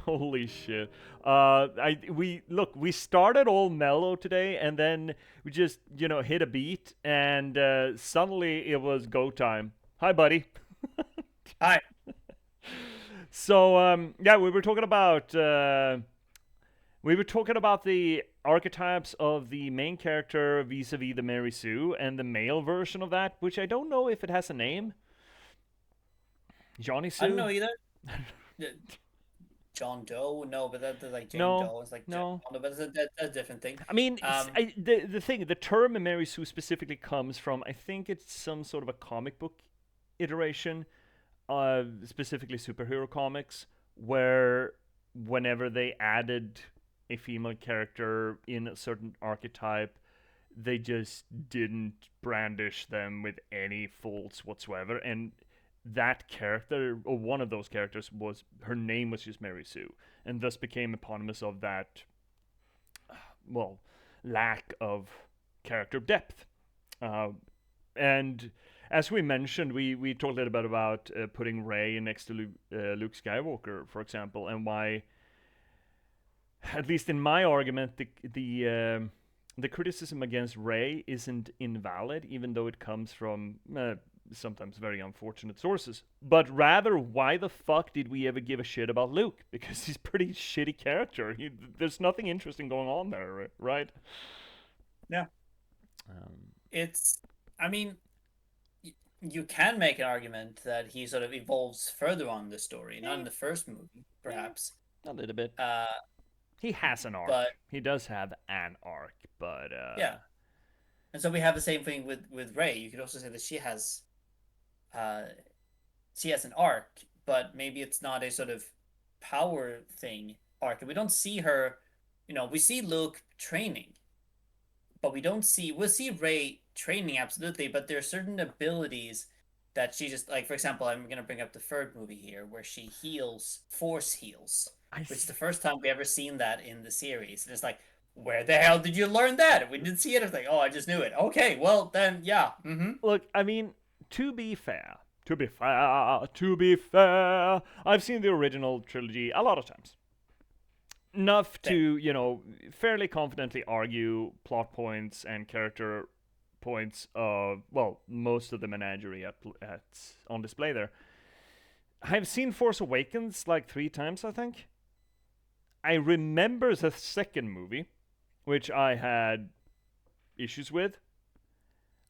Holy shit. We started all mellow today, and then we just hit a beat, and suddenly it was go time. Hi, buddy. Hi. So yeah, we were talking about the archetypes of the main character vis-a-vis the Mary Sue and the male version of that, which I don't know if it has a name. Johnny I don't Sue? know either. Uh, John Doe? No, but that's like Jane No, Doe. It's like John no. Doe, but that's a different thing. I mean, Um, the term Mary Sue specifically comes from, I think it's some sort of a comic book iteration, specifically superhero comics, where whenever they added a female character in a certain archetype, they just didn't brandish them with any faults whatsoever. And that character, or one of those characters, was her name was just Mary Sue, and thus became eponymous of that, well, lack of character depth. Uh, and as we mentioned, we talked a little bit about putting Rey next to Luke Skywalker, for example, and why, at least in my argument, the criticism against Rey isn't invalid, even though it comes from sometimes very unfortunate sources. But rather, why the fuck did we ever give a shit about Luke? Because he's a pretty shitty character. There's nothing interesting going on there, right? yeah, Um, it's. I mean, you can make an argument that he sort of evolves further on the story, not in eh, the first movie, eh, perhaps. a little bit. Uh, He has an but arc. He does have an arc, but yeah, and so we have the same thing with Rey. You could also say that uh, she has an arc, but maybe it's not a sort of power thing arc. We don't see her. We see Luke training, but we'll see Rey training absolutely, but there are certain abilities that she just like. For example, I'm gonna bring up the third movie here, where she heals, force heals, I which is the see. first time we ever seen that in the series. And it's like, where the hell did you learn that? We didn't see it. It's like, oh, I just knew it. Okay, well then, yeah. Look, I mean, to be fair, I've seen the original trilogy a lot of times. Enough Same. to, fairly confidently argue plot points and character points of, well, most of the menagerie at on display there. I've seen Force Awakens like 3 times, I think. I remember the second movie, which I had issues with.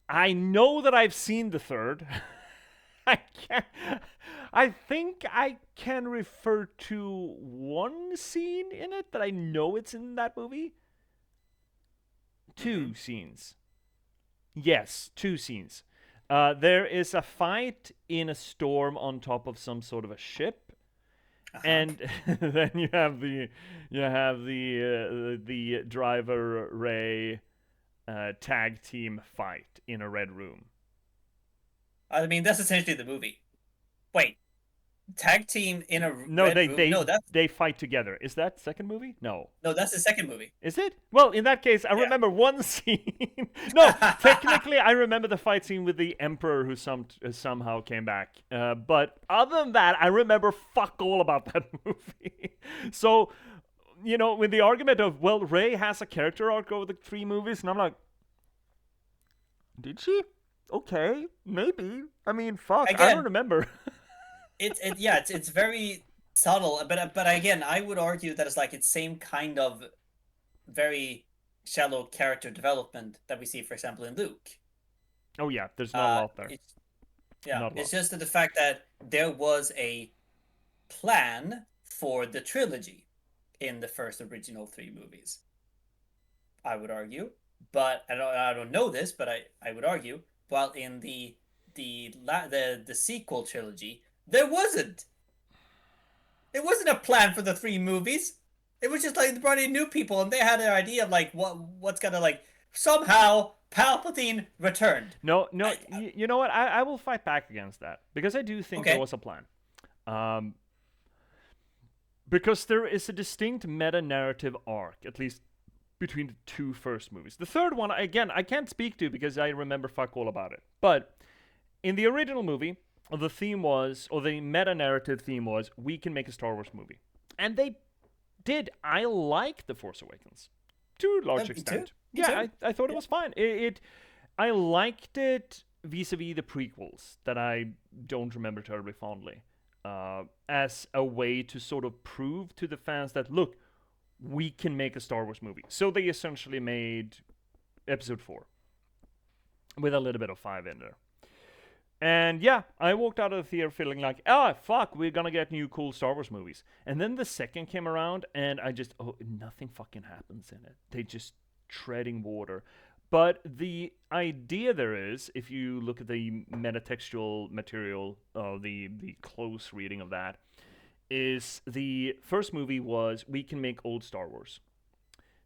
I know that I've seen the third. I can I think I can refer to one scene in it that I know it's in that movie. Mm-hmm. Two scenes. Yes, two scenes. There is a fight in a storm on top of some sort of a ship, Uh-huh. and then you have the driver Ray tag team fight in a red room. I mean, that's essentially the movie. Wait, tag team in a No, red they room? they No, that's they fight together. Is that second movie? No. no, that's the second movie. Is it? Well, in that case, I Yeah. remember one scene. No, technically, I remember the fight scene with the Emperor who somehow came back. But other than that, I remember fuck all about that movie. So, with the argument of, well, Ray has a character arc over the 3 movies, and I'm like, did she? Okay, maybe. I mean, fuck, I don't Again, remember. it's very subtle, but again, I would argue that it's like it's same kind of very shallow character development that we see, for example, in Luke. Oh yeah, there's not a lot there. It's yeah, Not a it's lot. just that the fact that there was a plan for the trilogy in the first original three movies. I would argue, but I don't know this, but I would argue, while in the sequel trilogy, there wasn't. It wasn't a plan for the three movies. It was just like they brought in new people and they had an idea of like what's gonna like somehow Palpatine returned. No, no, I, you know what? I will fight back against that because I do think there okay, was a plan. Um, because there is a distinct meta narrative arc, at least between the two first movies. The third one, again, I can't speak to because I remember fuck all about it. But in the original movie, the theme was, or the meta narrative theme was, we can make a Star Wars movie. And they did. I like The Force Awakens to a large Me too. extent. Me Yeah, too. I thought it Yeah. was fine. I liked it vis-a-vis the prequels that I don't remember terribly fondly, as a way to sort of prove to the fans that, look, we can make a Star Wars movie. So they essentially made Episode 4 with a little bit of 5 in there. And yeah, I walked out of the theater feeling like, oh, fuck, we're gonna get new cool Star Wars movies. And then the second came around, and I just, oh, nothing fucking happens in it. They just treading water. But the idea there is, if you look at the metatextual material, the close reading of that, is the first movie was we can make old Star Wars.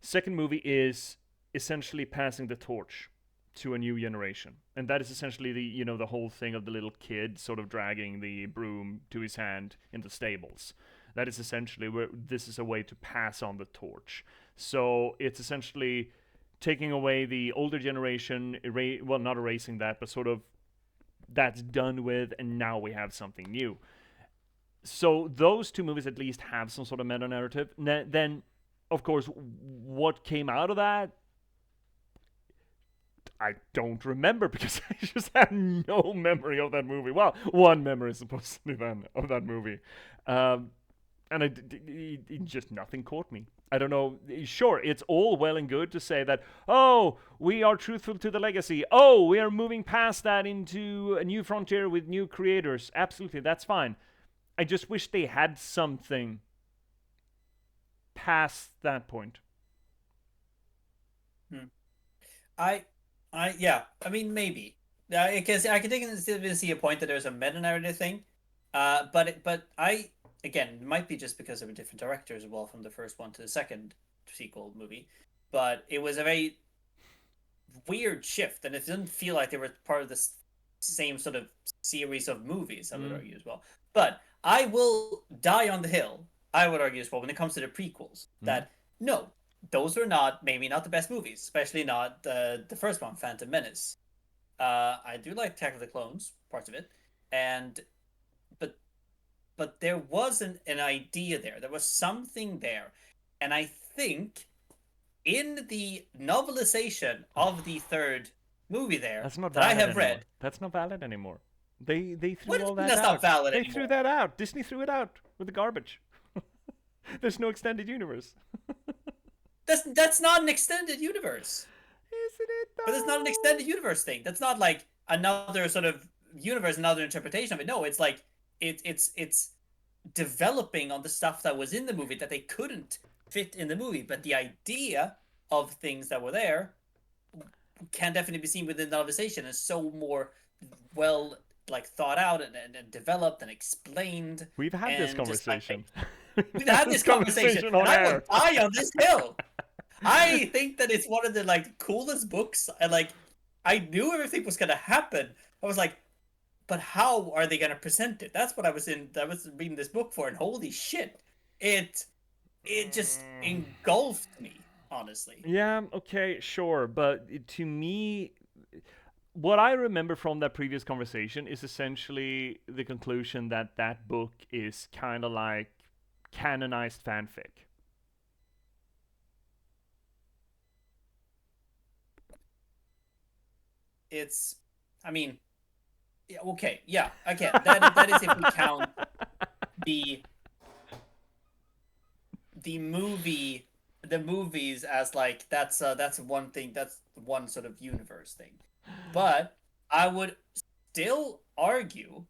Second movie is essentially passing the torch to a new generation, and that is essentially the whole thing of the little kid sort of dragging the broom to his hand in the stables. That is essentially where this is a way to pass on the torch. So it's essentially taking away the older generation, well, not erasing that, but sort of that's done with, and now we have something new. So those two movies at least have some sort of meta narrative. Then, of course, what came out of that, I don't remember because I just have no memory of that movie. Well, one memory supposedly then of that movie, and just nothing caught me. I don't know. Sure, it's all well and good to say that, oh, we are truthful to the legacy. Oh, we are moving past that into a new frontier with new creators. Absolutely, that's fine. I just wish they had something past that point. Hmm. I, yeah. I mean, maybe. Because I can even see a point that there's a meta narrative thing. But I again it might be just because there were different directors as well from the first one to the second sequel movie, but it was a very weird shift, and it didn't feel like they were part of the same sort of series of movies. I would Mm. argue as well. But I will die on the hill. I would argue as well when it comes to the prequels Mm. that no, those were not maybe not the best movies, especially not the first one, Phantom Menace. I do like Attack of the Clones, parts of it, and but there wasn't an idea there. There was something there, and I think in the novelization of the third movie there That's not that I valid have anymore. read, That's not valid anymore. They what threw do all you mean that that's not out. valid They threw anymore? that out. Disney threw it out with the garbage. There's no extended universe. That's not an extended universe. Isn't it But it's not an though? extended universe thing. That's not like another sort of universe, another interpretation of it. No, it's like it's developing on the stuff that was in the movie that they couldn't fit in the movie, but the idea of things that were there can definitely be seen within the novelization as so more well like thought out and developed and explained We've had this and just like conversation. We've we've had had this this conversation conversation and on I will air. die on this hill. I think that it's one of the like coolest books and like I knew everything was gonna happen. I was like, but how are they gonna present it? That's what I was reading this book for, and holy shit, it just engulfed me, honestly. Yeah, okay, sure, but to me, what I remember from that previous conversation is essentially the conclusion that that book is kind of like canonized fanfic. It's I mean, yeah, okay, yeah, again, that is if we count the movie the movies as like that's one thing, that's one sort of universe thing. But I would still argue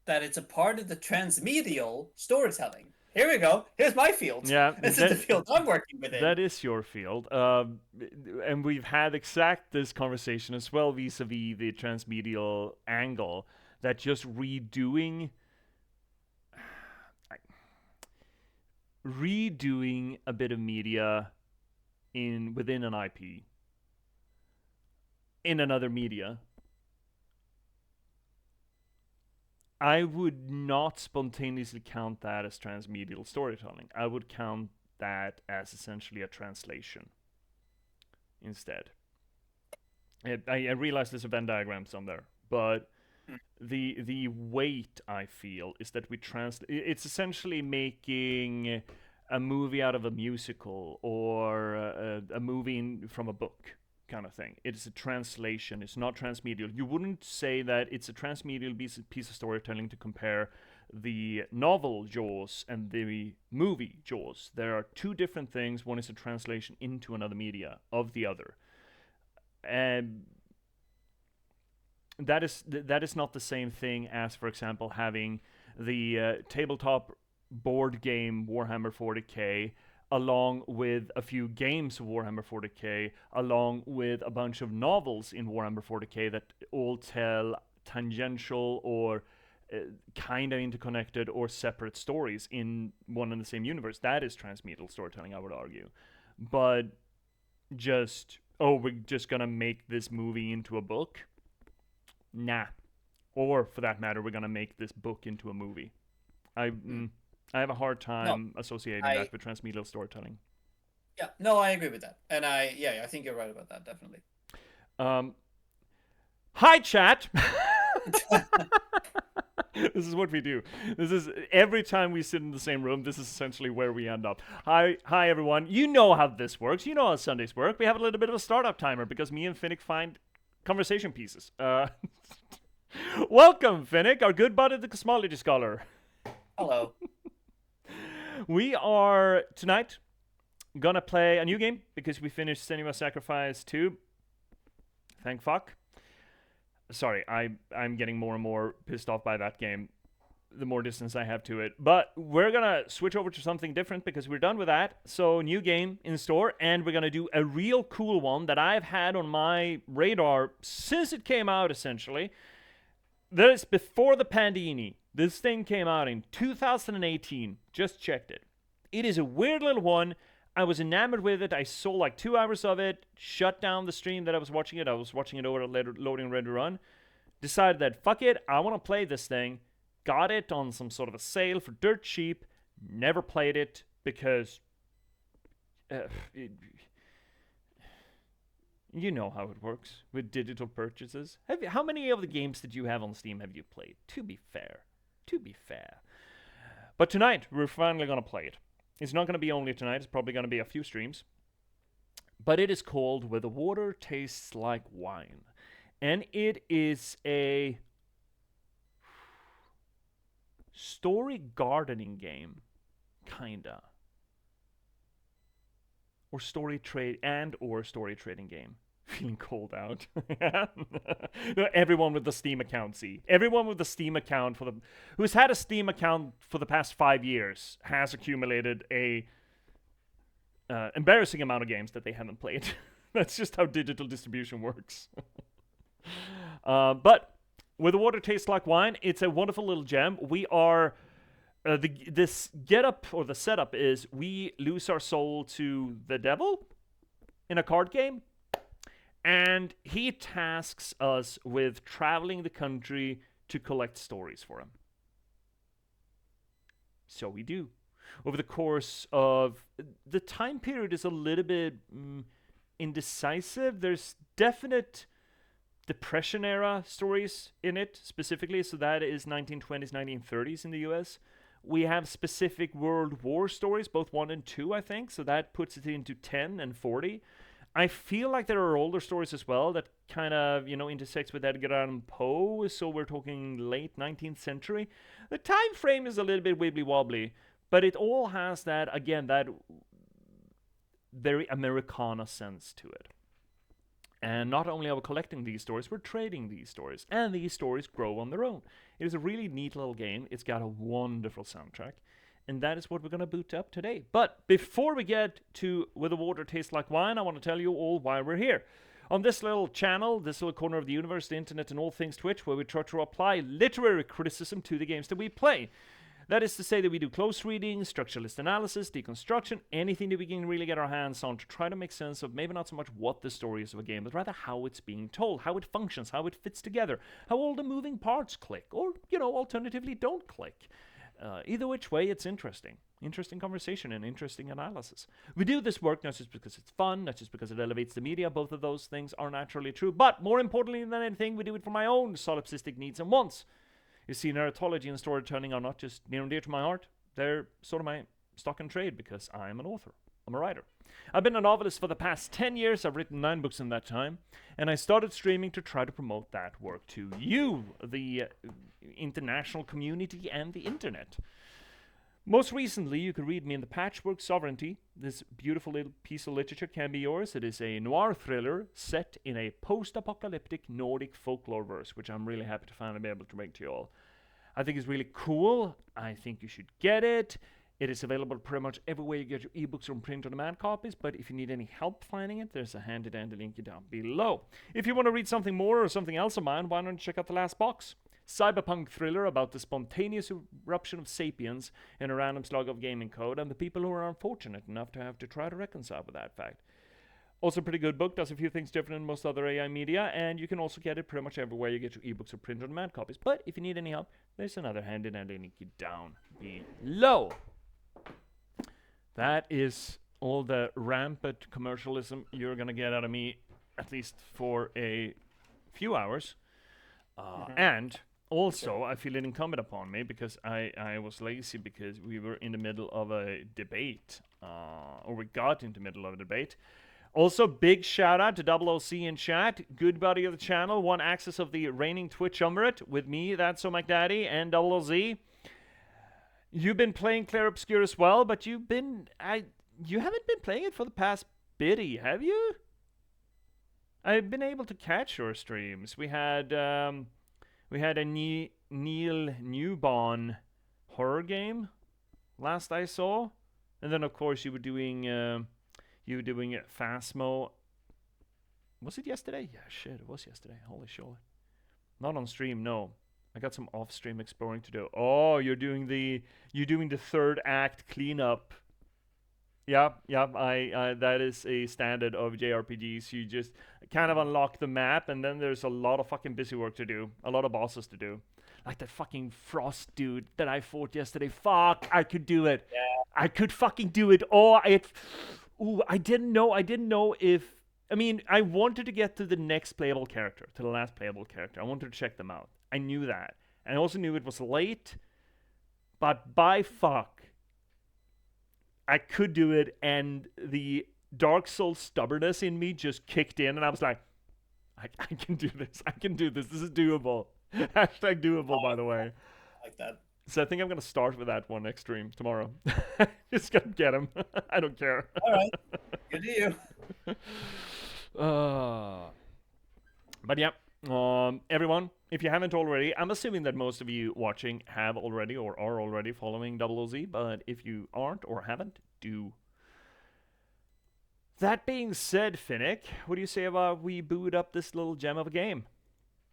that it's a part of the transmedial storytelling. Here we go. Here's my field. Yeah, This is the field I'm working within. that is your field. And we've had exact this conversation as well vis-a-vis the transmedial angle, that just redoing a bit of media in within an IP in another media, I would not spontaneously count that as transmedial storytelling. I would count that as essentially a translation instead. I realize there's a Venn diagram somewhere, but The weight, I feel, is that we translate. It's essentially making a movie out of a musical, or a movie from a book, kind of thing. It is a translation. It's not transmedial. You wouldn't say that it's a transmedial piece of storytelling to compare the novel Jaws and the movie Jaws. There are two different things. One is a translation into another media of the other. And that is not the same thing as, for example, having the tabletop board game Warhammer 40k along with a few games of Warhammer 40k, along with a bunch of novels in Warhammer 40k that all tell tangential or kind of interconnected or separate stories in one and the same universe. That is transmedial storytelling, I would argue. But just, oh, we're just gonna make this movie into a book? Nah. Or, for that matter, we're gonna make this book into a movie. I have a hard time associating that with transmedial storytelling. Yeah, no, I agree with that, and I think you're right about that, definitely. Hi, chat. This is what we do. This is every time we sit in the same room. This is essentially where we end up. Hi, everyone. You know how this works. You know how Sundays work. We have a little bit of a startup timer because me and Finnick find conversation pieces. Welcome, Finnick, our good buddy, the Cosmology Scholar. Hello. We are tonight gonna play a new game because we finished Senua's Sacrifice 2. Thank fuck. Sorry, I'm getting more and more pissed off by that game the more distance I have to it. But we're gonna switch over to something different because we're done with that. So, new game in store, and we're gonna do a real cool one that I've had on my radar since it came out, essentially. That is before the pandemic. This thing came out in 2018. Just checked it. It is a weird little one. I was enamored with it. I saw like 2 hours of it, shut down the stream that I was watching it. I was watching it over at Loading Ready to Run. Decided that, fuck it, I want to play this thing. Got it on some sort of a sale for dirt cheap. Never played it because... you know how it works with digital purchases. How many of the games that you have on Steam have you played? To be fair. But tonight, we're finally going to play it. It's not going to be only tonight. It's probably going to be a few streams. But it is called Where the Water Tastes Like Wine. And it is a story gardening game. Kinda. Or story trading game. Feeling cold out. Everyone with the Steam account, see. Everyone with the Steam account who's had a Steam account for the past 5 years has accumulated a embarrassing amount of games that they haven't played. That's just how digital distribution works. But Where the Water Tastes Like Wine, it's a wonderful little gem. We are... this get-up, or the setup, is we lose our soul to the devil in a card game. And he tasks us with traveling the country to collect stories for him. So we do. Over the course of... the time period is a little bit indecisive. There's definite Depression era stories in it, specifically. So that is 1920s, 1930s in the US. We have specific World War stories, both 1 and 2, I think. So that puts it into 10 and 40. I feel like there are older stories as well that kind of, intersects with Edgar Allan Poe. So we're talking late 19th century. The time frame is a little bit wibbly-wobbly, but it all has that, again, that very Americana sense to it. And not only are we collecting these stories, we're trading these stories. And these stories grow on their own. It is a really neat little game. It's got a wonderful soundtrack. And that is what we're going to boot up today. But before we get to Where the Water Tastes Like Wine, I want to tell you all why we're here. On this little channel, this little corner of the universe, the internet, and all things Twitch, where we try to apply literary criticism to the games that we play. That is to say that we do close reading, structuralist analysis, deconstruction, anything that we can really get our hands on to try to make sense of maybe not so much what the story is of a game, but rather how it's being told, how it functions, how it fits together, how all the moving parts click, or, alternatively don't click. Either which way, it's interesting. Interesting conversation and interesting analysis. We do this work not just because it's fun, not just because it elevates the media. Both of those things are naturally true. But more importantly than anything, we do it for my own solipsistic needs and wants. You see, narratology and storytelling are not just near and dear to my heart. They're sort of my stock and trade because I'm an author. I'm a writer. I've been a novelist for the past 10 years. I've written 9 books in that time. And I started streaming to try to promote that work to you, the international community and the internet. Most recently, you could read me in the Patchwork Sovereignty. This beautiful little piece of literature can be yours. It is a noir thriller set in a post-apocalyptic Nordic folklore verse, which I'm really happy to finally be able to bring to you all. I think it's really cool. I think you should get it. It is available pretty much everywhere you get your ebooks or print-on-demand copies, but if you need any help finding it, there's a handy-dandy link down below. If you want to read something more or something else of mine, why don't you check out The Last Box? Cyberpunk thriller about the spontaneous eruption of sapiens in a random slug of gaming code and the people who are unfortunate enough to have to try to reconcile with that fact. Also a pretty good book, does a few things different than most other AI media, and you can also get it pretty much everywhere you get your ebooks or print-on-demand copies. But if you need any help, there's another handy-dandy link down below. That is all the rampant commercialism you're going to get out of me, at least for a few hours. And also, I feel it incumbent upon me because I was lazy because we were in the middle of a debate, or we got into the middle of a debate. Also, big shout out to Double OC in chat, good buddy of the channel, one axis of the reigning Twitch umbrate with me, that's So McDaddy, and Double OZ. You've been playing Clair Obscur as well, but you haven't been playing it for the past bitty, have you? I've been able to catch your streams. We had a Neil Newborn horror game last I saw, and then of course you were doing Phasmo. Was it yesterday? Yeah, shit, it was yesterday. Holy shit! Not on stream, no. I got some off-stream exploring to do. Oh, you're doing the third act cleanup. Yeah, that is a standard of JRPGs. You just kind of unlock the map, and then there's a lot of fucking busy work to do, a lot of bosses to do. Like that fucking Frost dude that I fought yesterday. Fuck, I could do it. Yeah. I could fucking do it. I didn't know if. I mean, I wanted to get to the next playable character, to the last playable character. I wanted to check them out. I knew that. And I also knew it was late. But by fuck, I could do it, and the Dark Souls stubbornness in me just kicked in, and I was like, I can do this. I can do this. This is doable. Hashtag doable, by the way. I like that. So I think I'm going to start with that one next stream tomorrow. Just going to get him. I don't care. All right. Good to you. But yeah, everyone, if you haven't already, I'm assuming that most of you watching have already or are already following Double OZ, but if you aren't or haven't, do. That being said, Finnick, what do you say about we boot up this little gem of a game?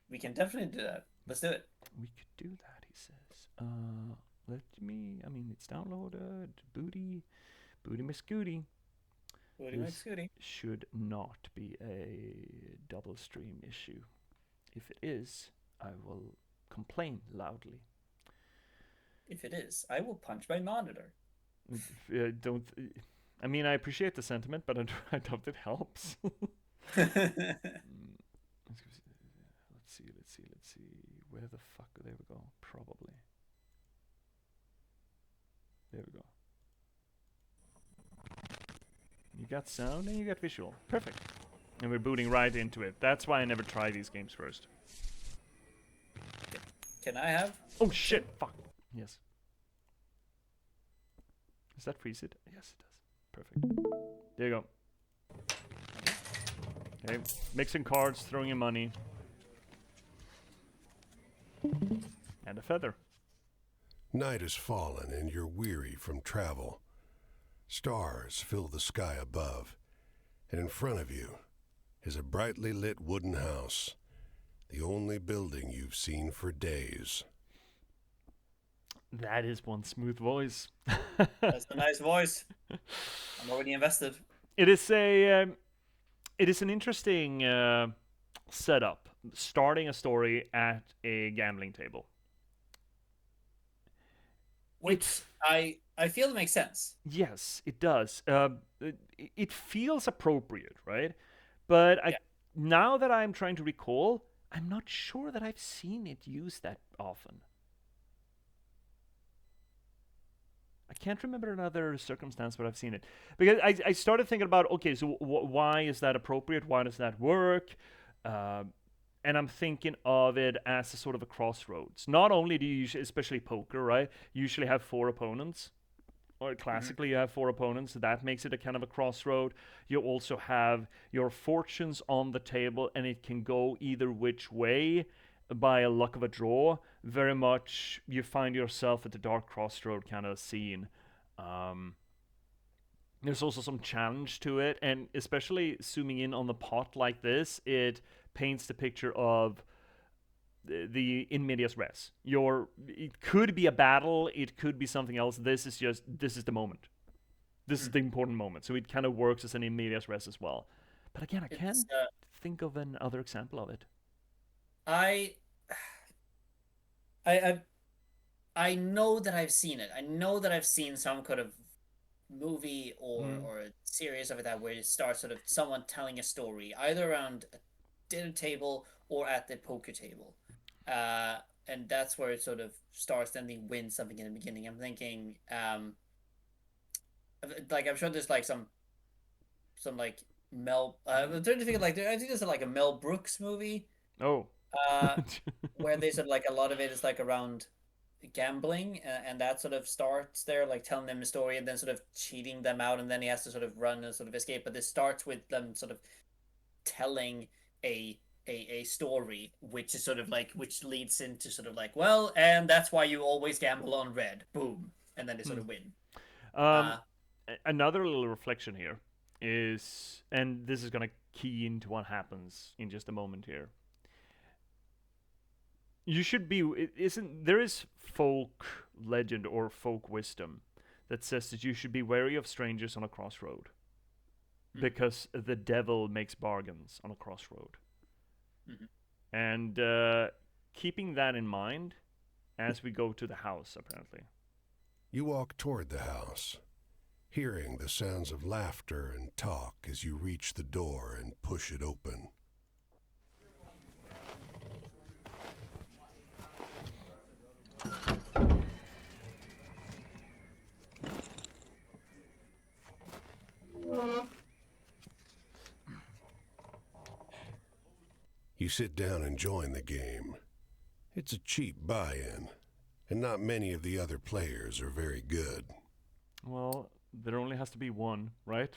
We can definitely do that. Let's do it. We could do that, he says. It's downloaded. Booty McScooty. Booty McScooty. Should not be a double stream issue. If it is, I will complain loudly. If it is, I will punch my monitor. I appreciate the sentiment, but I doubt it helps. Let's see. Where the fuck? There we go. Probably. There we go. You got sound and you got visual. Perfect. And we're booting right into it. That's why I never try these games first. Can I have? Oh shit! Fuck. Yes. Does that freeze it? Yes, it does. Perfect. There you go. Okay. Mixing cards, throwing in money. And a feather. Night has fallen and you're weary from travel. Stars fill the sky above, and in front of you is a brightly lit wooden house, the only building you've seen for days. That is one smooth voice. That's a nice voice. I'm already invested. It is an interesting setup, starting a story at a gambling table. Which I I feel it makes sense. Yes, it does. It feels appropriate, right? But Yeah. now that I'm trying to recall, I'm not sure that I've seen it used that often. I can't remember another circumstance where I've seen it, because I started thinking about, okay, so why is that appropriate? Why does that work? Uh, and I'm thinking of it as a sort of a crossroads. Not only do you usually, especially poker, right? You usually have four opponents, or Hmm. classically you have four opponents. So that makes it a kind of a crossroad. You also have your fortunes on the table, and it can go either which way by a luck of a draw. Very much you find yourself at the dark crossroad kind of scene. Um, there's also some challenge to it, and especially zooming in on the pot like this, it paints the picture of the in medias res. It could be a battle, it could be something else. This is the moment. This is the important moment. So it kind of works as an in medias res as well. But again, I It's can't think of another example of it. I I I know that I've seen it. I know that I've seen some kind of movie Mm. or a series of that where it starts sort of someone telling a story either around a dinner table or at the poker table, uh, and that's where it sort of starts. Then they win something in the beginning. I'm thinking, like I'm sure there's like some like Mel. I'm trying to think of like I think there's like a Mel Brooks movie, Oh. uh, where they sort of like a lot of it is like around gambling, and that sort of starts there, like telling them a story and then sort of cheating them out, and then he has to sort of run and sort of escape. But this starts with them sort of telling a a story, which is sort of like which leads into sort of like, well, and that's why you always gamble on red. Boom, and then they sort Hmm. of win. Um, Uh, Another little reflection here is, and this is going to key into what happens in just a moment here. You should be, isn't there is folk legend or folk wisdom that says that you should be wary of strangers on a crossroad mm, because the devil makes bargains on a crossroad. mhm. And keeping that in mind as we go to the house, apparently. You walk toward the house, hearing the sounds of laughter and talk as you reach the door and push it open. You sit down and join the game. It's a cheap buy-in, and not many of the other players are very good. Well, there only has to be one, right?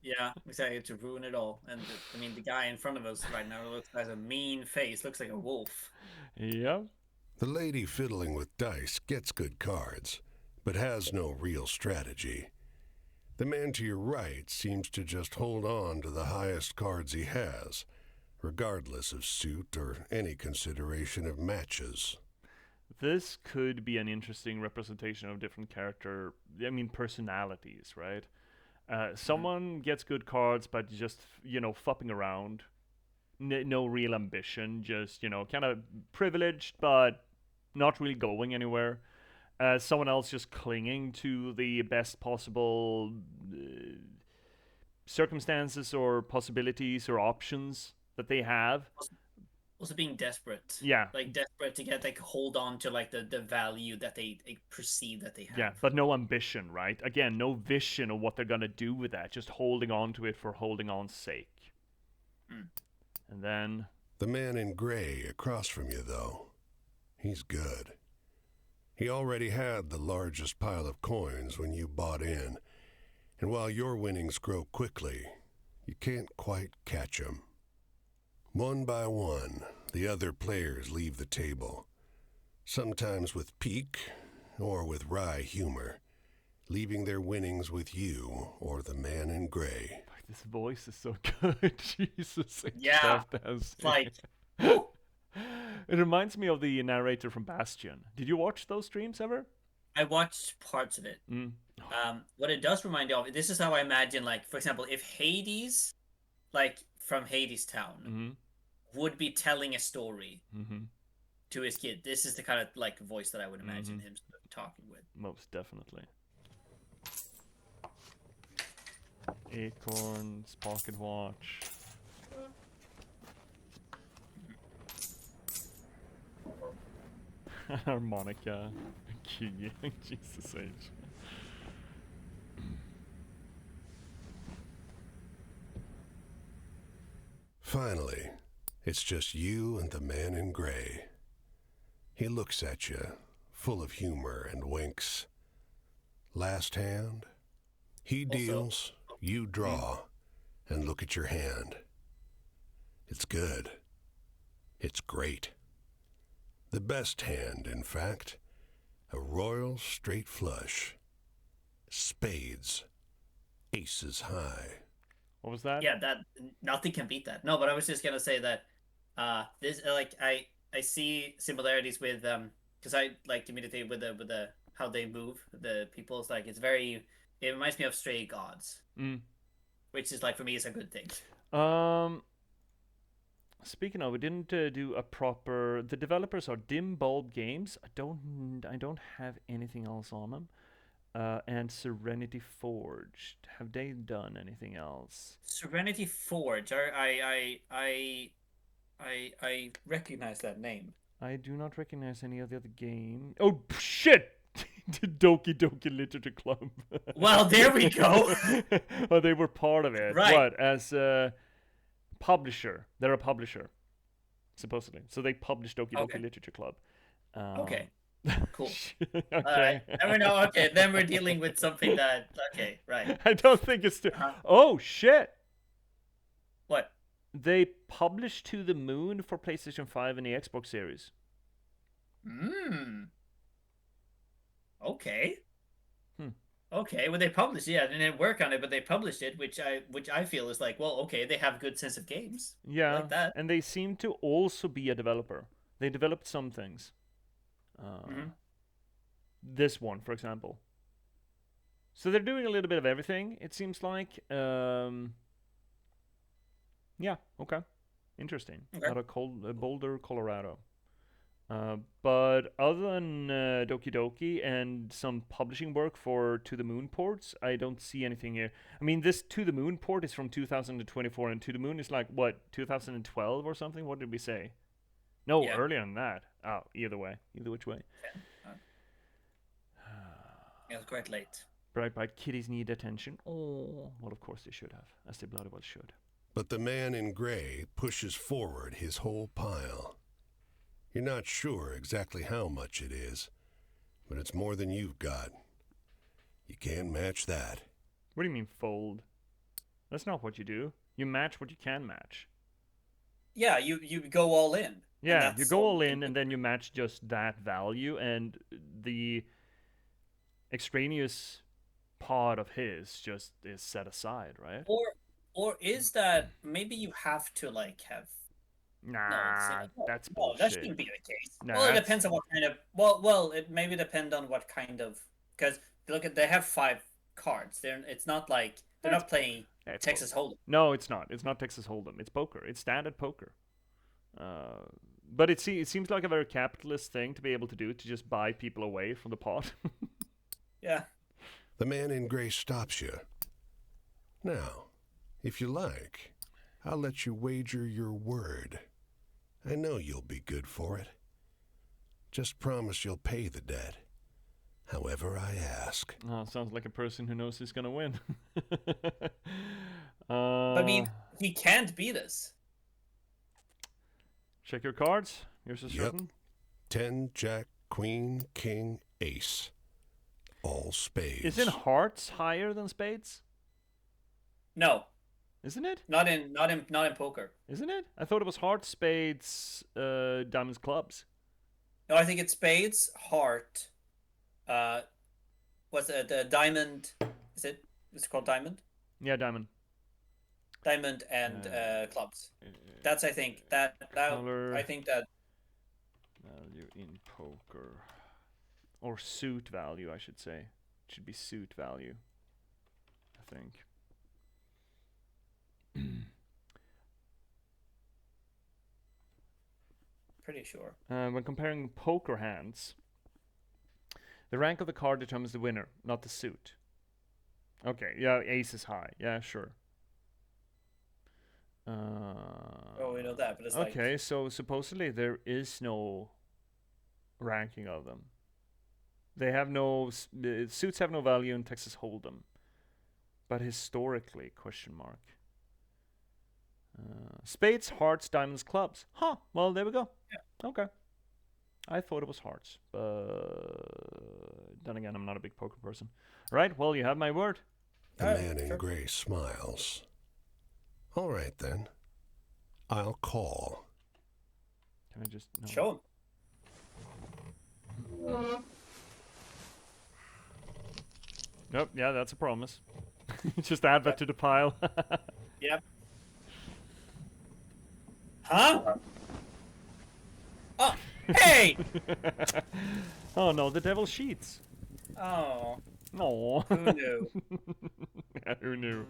Yeah, exactly, to ruin it all. And I mean, the guy in front of us right now looks has a mean face, looks like a wolf. Yeah. The lady fiddling with dice gets good cards, but has no real strategy. The man to your right seems to just hold on to the highest cards he has, regardless of suit or any consideration of matches. This could be an interesting representation of different character, I mean, personalities, right? Mhm. Someone gets good cards, but just, fupping around. No real ambition, just, kind of privileged, but not really going anywhere. Someone else just clinging to the best possible circumstances or possibilities or options that they have. Also being desperate, Yeah, like desperate to get like hold on to like the value that they perceive that they yeah, have. but no ambition, right? Again, no vision of what they're gonna do with that. Just holding on to it for holding on's sake. Mm. And then, The man in gray across from you, though, he's good. He already had the largest pile of coins when you bought in, and while your winnings grow quickly, you can't quite catch him. One by one, the other players leave the table, sometimes with pique or with wry humor, leaving their winnings with you or the man in gray. this voice is so good. Jesus, I just Yeah, have to it's say. like, woo. It reminds me of the narrator from Bastion. Did you watch those streams ever? I watched parts of it. Mm. What it does remind me of, this is how I imagine, like, for example, if Hades, like from Hades Town, Mm-hmm. would be telling a story, Mm-hmm. to his kid. This is the kind of like voice that I would imagine Mhm. him talking with. Most definitely. Acorns, pocket watch. Harmonica. Key. Jesus H. Finally, it's just you and the man in gray. He looks at you, full of humor, and winks. Last hand? He Also, deals, you draw, and look at your hand. It's good. It's great. The best hand, in fact. A royal straight flush. Spades. Aces high. What was that? yeah, that nothing can beat that. No, but I was just gonna say that this like I see similarities with because I like immediately with the how they move the people's like it's very it reminds me of Stray Gods, Mm. which is like for me is a good thing. Um. Speaking of, we didn't do a proper. The developers are Dim Bulb Games. I don't have anything else on them. And Serenity Forge. Have they done anything else? Serenity Forge. I recognize that name. I do not recognize any of the other game. Oh shit! The Doki Doki Literature Club. Well, there we go. Oh, they were part of it. Right. What? As a publisher. They're a publisher, supposedly. So they published Doki Doki Okay. Literature Club. Okay. Cool. All right. Okay. Never know. Okay, then we're dealing with something that. Okay, right. I don't think it's too. Uh-huh. Oh shit! What? They published To the Moon for PlayStation 5 and the Xbox Series. Hmm. Okay. Hmm. Okay. Well, they published. Yeah, they didn't work on it, but they published it, which I feel is like, well, okay, they have good sense of games. I Yeah, like that. and they seem to also be a developer. They developed some things. Mhm. This one, for example. So they're doing a little bit of everything, it seems like. Yeah, okay. Interesting. Okay. Out of Boulder, Colorado. But other than Doki Doki and some publishing work for To the Moon ports, I don't see anything here. I mean, this To the Moon port is from 2024, and To the Moon is like, what, 2012 or something? What did we say? No, Yeah. earlier than that. Oh, either way. Either which way. Uh, yeah, it's quite late. Bright Bright kitties need attention. Oh, well, of course they should have, as they bloody well should. But the man in gray pushes forward his whole pile. You're not sure exactly how much it is, but it's more than you've got. You can't match that. What do you mean fold? That's not what you do. You match what you can match. Yeah, you go all in. Yeah, you go all in and then you match just that value, and the extraneous part of his just is set aside, right? Or is that maybe you have to like have Nah, that's no, that bullshit. shouldn't be the case. Nah, Well, it that's- depends on what kind of. Well, it maybe depend on what kind of. Because look at they have 5 cards. It's not like they're not playing Yeah, it's Texas Hold'em. No, it's not. It's not Texas Hold'em. It's poker. It's standard poker. But it seems like a very capitalist thing to be able to do, to just buy people away from the pot. Yeah. The man in gray stops you. Now, if you like, I'll let you wager your word. I know you'll be good for it. Just promise you'll pay the debt, however I ask. Oh, sounds like a person who knows he's gonna win. I mean, he can't beat us. Check your cards. Here's a Yep. certain. 10, Jack, Queen, King, Ace. All spades. Isn't hearts higher than spades? No, Isn't it? not in poker. Isn't it? I thought it was hearts, spades, diamonds, clubs. No, I think it's spades, heart. What's the diamond? Is it? It's called diamond. Yeah, diamond. Diamond and clubs. That's I think that Color. I think that Value in poker. Or suit value, I should say. It should be suit value, I think. pretty sure. When comparing poker hands, the rank of the card determines the winner, not the suit. Okay, yeah, ace is high. Yeah, sure. Oh, we know that, but it's okay, so supposedly there is no ranking of them. They have no suits have no value in Texas Hold'em, but historically, question mark. Spades, hearts, diamonds, clubs. Huh. Well, there we go. Yeah. Okay. I thought it was hearts, but then again, I'm not a big poker person. Right. Well, you have my word. The man in gray smiles. All right, then. I'll call. Can I just... No. Show him. Nope, yeah, that's a promise. Just add that to the pile. Yep. Huh? Oh, hey! Oh no, the devil sheets. Oh, No. who knew? Yeah, who knew?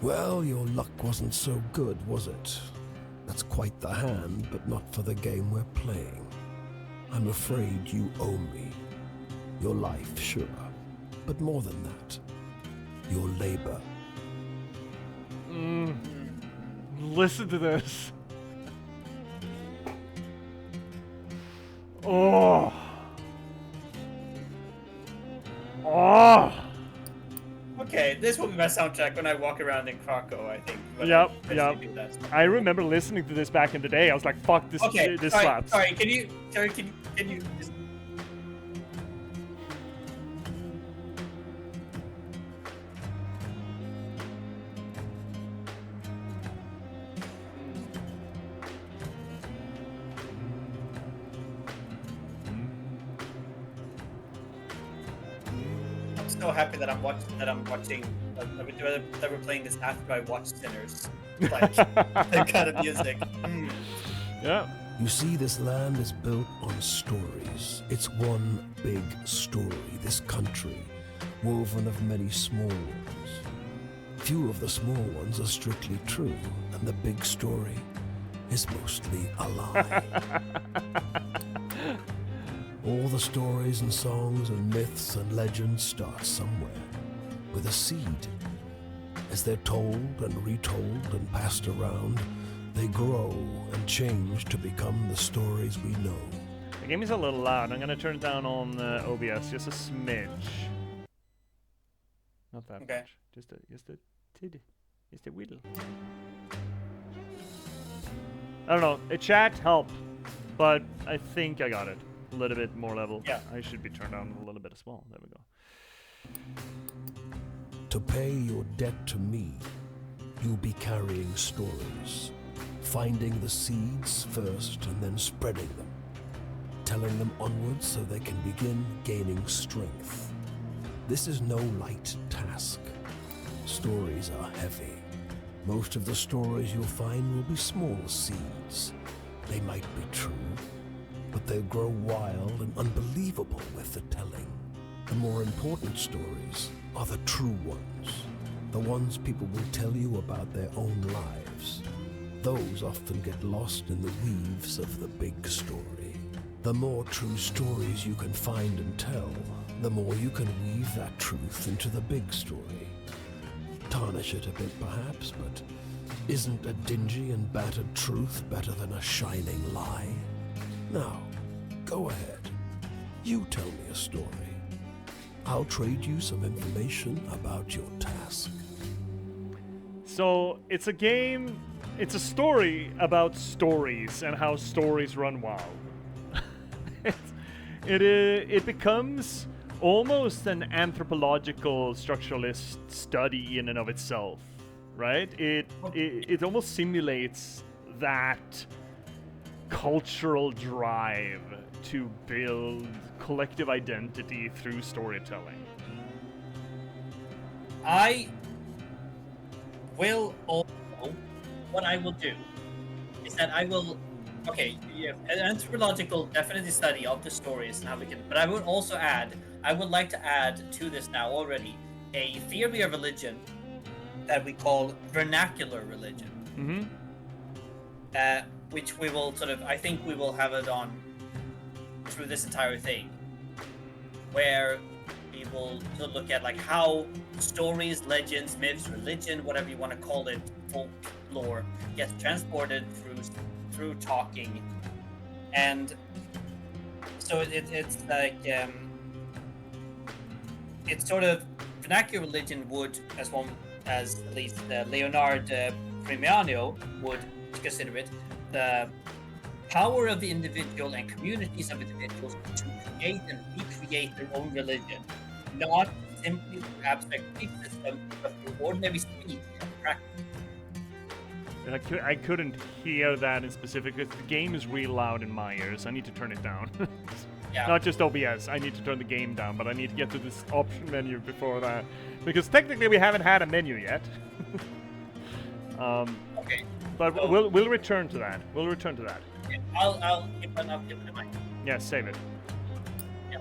Well, your luck wasn't so good, was it? That's quite the hand, but not for the game we're playing. I'm afraid you owe me. Your life, sure, but more than that, your labor. Listen to this. Oh. Oh. Okay, this will be my soundtrack when I walk around in Krakow, I think. Yep. I remember listening to this back in the day. I was like, "Fuck this! Okay, This sorry, slaps." sorry. Can you just... I'm so happy that I'm watching that we're playing this after I watched Sinners. Like that kind of music. Yeah. You see, this land is built on stories. It's one big story, this country, woven of many small ones. Few of the small ones are strictly true, and the big story is mostly a lie. All the stories and songs and myths and legends start somewhere, with a seed. As they're told and retold and passed around, they grow and change to become the stories we know. The game is a little loud. I'm gonna turn it down on OBS, just a smidge. Not that Okay. much. Just a tiddy. Just a whittle. I don't know. A chat help, but I think I got it. A little bit more level. Yeah. I should be turned down a little bit as well. There we go. To pay your debt to me, you'll be carrying stories, finding the seeds first and then spreading them, telling them onwards so they can begin gaining strength. This is no light task. Stories are heavy. Most of the stories you'll find will be small seeds. They might be true, but they'll grow wild and unbelievable with the telling. The more important stories are the true ones, the ones people will tell you about their own lives. Those often get lost in the weaves of the big story. The more true stories you can find and tell, the more you can weave that truth into the big story. Tarnish it a bit perhaps, but isn't a dingy and battered truth better than a shining lie? Now, go ahead. You tell me a story. I'll trade you some information about your task. So it's a game. It's a story about stories and how stories run wild. It becomes almost an anthropological structuralist study in and of itself, right? It almost simulates that cultural drive to build collective identity through storytelling. I will also, what I will do is that I will, okay, yeah, an anthropological definitely study of the stories and how we can, but I would also add, I would like to add to this now already, a theory of religion that we call vernacular religion. Mm-hmm. which we will sort of, I think we will have it on through this entire thing, where we will sort of look at like how stories, legends, myths, religion, whatever you want to call it, folklore, gets transported through talking. And so it's like it's sort of vernacular religion would, as at least Leonard Premiano would consider it, the power of the individual and communities of individuals to create and recreate their own religion, not simply through abstract belief system, but through ordinary speech and practice. I couldn't hear that in specific. The game is real loud in my ears. I need to turn it down. Yeah. Not just OBS. I need to turn the game down, but I need to get to this option menu before that, because technically we haven't had a menu yet. Okay. But So- we'll return to that. We'll return to that. Okay, I'll give it a mic. Yeah, save it. Yeah.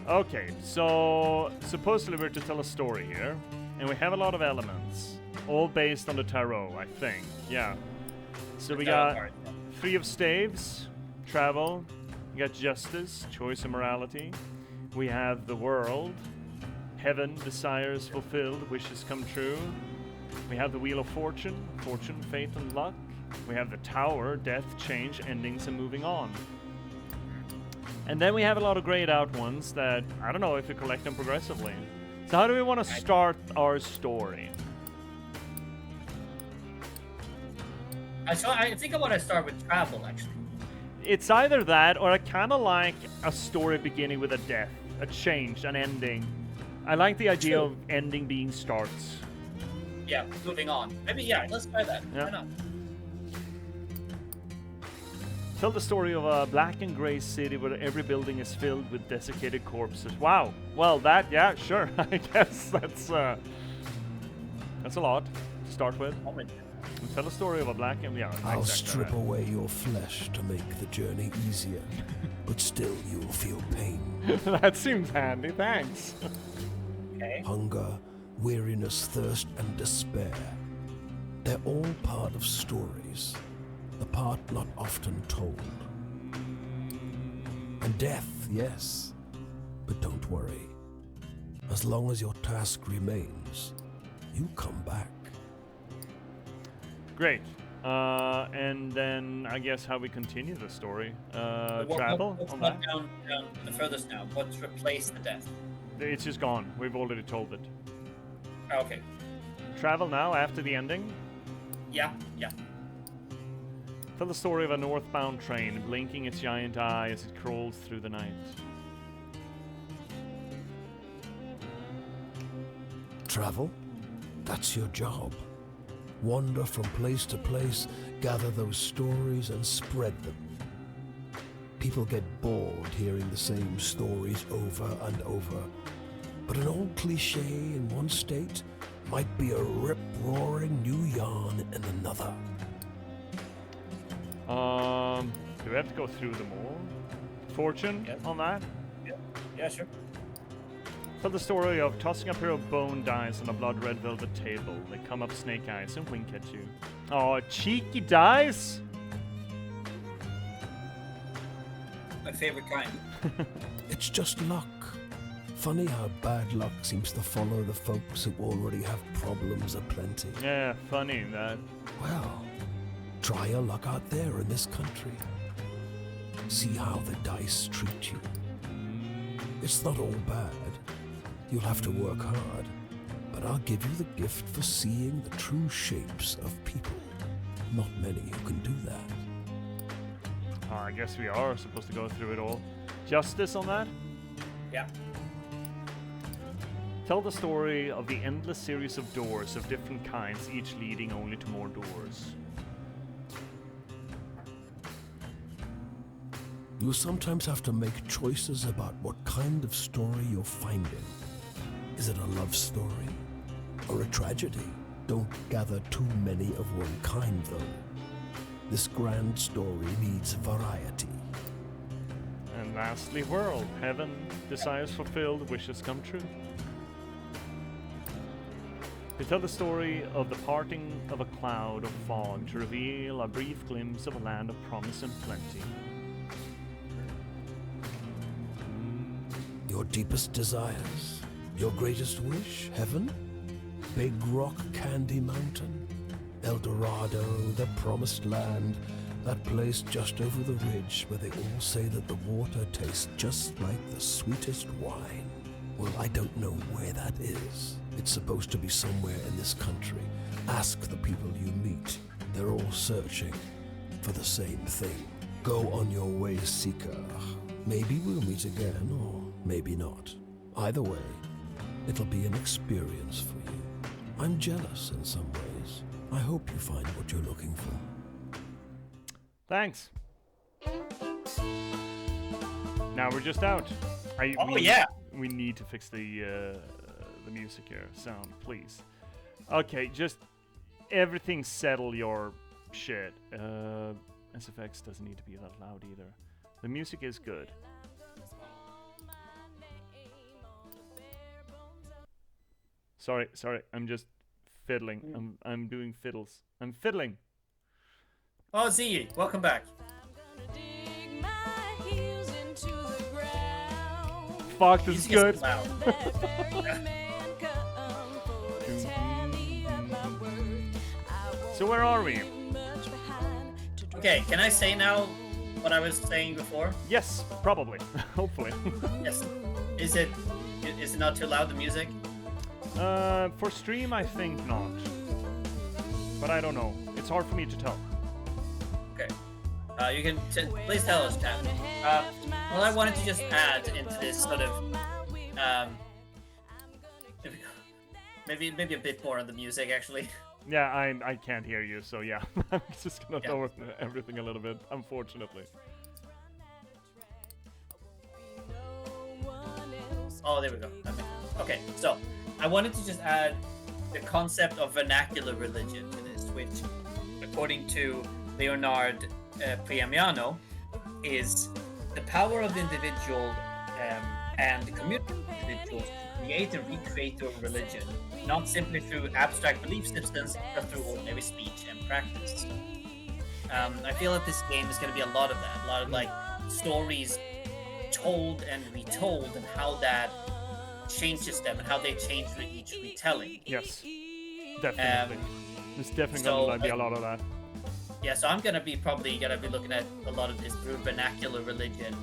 Okay, so supposedly we're to tell a story here, and we have a lot of elements, all based on the tarot, I think. Yeah. So we got 3 of staves, travel. We got justice, choice and morality. We have the world, heaven, desires fulfilled, wishes come true. We have the wheel of fortune, fate and luck. We have the tower, death, change, endings, and moving on. And then we have a lot of grayed out ones that I don't know if we collect them progressively. So how do we want to start our story? I think I want to start with travel, actually. It's either that, or I kind of like a story beginning with a death, a change, an ending. I like the idea True. of ending being starts. Yeah, moving on. Maybe, yeah, let's try that. Yeah. Why not? Tell the story of a black and gray city where every building is filled with desiccated corpses. Wow. Well, yeah, sure. I guess that's a lot to start with. Tell the story of a black and I'll exactly strip that. away your flesh to make the journey easier, but still you'll feel pain. That seems handy. Thanks. Okay. Hunger, weariness, thirst, and despair. They're all part of stories, the part not often told. And death, yes, but don't worry. As long as your task remains, you come back. Great. And then I guess how we continue the story. Travel What's on not that. down the furthest now? What's replaced the death? It's just gone. We've already told it. Oh, okay. Travel now after the ending. Yeah. Tell the story of a northbound train blinking its giant eye as it crawls through the night. Travel? That's your job. Wander from place to place, gather those stories and spread them. People get bored hearing the same stories over and over, but an old cliche in one state might be a rip-roaring new yarn in another. Do we have to go through them all? Fortune Yes. on that? Yeah, sure. Tell the story of tossing a pair of bone dice on a blood-red velvet table. They come up snake eyes and wink at you. Oh, cheeky dice! My favorite kind. It's just luck. Funny how bad luck seems to follow the folks who already have problems aplenty. Yeah, funny that. Well, try your luck out there in this country. See how the dice treat you. It's not all bad. You'll have to work hard, but I'll give you the gift for seeing the true shapes of people. Not many who can do that. I guess we are supposed to go through it all. Justice on that? Yeah. Tell the story of the endless series of doors of different kinds, each leading only to more doors. You sometimes have to make choices about what kind of story you're finding. Is it a love story or a tragedy? Don't gather too many of one kind, though. This grand story needs variety. And lastly, world. Heaven, desires fulfilled, wishes come true. They tell the story of the parting of a cloud of fog to reveal a brief glimpse of a land of promise and plenty. Your deepest desires, your greatest wish, heaven? Big Rock Candy Mountain, El Dorado, the promised land, that place just over the ridge where they all say that the water tastes just like the sweetest wine. Well, I don't know where that is. It's supposed to be somewhere in this country. Ask the people you meet. They're all searching for the same thing. Go on your way, seeker. Maybe we'll meet again, or maybe not. Either way, it'll be an experience for you. I'm jealous in some ways. I hope you find what you're looking for. Thanks. Now we're just out. We need to fix the music here. Sound, please. Okay, just everything settle your shit. SFX doesn't need to be that loud either. The music is good. Sorry, I'm just fiddling. I'm doing fiddles. I'm fiddling. Oh, Z, welcome back. Fuck, this is good. So where are we? Okay, can I say now what I was saying before? Yes, probably. Hopefully. Yes. Is it not too loud, the music? For stream, I think not. But I don't know. It's hard for me to tell. Okay. You can please tell us, chat. Well, I wanted to just add into this sort of maybe a bit more on the music, actually. Yeah, I can't hear you, so yeah. I'm just gonna lower everything a little bit, unfortunately. Oh, there we go. Okay, so I wanted to just add the concept of vernacular religion to this, which, according to Leonard Priamiano, is the power of the individual and the community of individuals to create and recreate their religion, not simply through abstract belief systems, but through ordinary speech and practice. I feel that this game is going to be a lot of that, a lot of like stories told and retold, and how that changes them and how they change with each retelling. Yes, definitely. There's definitely going to be a lot of that. Yeah, so I'm probably gonna be looking at a lot of this through vernacular religion,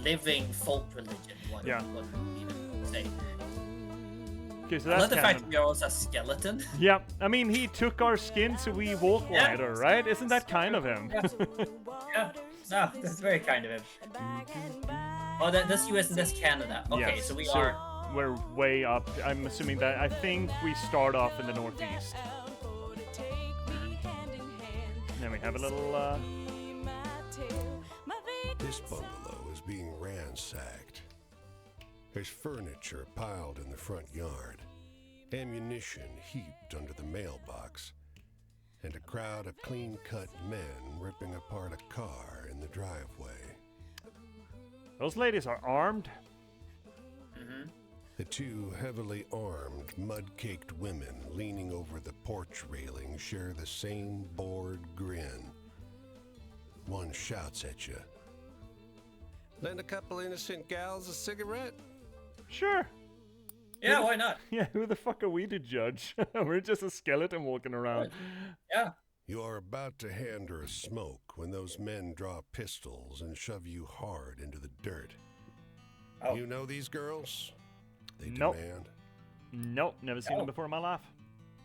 living folk religion. What you even say. Okay, so I that's love the fact that we are also a skeleton. Yeah, I mean, he took our skin so we walk wider, right? Isn't that kind of him? Yeah, no, that's very kind of him. Oh, that's US and that's Canada. Okay, yes, so we're way up. I'm assuming that, I think we start off in the northeast. Then we have a little, This bungalow is being ransacked. There's furniture piled in the front yard, ammunition heaped under the mailbox, and a crowd of clean-cut men ripping apart a car in the driveway. Those ladies are armed. Mm-hmm. The two heavily armed, mud-caked women leaning over the porch railing share the same bored grin. One shouts at you. Lend a couple innocent gals a cigarette? Sure. Yeah, why not? Yeah, who the fuck are we to judge? We're just a skeleton walking around. Yeah. You are about to hand her a smoke when those men draw pistols and shove you hard into the dirt. Oh. You know these girls? They Nope. demand. Nope, never seen them before in my life.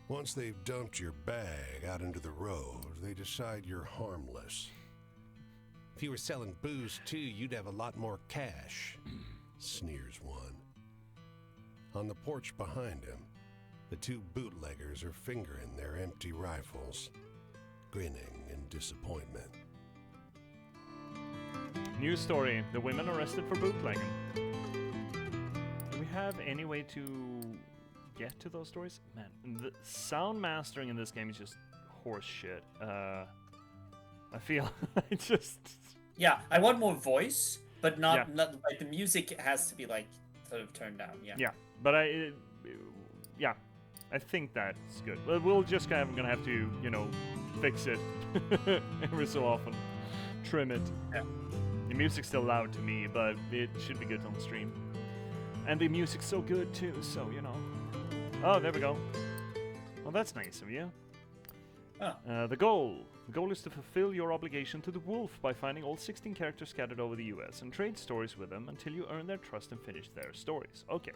Once they've dumped your bag out into the road, they decide you're harmless. If you were selling booze too, you'd have a lot more cash, sneers one. On the porch behind him, the two bootleggers are fingering their empty rifles, grinning in disappointment. News story, the women arrested for bootlegging. Do we have any way to get to those stories? Man, the sound mastering in this game is just horse shit. I feel I just... Yeah, I want more voice, but not like the music has to be like sort of turned down. Yeah. Yeah, but I I think that's good. Well, we'll just kind of gonna have to, you know, fix it every so often, trim it. Yeah. The music's still loud to me, but it should be good on stream. And the music's so good too, so you know. Oh, there we go. Well, that's nice of you. Oh. The goal. The goal is to fulfill your obligation to the wolf by finding all 16 characters scattered over the US and trade stories with them until you earn their trust and finish their stories. Okay.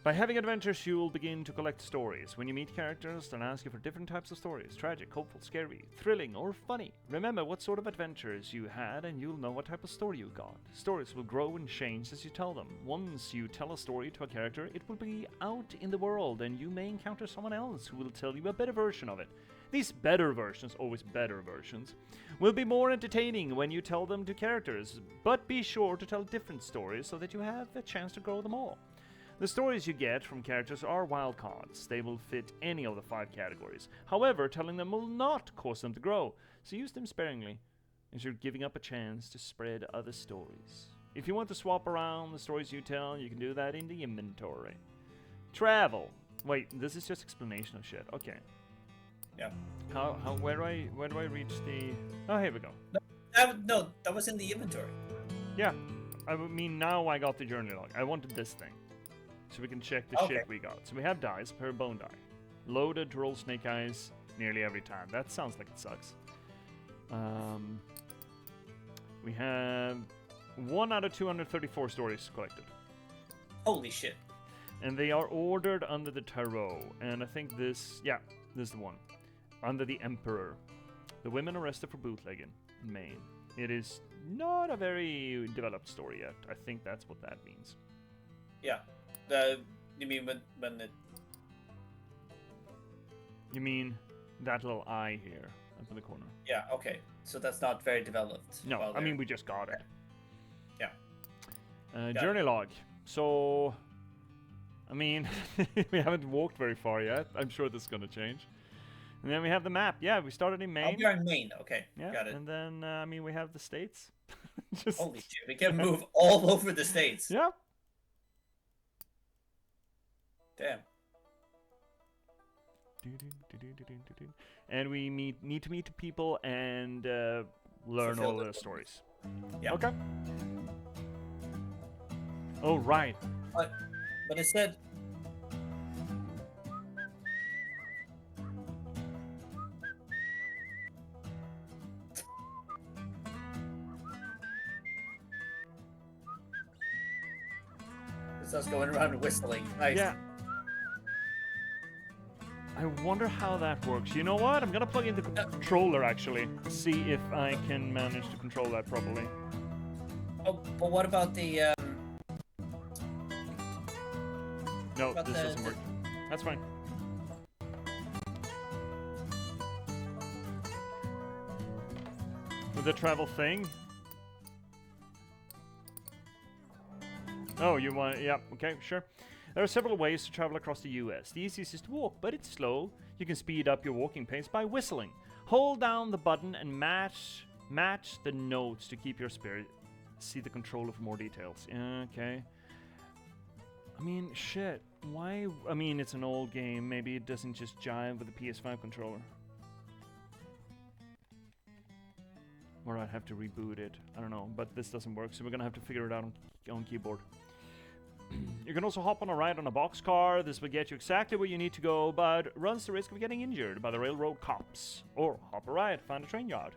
By having adventures, you will begin to collect stories. When you meet characters, they'll ask you for different types of stories: tragic, hopeful, scary, thrilling, or funny. Remember what sort of adventures you had, and you'll know what type of story you got. Stories will grow and change as you tell them. Once you tell a story to a character, it will be out in the world, and you may encounter someone else who will tell you a better version of it. These better versions, always better versions, will be more entertaining when you tell them to characters, but be sure to tell different stories so that you have a chance to grow them all. The stories you get from characters are wildcards. They will fit any of the 5 categories. However, telling them will not cause them to grow, so use them sparingly, as you're giving up a chance to spread other stories. If you want to swap around the stories you tell, you can do that in the inventory. Travel. Wait, this is just explanation of shit. Okay. Yeah. Where do I reach the... Oh, here we go. No, that was in the inventory. Yeah. I mean, now I got the journey log. I wanted this thing. So we can check the shit we got. So we have dice per bone die. Loaded to roll snake eyes nearly every time. That sounds like it sucks. We have 1 out of 234 stories collected. Holy shit. And they are ordered under the tarot. And I think this is the one. Under the Emperor. The women arrested for bootlegging in Maine. It is not a very developed story yet. I think that's what that means. Yeah. You mean when it... You mean that little eye here up in the corner? Yeah, okay. So that's not very developed. No, I mean we just got it. Yeah. Journey log. So, I mean, we haven't walked very far yet. I'm sure this is going to change. And then we have the map. Yeah, we started in Maine. We are in Maine. Okay, yeah, got it. And then, I mean, we have the states. Holy shit, we can move all over the states. Yeah. Damn. And we need to meet people and learn Fulfill all the the stories. Yeah. Okay. Oh, right. But it said... It's us going around whistling. Nice. Yeah. I wonder how that works. You know what? I'm gonna plug in the controller actually, see if I can manage to control that properly. Oh, but what about the... No, this doesn't work. That's fine. With the travel thing? Oh, you want... Yeah, okay, sure. There are several ways to travel across the US. The easiest is to walk, but it's slow. You can speed up your walking pace by whistling. Hold down the button and match the notes to keep your spirit. See the controller for more details. Yeah, okay. I mean, shit. Why? I mean, it's an old game. Maybe it doesn't just jive with the PS5 controller. Or I'd have to reboot it. I don't know, but this doesn't work, so we're gonna have to figure it out on keyboard. You can also hop on a ride on a boxcar. This will get you exactly where you need to go, but runs the risk of getting injured by the railroad cops. Or hop a ride, find a train yard.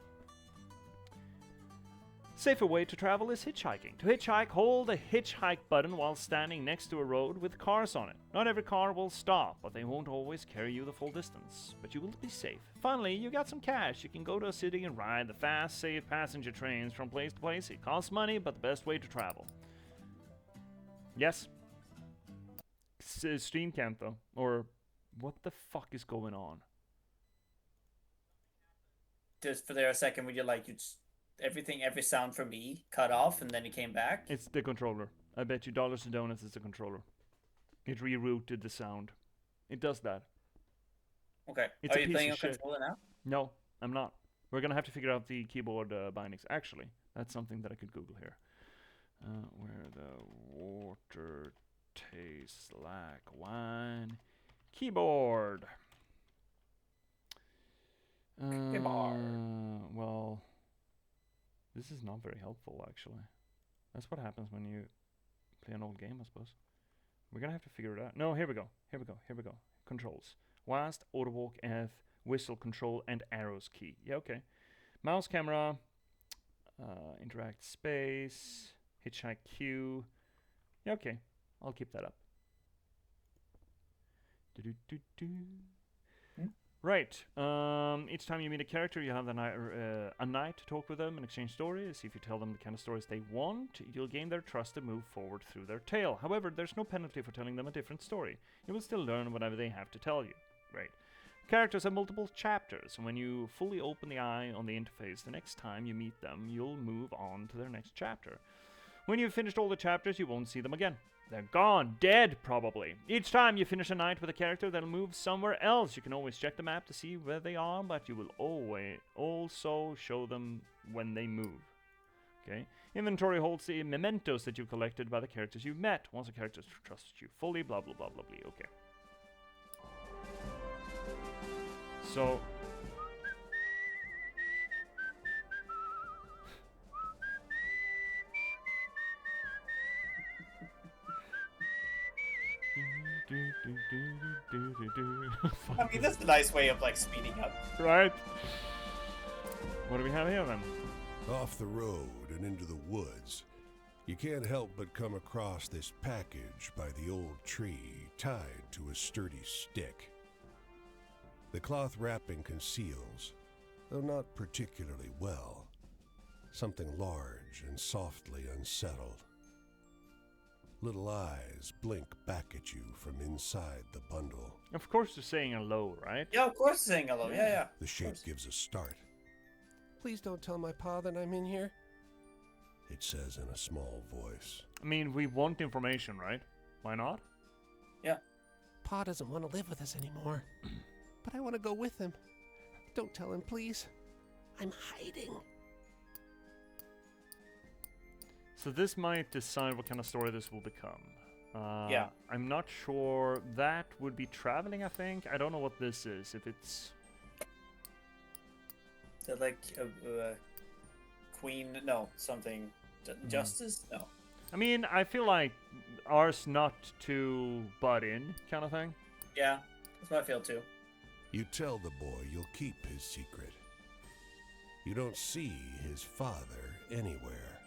Safer way to travel is hitchhiking. To hitchhike, hold the hitchhike button while standing next to a road with cars on it. Not every car will stop, but they won't always carry you the full distance. But you will be safe. Finally, you got some cash. You can go to a city and ride the fast, safe passenger trains from place to place. It costs money, but the best way to travel. Yes. Stream can't though. Or what the fuck is going on? Just for there a second when you're like, every sound from me cut off and then it came back. It's the controller. I bet you dollars and donuts it's the controller. It rerouted the sound. It does that. Okay. It's Are a you piece playing of on shit. controller now? No, I'm not. We're gonna have to figure out the keyboard bindings. Actually, that's something that I could Google here. Where the water /1 keyboard. Well, this is not very helpful, actually. That's what happens when you play an old game, I suppose. We're gonna have to figure it out. No, here we go. Controls. WASD, autowalk, F, whistle, control, and arrows key. Yeah, okay. Mouse, camera, interact space, hitchhike Q. Yeah, okay. I'll keep that up. Right. Each time you meet a character, you have a night to talk with them and exchange stories. If you tell them the kind of stories they want, you'll gain their trust and move forward through their tale. However, there's no penalty for telling them a different story. You will still learn whatever they have to tell you. Right. Characters have multiple chapters, and when you fully open the eye on the interface, the next time you meet them, you'll move on to their next chapter. When you've finished all the chapters, you won't see them again. They're gone, dead, probably. Each time you finish a night with a character, they'll move somewhere else. You can always check the map to see where they are, but you will always also show them when they move. Okay. Inventory holds the mementos that you've collected by the characters you've met. Once a character trusts you fully, blah blah blah blah blah. Okay. So I mean, that's a nice way of like speeding up. Right. What do we have here then? Off the road and into the woods, you can't help but come across this package by the old tree tied to a sturdy stick. The cloth wrapping conceals, though not particularly well, something large and softly unsettled. Little eyes blink back at you from inside the bundle. Of course you're saying hello, right? Yeah, of course saying hello. Yeah. The shape gives a start. Please don't tell my pa that I'm in here. It says in a small voice. I mean, we want information, right? Why not? Yeah. Pa doesn't want to live with us anymore. But I want to go with him. Don't tell him, please. I'm hiding. So this might decide what kind of story this will become. Yeah. I'm not sure. That would be traveling, I think. I don't know what this is. If it's... So like Queen, no, something. Justice? No. I mean, I feel like ours not to butt in kind of thing. Yeah, that's what I feel too. You tell the boy you'll keep his secret. You don't see his father anywhere.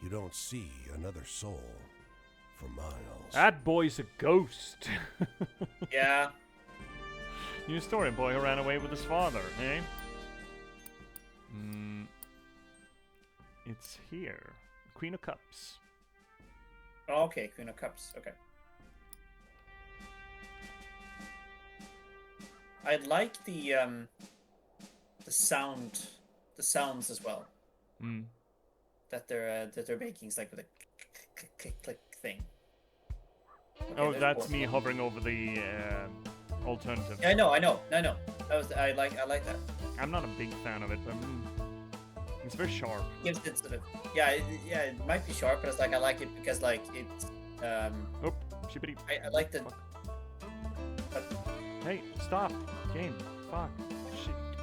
You don't see another soul for miles. That boy's a ghost. Yeah. New story, boy who ran away with his father, eh? It's here. Queen of Cups. Oh, okay, Queen of Cups. Okay. I like the sounds as well. That they're making is like with a click click thing. Okay, Oh, that's me hovering over the alternative. Yeah, I know. I like that. I'm not a big fan of it, but it's very sharp. Gives it sort of it might be sharp, but it's like I like it because like it's Oh, shippity. I like the. But Hey, stop, game. Fuck.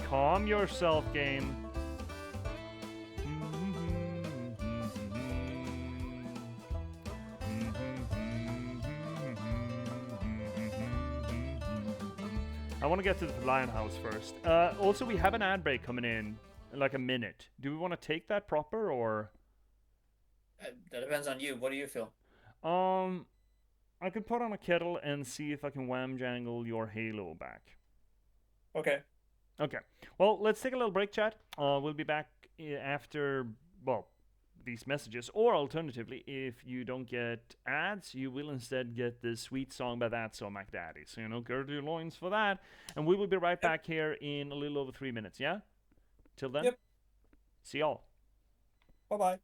Calm yourself, game. I want to get to the lion house first. Also, we have an ad break coming in like a minute. Do we want to take that proper or? that depends on you. What do you feel? I could put on a kettle and see if I can wham jangle your halo back. Okay. Okay. Well, let's take a little break, chat. We'll be back after, well, these messages. Or alternatively, if you don't get ads, you will instead get this sweet song by That's So MacDaddy. So, gird your loins for that. And we will be right back here in a little over 3 minutes, yeah? Till then? Yep. See y'all. Bye-bye.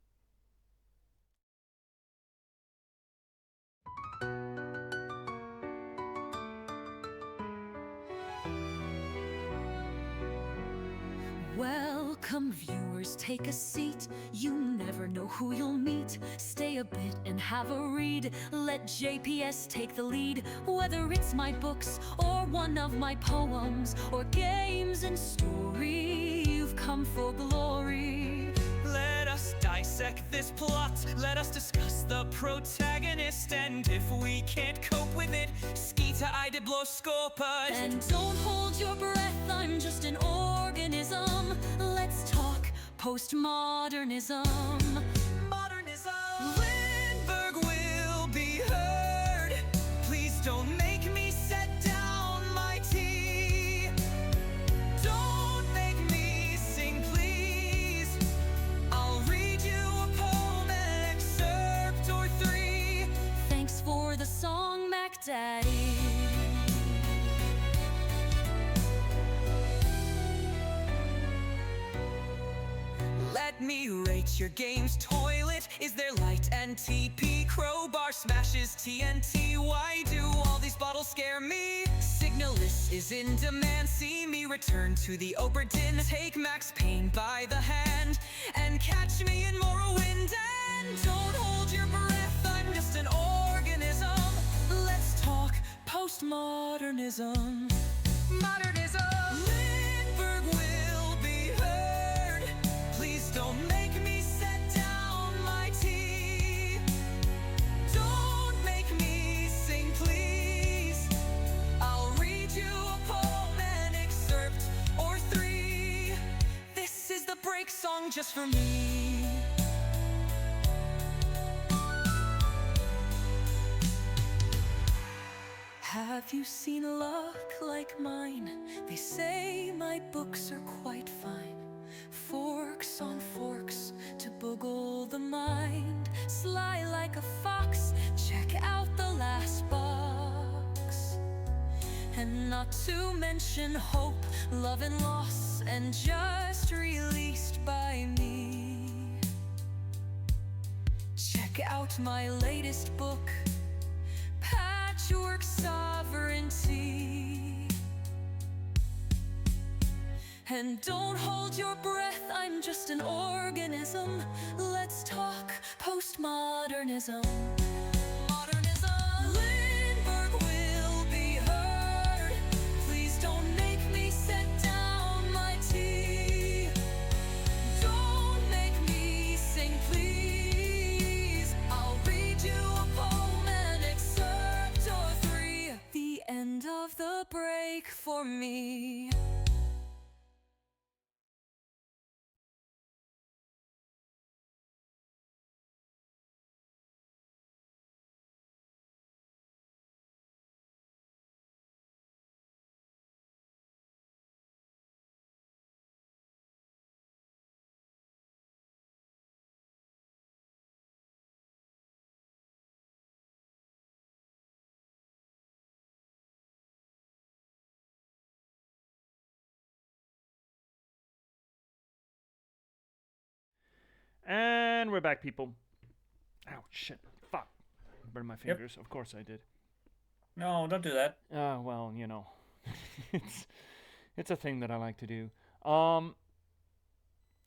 Welcome Welcome viewers, take a seat. You never know who you'll meet. Stay a bit and have a read. Let J.P.S take the lead. Whether it's my books or one of my poems or games and story, you've come for glory. Let us dissect this plot. Let us discuss the protagonist. And if we can't cope with it, skita idibloskopus. And don't hold your breath, I'm just an organism. Let's talk postmodernism. Modernism. Lindberg will be heard. Please don't make me set down my tea. Don't make me sing, please. I'll read you a poem, an excerpt or three. Thanks for the song, Mac Daddy. Let me rate your game's toilet. Is there light and TP? Crowbar smashes TNT. Why do all these bottles scare me? Signalist is in demand. See me return to the Oberdin. Take Max Payne by the hand and catch me in Morrowind. And don't hold your breath, I'm just an organism. Let's talk postmodernism. Modernism. Lindberg will be heard. Please don't make me set down my tea. Don't make me sing, please. I'll read you a poem, an excerpt or three. This is the break song just for me. Have you seen luck like mine? They say my books are quite fine. Forks on forks to boggle the mind. Sly like a fox, check out the last box. And not to mention hope, love and loss, and just released by me. Check out my latest book, Patchwork Sovereignty. And don't hold your breath, I'm just an organism. Let's talk postmodernism. Modernism. Lindberg will be heard. Please don't make me set down my tea. Don't make me sing, please. I'll read you a poem, an excerpt or three. The end of the break for me. And we're back, people. Ouch, shit. Fuck. Burned my fingers. Of course I did. No, don't do that. Well, you know. it's a thing that I like to do. I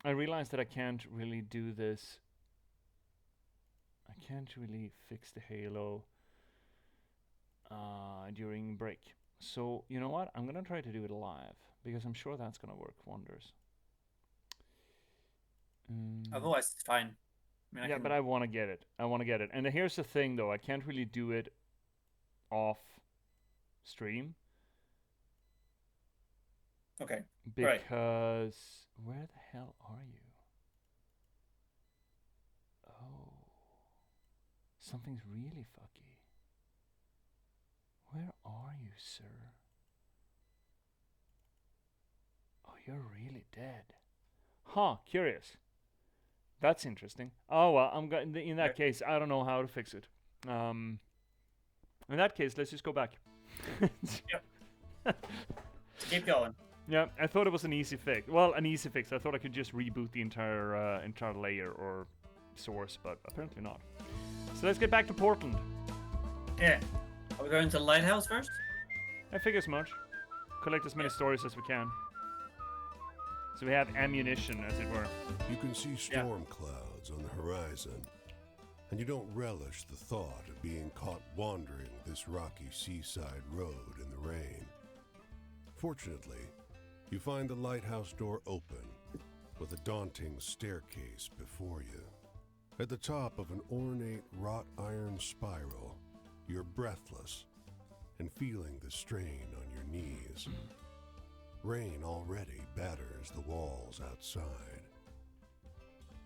realized that I can't really do this. I can't really fix the halo during break. So, you know what? I'm going to try to do it live, because I'm sure that's going to work wonders. Otherwise, it's fine. I mean, Yeah, but I want to get it. I want to get it. And here's the thing, though. I can't really do it off stream. Okay. Because... Where the hell are you? Oh. Something's really fucky. Where are you, sir? Oh, you're really dead. Huh, curious. That's interesting. Oh, well, in that case, I don't know how to fix it. In that case, let's just go back. Keep going. Yeah, I thought it was an easy fix. Well, an easy fix. I thought I could just reboot the entire layer or source, but apparently not. So let's get back to Portland. Yeah. Are we going to the lighthouse first? I figure as much. Collect as many stories as we can. So we have ammunition, as it were. You can see storm clouds on the horizon, and you don't relish the thought of being caught wandering this rocky seaside road in the rain. Fortunately, you find the lighthouse door open, with a daunting staircase before you. At the top of an ornate wrought iron spiral, you're breathless and feeling the strain on your knees. Rain already batters the walls outside.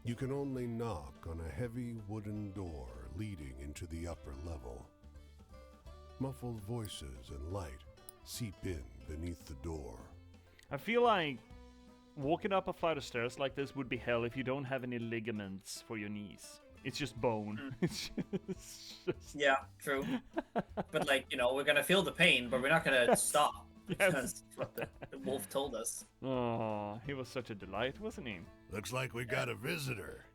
You can only knock on a heavy wooden door leading into the upper level. Muffled voices and light seep in beneath the door. I feel like walking up a flight of stairs like this would be hell if you don't have any ligaments for your knees. It's just bone. It's just... Yeah, true. But like, you know, we're gonna feel the pain, but we're not gonna stop. Yes. That's what the wolf told us. Oh, he was such a delight, wasn't he? Looks like we got a visitor.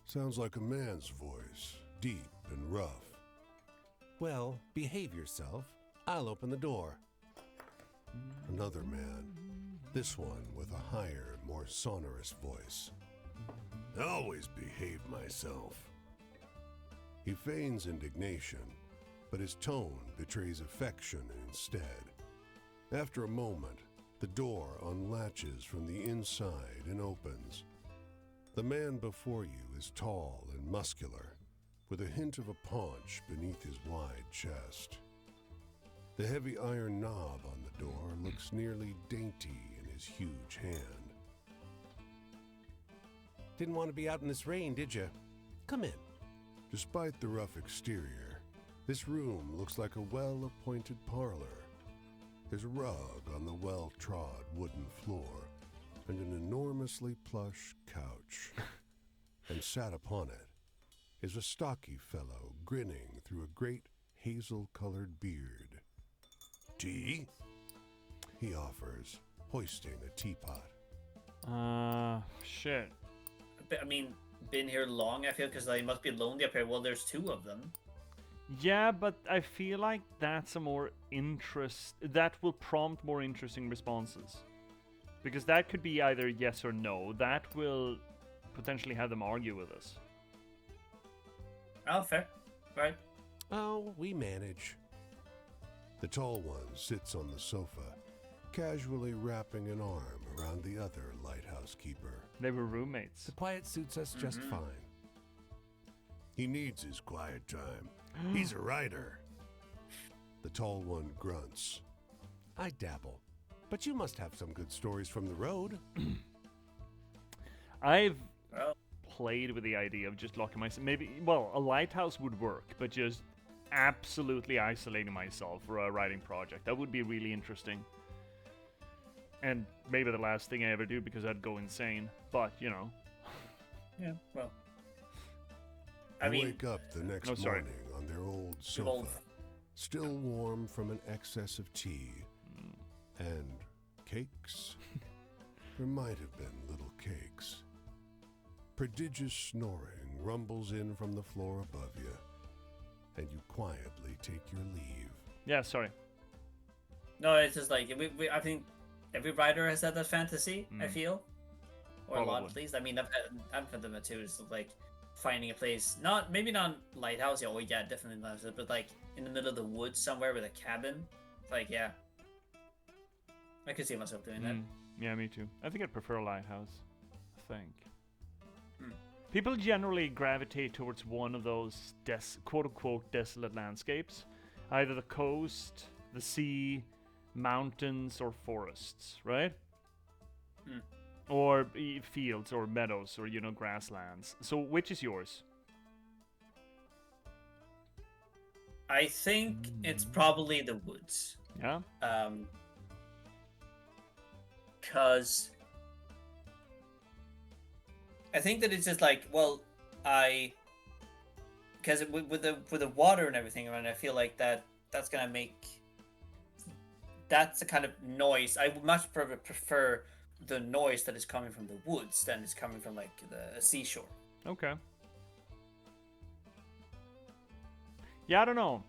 Sounds like a man's voice, deep and rough. Well, behave yourself. I'll open the door. Another man, this one with a higher, more sonorous voice. I always behave myself. He feigns indignation, but his tone betrays affection instead. After a moment, the door unlatches from the inside and opens. The man before you is tall and muscular, with a hint of a paunch beneath his wide chest. The heavy iron knob on the door looks nearly dainty in his huge hand. Didn't want to be out in this rain, did you? Come in. Despite the rough exterior, this room looks like a well-appointed parlor. There's a rug on the well-trod wooden floor and an enormously plush couch. And sat upon it is a stocky fellow grinning through a great hazel-colored beard. Tea? He offers, hoisting a teapot. Shit. I mean, been here long, I feel, because they must be lonely up here. Well, there's two of them. Yeah, but I feel like that's a more that will prompt more interesting responses. Because that could be either yes or no. That will potentially have them argue with us. Oh, fair. Right. Oh, we manage. The tall one sits on the sofa, casually wrapping an arm around the other lighthouse keeper. They were roommates. The quiet suits us just fine. He needs his quiet time. He's a writer. The tall one grunts. I dabble. But you must have some good stories from the road. I've Well, played with the idea of just locking myself. A lighthouse would work, but just absolutely isolating myself for a writing project. That would be really interesting. And maybe the last thing I ever do because I'd go insane. But, you know. yeah, well. They I mean, wake up the next No, sorry. morning on their old sofa, old- still warm from an excess of tea. And cakes? There might have been little cakes. Prodigious snoring rumbles in from the floor above you, and you quietly take your leave. Yeah, sorry. no, it's just like, I think every writer has had that fantasy, I feel. Or a lot, Probably. at least. I mean, I've had them too. It's like finding a place, maybe not lighthouse, yeah, definitely lighthouse, but like in the middle of the woods somewhere with a cabin. Like, yeah. I could see myself doing that. Yeah, me too. I think I'd prefer a lighthouse. I think. Hmm. People generally gravitate towards one of those quote-unquote desolate landscapes. Either the coast, the sea, mountains, or forests, right? Hmm. Or fields, or meadows, or, grasslands. So which is yours? I think it's probably the woods. Yeah? Because I think that it's just like, well, because with the water and everything around, I feel like that's gonna make that's the kind of noise I would much prefer the noise that is coming from the woods than is coming from like the seashore. Okay. Yeah, I don't know.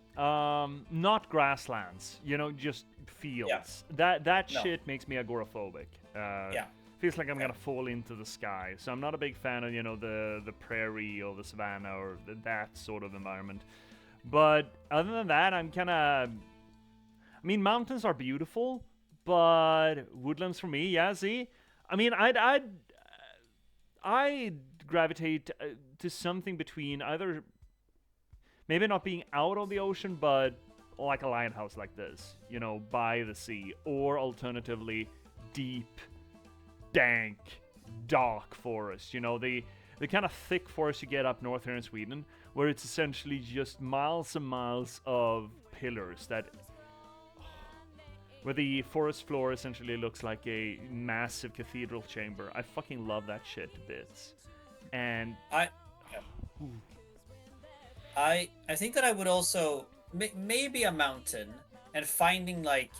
Not grasslands. Just feels. That No. shit makes me agoraphobic. Yeah. Feels like I'm gonna fall into the sky. So I'm not a big fan of the prairie or the savannah or that sort of environment. But other than that, I'm kind of. I mean, mountains are beautiful, but woodlands for me, yeah. See, I mean, I'd gravitate to something between either maybe not being out on the ocean, but like a lighthouse like this, by the sea, or alternatively deep, dank, dark forest. The kind of thick forest you get up north here in Sweden, where it's essentially just miles and miles of pillars where the forest floor essentially looks like a massive cathedral chamber. I fucking love that shit to bits. And I think that I would also maybe a mountain, and finding like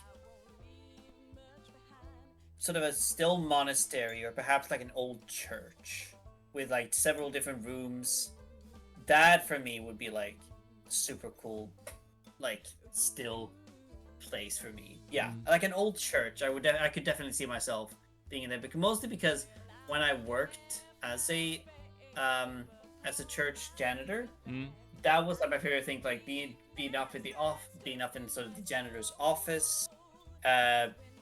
sort of a still monastery, or perhaps like an old church with like several different rooms. That for me would be like super cool, like still place for me. Yeah, like an old church. I could definitely see myself being in there, mostly because when I worked as a church janitor, that was like my favorite thing. Like being up in sort of the janitor's office,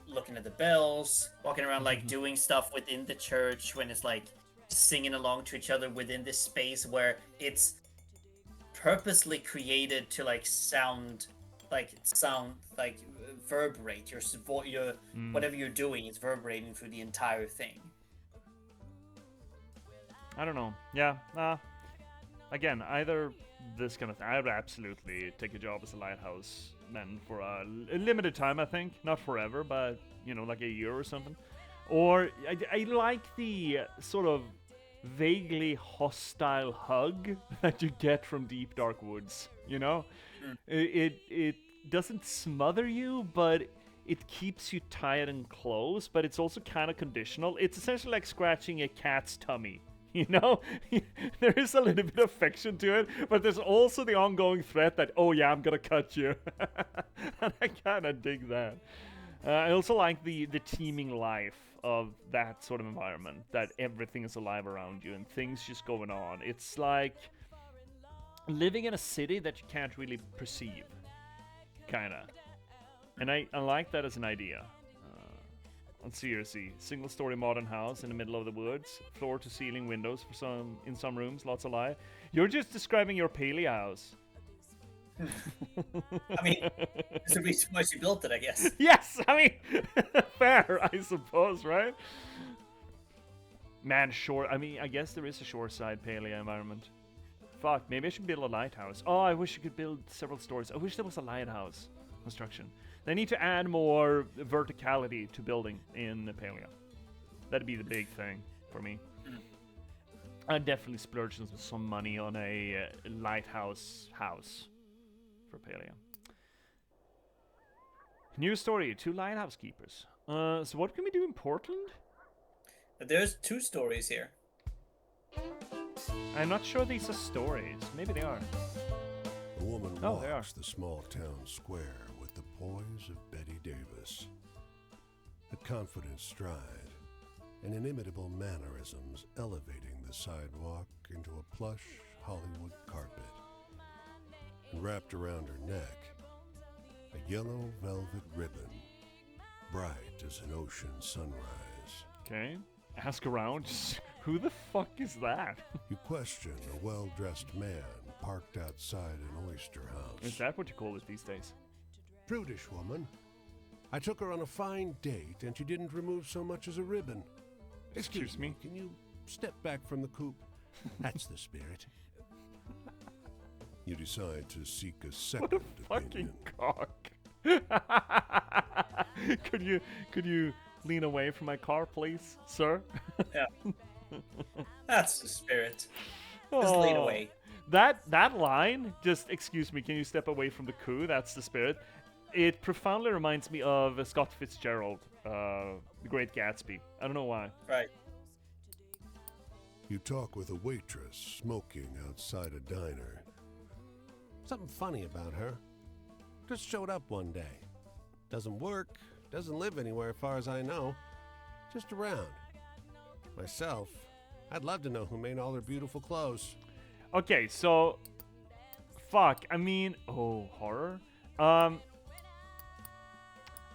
looking at the bells, walking around, like doing stuff within the church when it's like singing along to each other within this space where it's purposely created to like sound like reverberate. Your whatever you're doing is reverberating through the entire thing. I don't know. Yeah. Again, either this kind of thing. I would absolutely take a job as a lighthouse man for a limited time, I think. Not forever, but, like a year or something. Or I like the sort of vaguely hostile hug that you get from deep, dark woods, It doesn't smother you, but it keeps you tight and close, but it's also kind of conditional. It's essentially like scratching a cat's tummy. There is a little bit of affection to it, but there's also the ongoing threat that, oh yeah, I'm gonna cut you. And I kind of dig that. I also like the teeming life of that sort of environment, that everything is alive around you and things just going on. It's like living in a city that you can't really perceive, kind of. And I like that as an idea. On CRC, single-story modern house in the middle of the woods, floor-to-ceiling windows in some rooms, lots of light. You're just describing your paleo house. I mean, there's a reason why she built it, I guess. Yes, I mean, fair, I suppose, right? Man, shore. I mean, I guess there is a shoreside paleo environment. Fuck, maybe I should build a lighthouse. Oh, I wish you could build several stories. I wish there was a lighthouse construction. They need to add more verticality to building in Paleo. That'd be the big thing for me. I'd definitely splurge some money on a lighthouse house for Paleo. News story, 2 lighthouse keepers. So what can we do in Portland? There's 2 stories here. I'm not sure these are stories. Maybe they are. A woman Oh, they are. walks the small town square with the poise of Betty Davis. A confident stride and inimitable mannerisms elevating the sidewalk into a plush Hollywood carpet. And wrapped around her neck, a yellow velvet ribbon, bright as an ocean sunrise. Okay. Ask around. Who the fuck is that? You question a well-dressed man parked outside an oyster house. Is that what you call it these days? Prudish woman. I took her on a fine date and she didn't remove so much as a ribbon. Excuse me? Can you step back from the coupe? That's the spirit. You decide to seek a second What a fucking opinion. cock. Could you lean away from my car, please, sir? Yeah. That's the spirit. Just lean away. That line, just, excuse me, can you step away from the coup? That's the spirit. It profoundly reminds me of Scott Fitzgerald, The Great Gatsby. I don't know why. Right. You talk with a waitress smoking outside a diner. Something funny about her. Just showed up one day. Doesn't work, doesn't live anywhere as far as I know. Just around. Myself, I'd love to know who made all her beautiful clothes. Okay, so fuck. I mean, horror.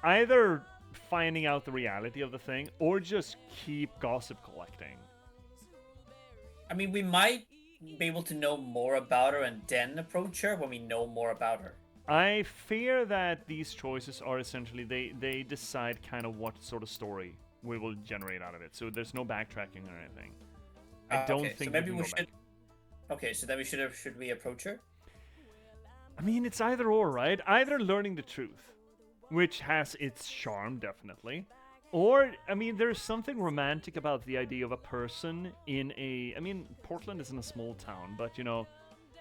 Either finding out the reality of the thing or just keep gossip collecting. I mean, we might be able to know more about her and then approach her when we know more about her. I fear that these choices are essentially they decide kind of what sort of story we will generate out of it. So there's no backtracking or anything. I don't okay, think so maybe we we can go should. back. Okay, so then should we approach her? I mean, it's either or, right? Either learning the truth, which has its charm, definitely. Or, I mean, there's something romantic about the idea of a person in a... I mean, Portland isn't a small town, but, you know,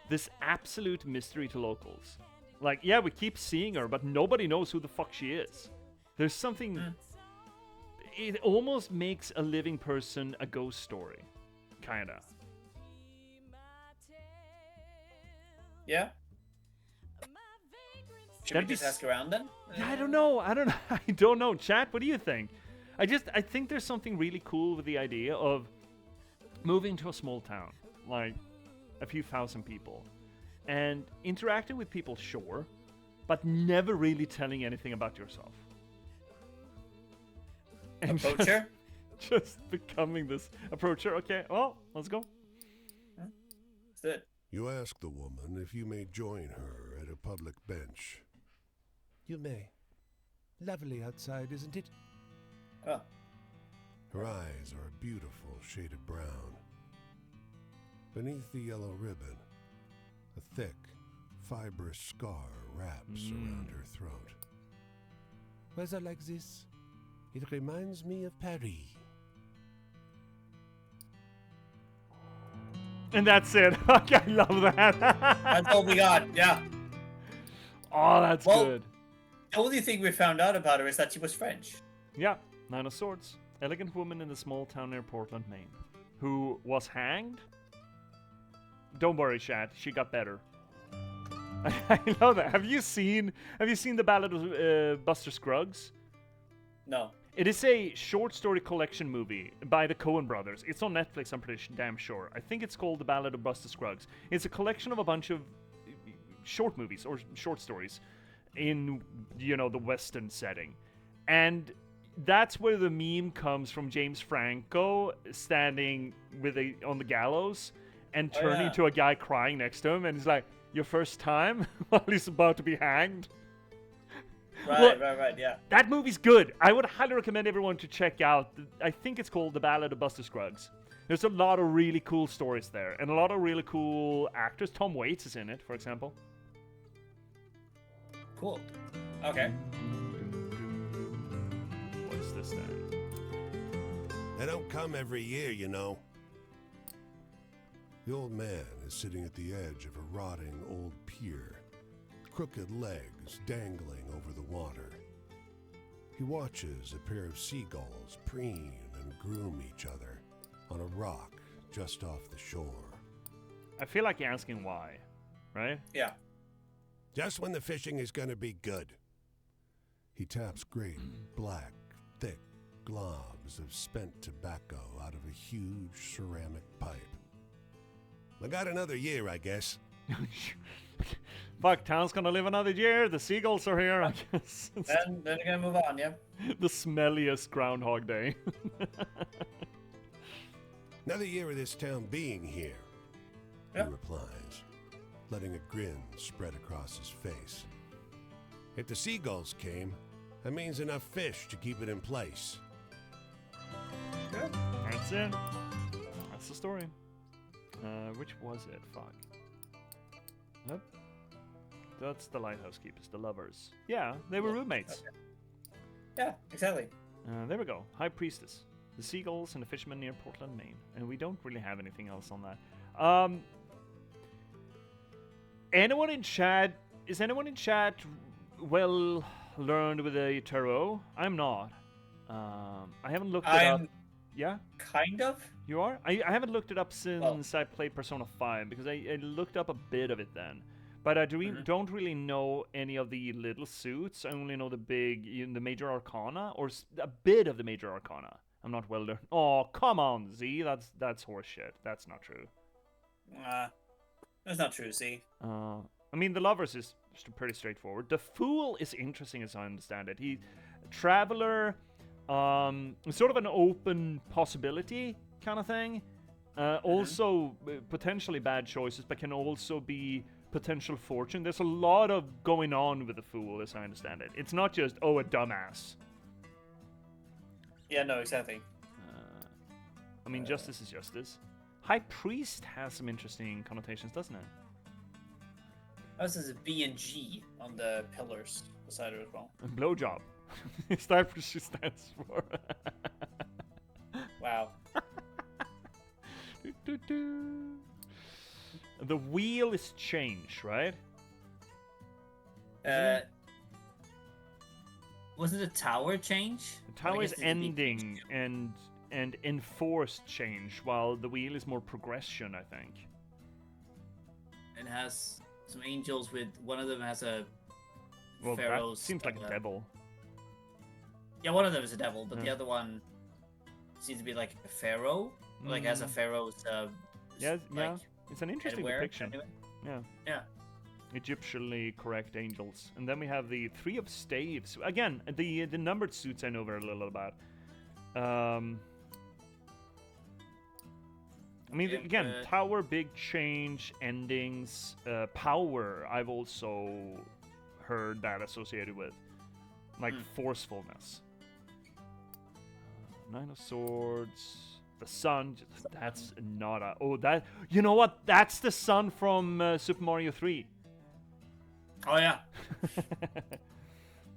this absolute mystery to locals. Like, yeah, we keep seeing her, but nobody knows who the fuck she is. There's something... It almost makes a living person a ghost story. Kinda. Yeah. Should That'd we be just ask around then? Yeah, I don't know. I don't know. Chat, what do you think? I think there's something really cool with the idea of moving to a small town, like a few thousand people, and interacting with people, sure, but never really telling anything about yourself. And Approacher? just becoming this approacher. Okay, well, let's go. That's it. You ask the woman if you may join her at a public bench. You may. Lovely outside, isn't it? Oh, Her eyes are a beautiful shade of brown. Beneath the yellow ribbon, a thick, fibrous scar wraps around her throat. Weather like this, it reminds me of Paris. And that's it. Okay, I love that. that's all we got. Yeah. Oh, that's Well- good. The only thing we found out about her is that she was French. Yeah, Nine of Swords. Elegant woman in the small town near Portland, Maine. Who was hanged? Don't worry, chat. She got better. I know that. Have you seen the Ballad of Buster Scruggs? No. It is a short story collection movie by the Coen brothers. It's on Netflix, I'm pretty damn sure. I think it's called The Ballad of Buster Scruggs. It's a collection of a bunch of short movies or short stories in, you know, the Western setting. And that's where the meme comes from, James Franco standing on the gallows and turning to a guy crying next to him, and he's like, "Your first time?" while he's about to be hanged. Right, yeah. That movie's good. I would highly recommend everyone to check out. I think it's called The Ballad of Buster Scruggs. There's a lot of really cool stories there, and a lot of really cool actors. Tom Waits is in it, for example. Cool. Okay. What's this then? They don't come every year, you know. The old man is sitting at the edge of a rotting old pier, crooked legs dangling over the water. He watches a pair of seagulls preen and groom each other on a rock just off the shore. I feel like you're asking why, right? Yeah. Just when the fishing is going to be good. He taps great, black, thick globs of spent tobacco out of a huge ceramic pipe. I got another year, I guess. Fuck, town's gonna live another year. The seagulls are here, I guess. Then we're gonna move on, yeah. The smelliest Groundhog Day. Another year of this town being here, Yeah. he replies, letting a grin spread across his face. If the seagulls came, that means enough fish to keep it in place. Good. That's it. That's the story. Which was it? Fuck. Yep. That's the lighthouse keepers, the lovers. Yeah, they were roommates. Okay. Yeah, exactly. There we go. High Priestess. The seagulls and the fishermen near Portland, Maine. And we don't really have anything else on that. Anyone in chat? Is anyone in chat well learned with a tarot? I'm not. I haven't looked it up. Yeah? Kind of. You are? I haven't looked it up since I played Persona 5, because I looked up a bit of it then. But I don't really know any of the little suits. I only know the the major arcana, or a bit of the major arcana. I'm not well learned. Oh, come on, Z. That's horseshit. That's not true. That's not true, see? I mean, the lovers is pretty straightforward. The fool is interesting, as I understand it. He, traveler, sort of an open possibility kind of thing. Also, potentially bad choices, but can also be potential fortune. There's a lot of going on with the fool, as I understand it. It's not just, oh, a dumbass. Yeah, no, exactly. I mean, justice is justice. High priest has some interesting connotations, doesn't it? This is a B and G on the pillars beside it as well. Blowjob. Is that what she stands for? Wow. The wheel is change, right? Wasn't the tower change? The tower is ending and enforced change, while the wheel is more progression, I think. It has some angels with one of them has a That seems like a devil. Yeah, one of them is a devil, but the other one seems to be like a pharaoh. Like has a pharaoh's yeah. Like, it's an interesting headwear, depiction. anyway. Yeah. Egyptianly correct angels. And then we have the Three of Staves. Again, the numbered suits I know very little about. I mean, again, tower, big change, endings, power. I've also heard that associated with, like, forcefulness. Nine of Swords, the sun. That's not a. Oh, that. You know what? That's the sun from Super Mario 3. Oh yeah.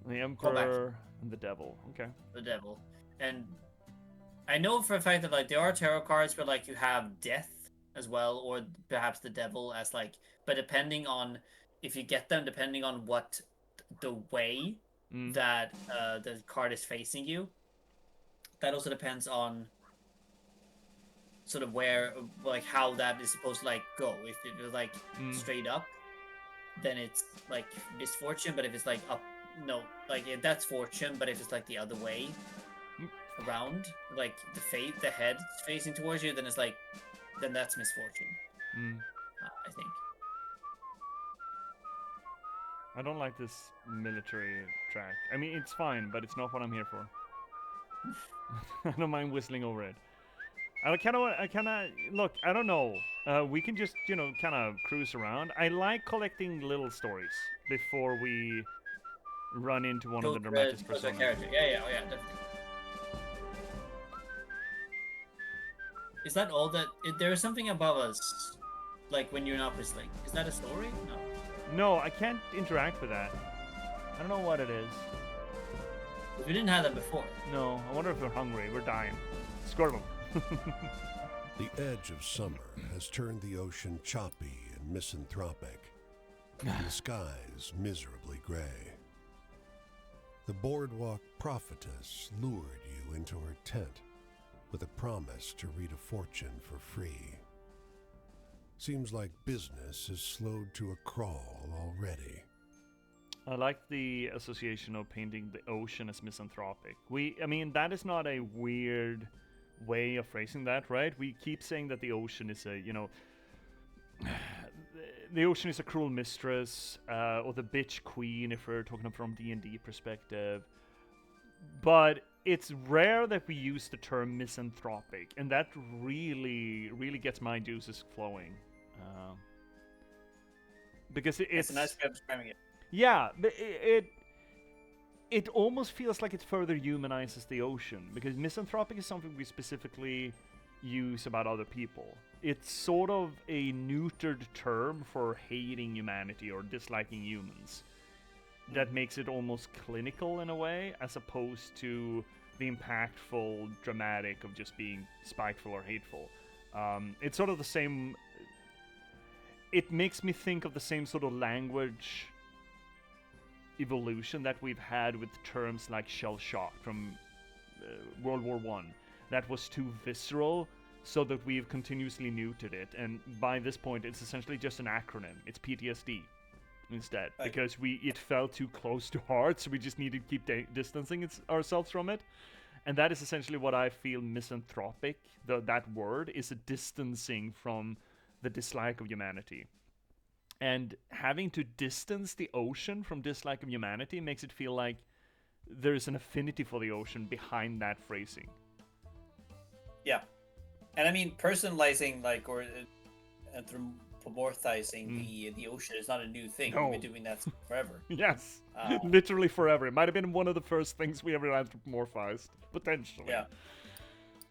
The Emperor and the Devil. Okay. The devil, and I know for a fact that like there are tarot cards where like you have death as well, or perhaps the devil as like, but depending on if you get them, depending on what the way that the card is facing you, that also depends on sort of where, like how that is supposed to like go. If it was like straight up, then it's like misfortune, but if it's like up, no, like that's fortune, but if it's like the other way around, like the head facing towards you, then it's like, then that's misfortune. I think. I don't like this military track. I mean, it's fine, but it's not what I'm here for. I don't mind whistling over it. I kind of look. I don't know. We can just, kind of cruise around. I like collecting little stories before we run into one of the dramatic personas. Yeah, definitely. Is that all that? There is something above us, like when you're not whistling. Is that a story? No. No, I can't interact with that. I don't know what it is. We didn't have that before. No, I wonder if we're hungry. We're dying. Squirtle. The edge of summer has turned the ocean choppy and misanthropic, and the skies miserably gray. The boardwalk prophetess lured you into her tent with a promise to read a fortune for free. Seems like business is slowed to a crawl already. I like the association of painting the ocean as misanthropic. I mean, that is not a weird way of phrasing that, right? We keep saying that the ocean is a, the ocean is a cruel mistress, or the bitch queen if we're talking from D&D perspective. But it's rare that we use the term misanthropic, and that really, really gets my juices flowing. Because it's a nice way of describing it. Yeah, but it almost feels like it further humanizes the ocean, because misanthropic is something we specifically use about other people. It's sort of a neutered term for hating humanity or disliking humans. That makes it almost clinical in a way, as opposed to the impactful, dramatic of just being spiteful or hateful. It's sort of the same. It makes me think of the same sort of language evolution that we've had with terms like shell shock from World War I. That was too visceral, so that we've continuously neutered it, and by this point it's essentially just an acronym. It's PTSD. instead, Right. because it felt too close to heart, so we just needed to keep distancing ourselves from it. And that is essentially what I feel misanthropic, that word, is a distancing from the dislike of humanity. And having to distance the ocean from dislike of humanity makes it feel like there's an affinity for the ocean behind that phrasing. Yeah. And I mean, personalizing, like, or anthropomorphizing the ocean is not a new thing. No. We've been doing that forever. Yes, Uh, literally forever. It might have been one of the first things we ever anthropomorphized, potentially. Yeah.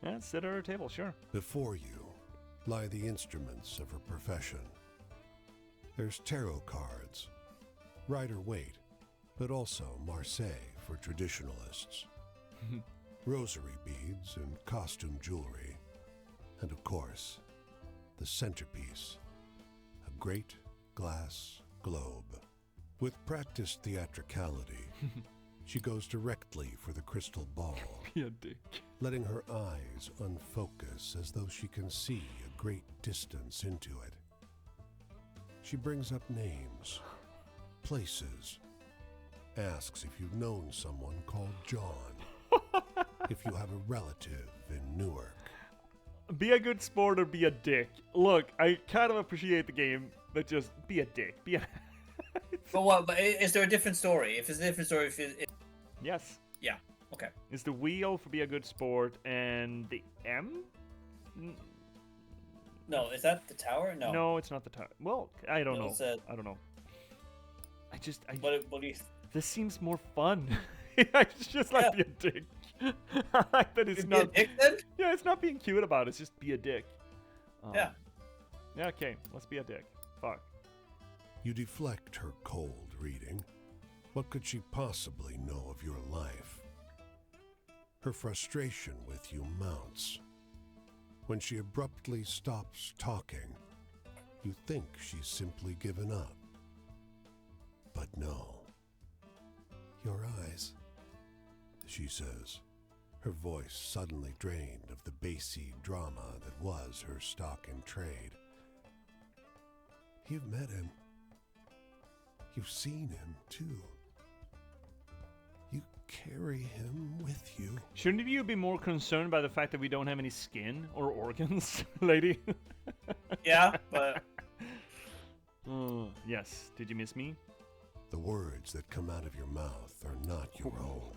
Yeah, sit at our table, sure. Before you lie the instruments of her profession. There's tarot cards, Rider-Waite, but also Marseille for traditionalists, rosary beads and costume jewelry, and of course, the centerpiece, a great glass globe. With practiced theatricality, she goes directly for the crystal ball, Be a dick. letting her eyes unfocus as though she can see a great distance into it. She brings up names, places, asks if you've known someone called John, if you have a relative in Newark. Be a good sport or be a dick. Look, I kind of appreciate the game, but just be a dick. Be a... But what? But is there a different story? If it's a different story, Yes. yeah, okay. It's the wheel for be a good sport, and the M? No, is that the tower? No. No, it's not the tower. Well, I don't No, know. it's a- I don't know. What do you? This seems more fun. It's just like be a dick. I like that it's Be not. a dick then? Yeah, it's not being cute about it. It's just be a dick. Yeah. Yeah. Okay. Let's be a dick. Fuck. You deflect her cold reading. What could she possibly know of your life? Her frustration with you mounts. When she abruptly stops talking, you think she's simply given up. But no. Your eyes, she says, her voice suddenly drained of the bassy drama that was her stock in trade. You've met him. You've seen him, too. You carry him with you. Shouldn't you be more concerned by the fact that we don't have any skin or organs, lady? Yeah, but Yes. Did you miss me? The words that come out of your mouth are not your own.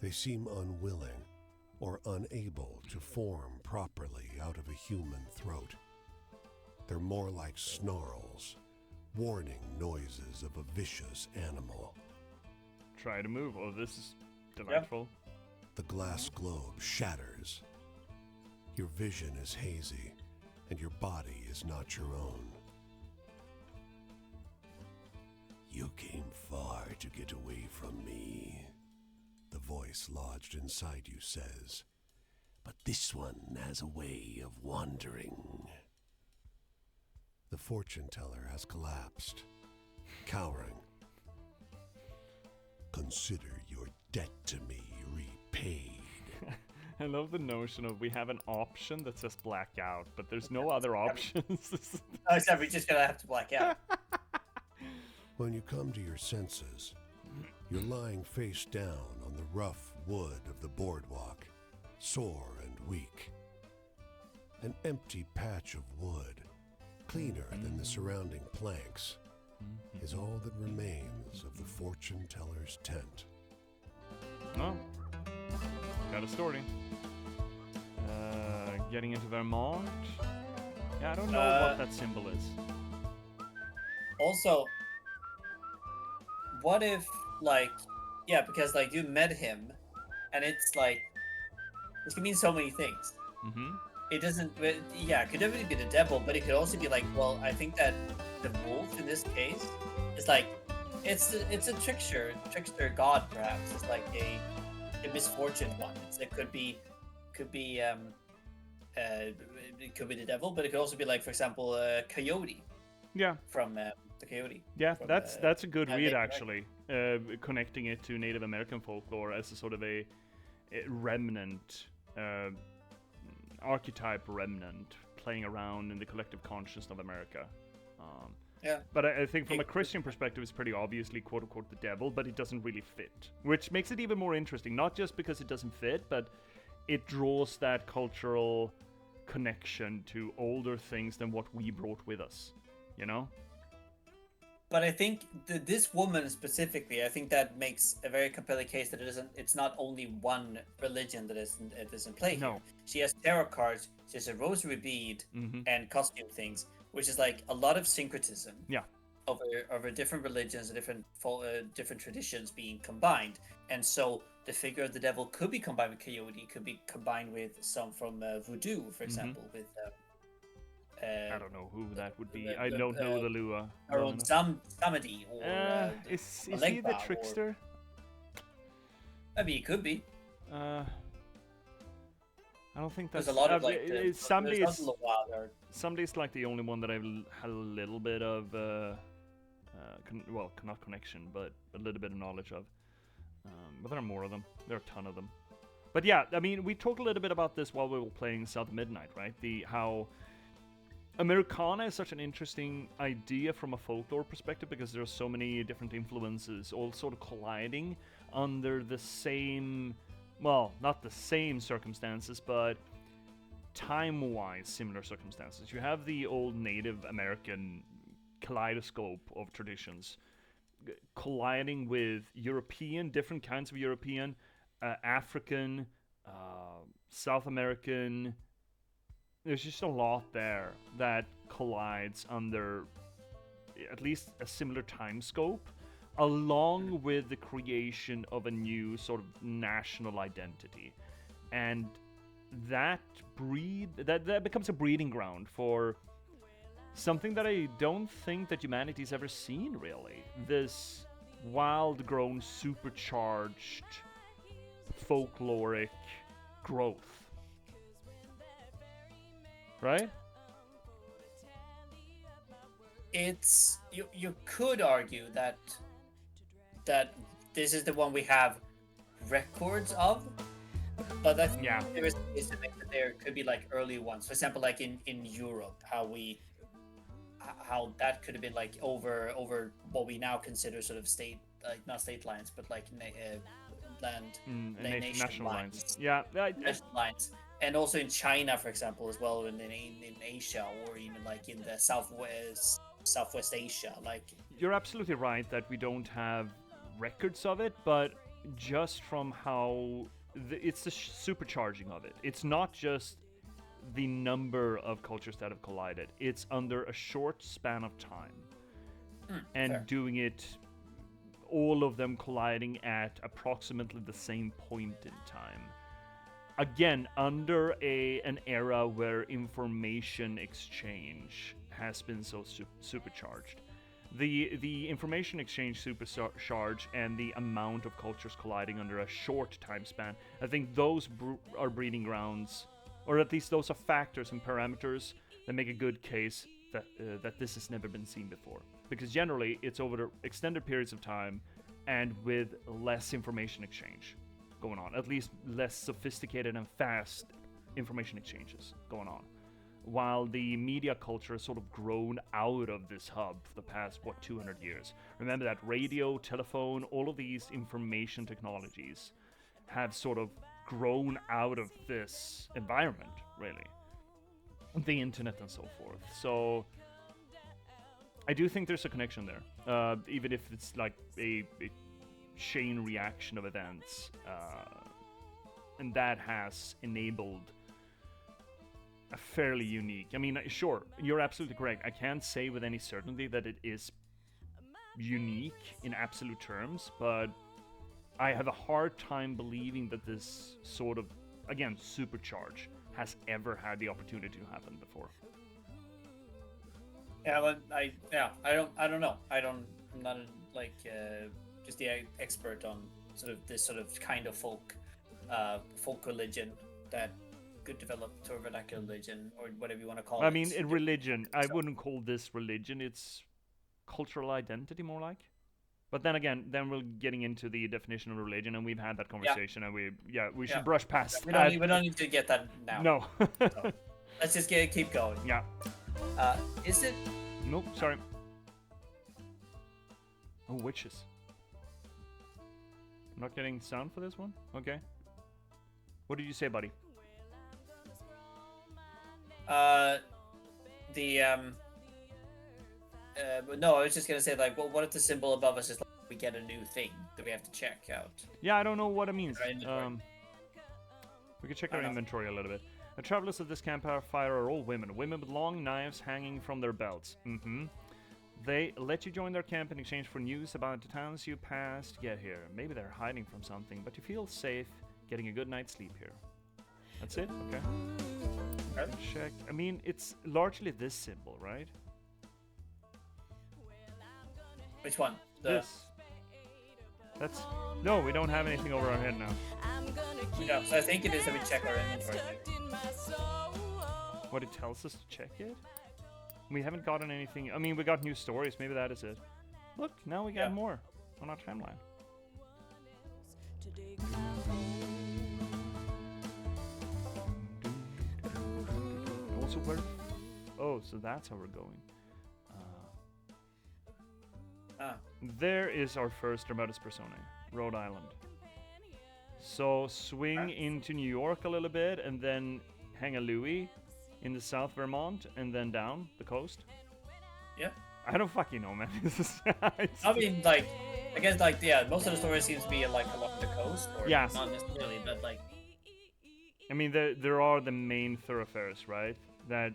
They seem unwilling or unable to form properly out of a human throat. They're more like snarls, warning noises of a vicious animal. Try to move. Oh, this is delightful. The glass globe shatters. Your vision is hazy, and your body is not your own. You came far to get away from me, the voice lodged inside you says. But this one has a way of wandering. The fortune teller has collapsed, cowering. Consider your debt to me repaid. I love the notion of we have an option that says blackout, but there's no other options. except we just gonna have to black out. When you come to your senses, you're lying face down on the rough wood of the boardwalk, sore and weak. An empty patch of wood, cleaner than the surrounding planks, is all that remains of the fortune teller's tent. Oh, got a story. Getting into Vermont. Yeah, I don't know what that symbol is. Also, what if, like, yeah, because, like, you met him, and it's, like, this can mean so many things. Mm-hmm. It doesn't, yeah, it could definitely be the devil, but it could also be, like, well, I think that the wolf, in this case, is, like, it's a trickster god, perhaps. It's, like, a misfortune one. It could be, it could be the devil, but it could also be, like, for example, a coyote. Yeah. From the coyote. Yeah, from, that's a good read Native actually. Connecting it to Native American folklore as a sort of a remnant, archetype remnant playing around in the collective consciousness of America. Yeah. But I think from a Christian perspective, it's pretty obviously quote unquote the devil, but it doesn't really fit, which makes it even more interesting. Not just because it doesn't fit, but it draws that cultural connection to older things than what we brought with us, you know? But I think this woman specifically, I think that makes a very compelling case that it's not only one religion that is in play here. No. She has tarot cards, she has a rosary bead, and costume things, which is like a lot of syncretism. Yeah. Over different religions and different traditions being combined, and so the figure of the devil could be combined with coyote, could be combined with some from voodoo, for example, with. I don't know who that would be. I don't know the Lua. Or Samedi, or is he the trickster? I mean, it could be. I don't think that's. There's a lot of like. Somebody's like the only one that I've had a little bit of, not connection, but a little bit of knowledge of. But there are more of them. There are a ton of them. But yeah, I mean, we talked a little bit about this while we were playing South of Midnight, right? How Americana is such an interesting idea from a folklore perspective because there are so many different influences all sort of colliding under the same, well, not the same circumstances, but time-wise similar circumstances. You have the old Native American kaleidoscope of traditions colliding with European, different kinds of European, African, South American. There's just a lot there that collides under at least a similar time scope, along with the creation of a new sort of national identity. And that becomes a breeding ground for something that I don't think that humanity's ever seen, really. This wild-grown, supercharged, folkloric growth. Right? It's you could argue that this is the one we have records of, but I think there is a that there could be like early ones. For example, like in Europe, how that could have been like over what we now consider sort of state, like not state lines, but like national lines. Yeah, national lines. And also in China, for example, as well, and in Asia, or even like in the Southwest Asia. Like, you're absolutely right that we don't have records of it, but just from how it's the supercharging of it. It's not just the number of cultures that have collided. It's under a short span of time, and fair. Doing it, all of them colliding at approximately the same point in time. Again, under an era where information exchange has been so supercharged. The information exchange supercharge and the amount of cultures colliding under a short time span, I think those are breeding grounds, or at least those are factors and parameters that make a good case that this has never been seen before. Because generally, it's over extended periods of time and with less information exchange going on, at least less sophisticated and fast information exchanges going on, while the media culture has sort of grown out of this hub for the past 200 years. Remember that radio, telephone, all of these information technologies have sort of grown out of this environment, really, the internet and so forth. So I do think there's a connection there, even if it's like a chain reaction of events, and that has enabled a fairly unique. I mean, sure, you're absolutely correct. I can't say with any certainty that it is unique in absolute terms, but I have a hard time believing that this sort of, again, supercharge has ever had the opportunity to happen before. Yeah, but I don't know. I'm not just the expert on sort of this sort of kind of folk religion that could develop to a vernacular religion, or whatever you want to call it. I mean, in religion, I wouldn't call this religion. It's cultural identity, more like. But then again, we're getting into the definition of religion, and we've had that conversation, and we should brush past that. We don't need to get that now. No. So, let's just keep going. Yeah. Is it? Nope, sorry. Oh, witches. I'm not getting sound for this one? Okay. What did you say, buddy? But no, I was just gonna say, like, well, what if the symbol above us is like we get a new thing that we have to check out? Yeah, I don't know what it means. Our inventory. We can check I our don't know. inventory a little bit. The travelers of this campfire are all women. Women with long knives hanging from their belts. They let you join their camp in exchange for news about the towns you pass to get here. Maybe they're hiding from something, but you feel safe getting a good night's sleep here. That's it? Okay. Check. I mean, it's largely this symbol, right? Which one? This. That's... No, we don't have anything over our head now. Yeah, so I think it is that we check our inventory. What, it tells us to check it? We haven't gotten anything... I mean, we got new stories. Maybe that is it. Look, now we got more on our timeline. Also, where... Oh, so that's how we're going. There is our first Dramatis Personae, Rhode Island. So swing into New York a little bit, and then hang a Louis in the South Vermont, and then down the coast. Yeah. I don't fucking know, man. I mean, like, I guess, like, yeah, most of the story seems to be like along the coast, or Yeah. not necessarily, but like. I mean, there are the main thoroughfares, right? That,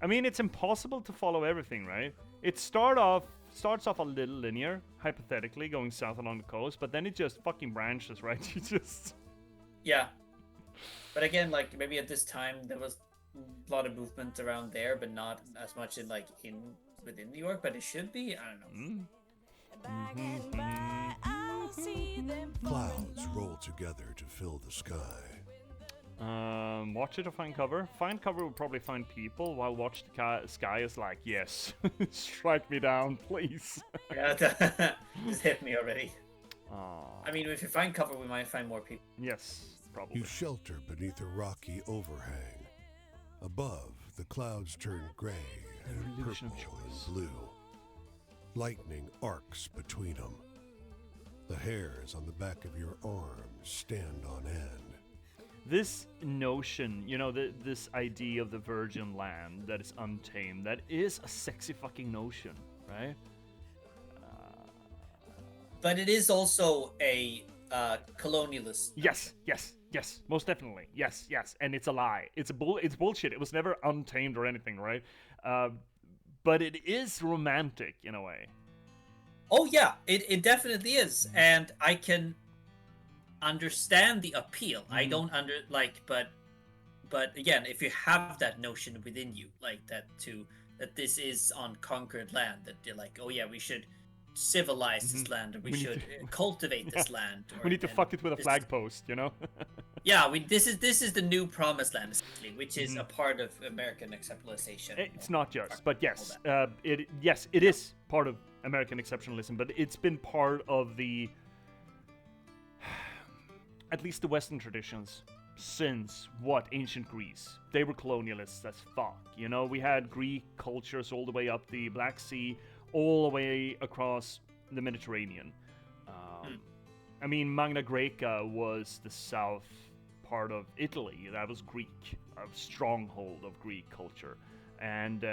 I mean, it's impossible to follow everything, right? It starts off a little linear, hypothetically, going south along the coast, but then it just fucking branches, right? You just... Yeah. But again, like, maybe at this time there was a lot of movement around there, but not as much in, like, within New York, but it should be. I don't know. Clouds roll together to fill the sky. Watch it or find cover. Find cover will probably find people, while watch the sky is like, yes, strike me down, please. Yeah, just hit me already. I mean, if you find cover, we might find more people. Yes, probably. You shelter beneath a rocky overhang. Above, the clouds turn gray and illusion of purple choice. and blue. Lightning arcs between them. The hairs on the back of your arms stand on end. This notion, you know, this idea of the virgin land that is untamed, that is a sexy fucking notion, right? But it is also a colonialist. Yes, most definitely. Yes, and it's a lie. It's bullshit. It was never untamed or anything, right? But it is romantic in a way. Oh yeah, it definitely is, and I can understand the appeal. I don't but again, if you have that notion within you, like that this is unconquered land, that you're like, oh yeah, we should civilize this land, or we should cultivate this land. We need to fuck it with a flag post, you know? Yeah, this is the new promised land, essentially, which is a part of American exceptionalization. It's not just, but yes, it is part of American exceptionalism, but it's been part of the, at least the Western traditions, since ancient Greece. They were colonialists as fuck, you know? We had Greek cultures all the way up the Black Sea, all the way across the Mediterranean. I mean, Magna Graeca was the south part of Italy. That was Greek, a stronghold of Greek culture. And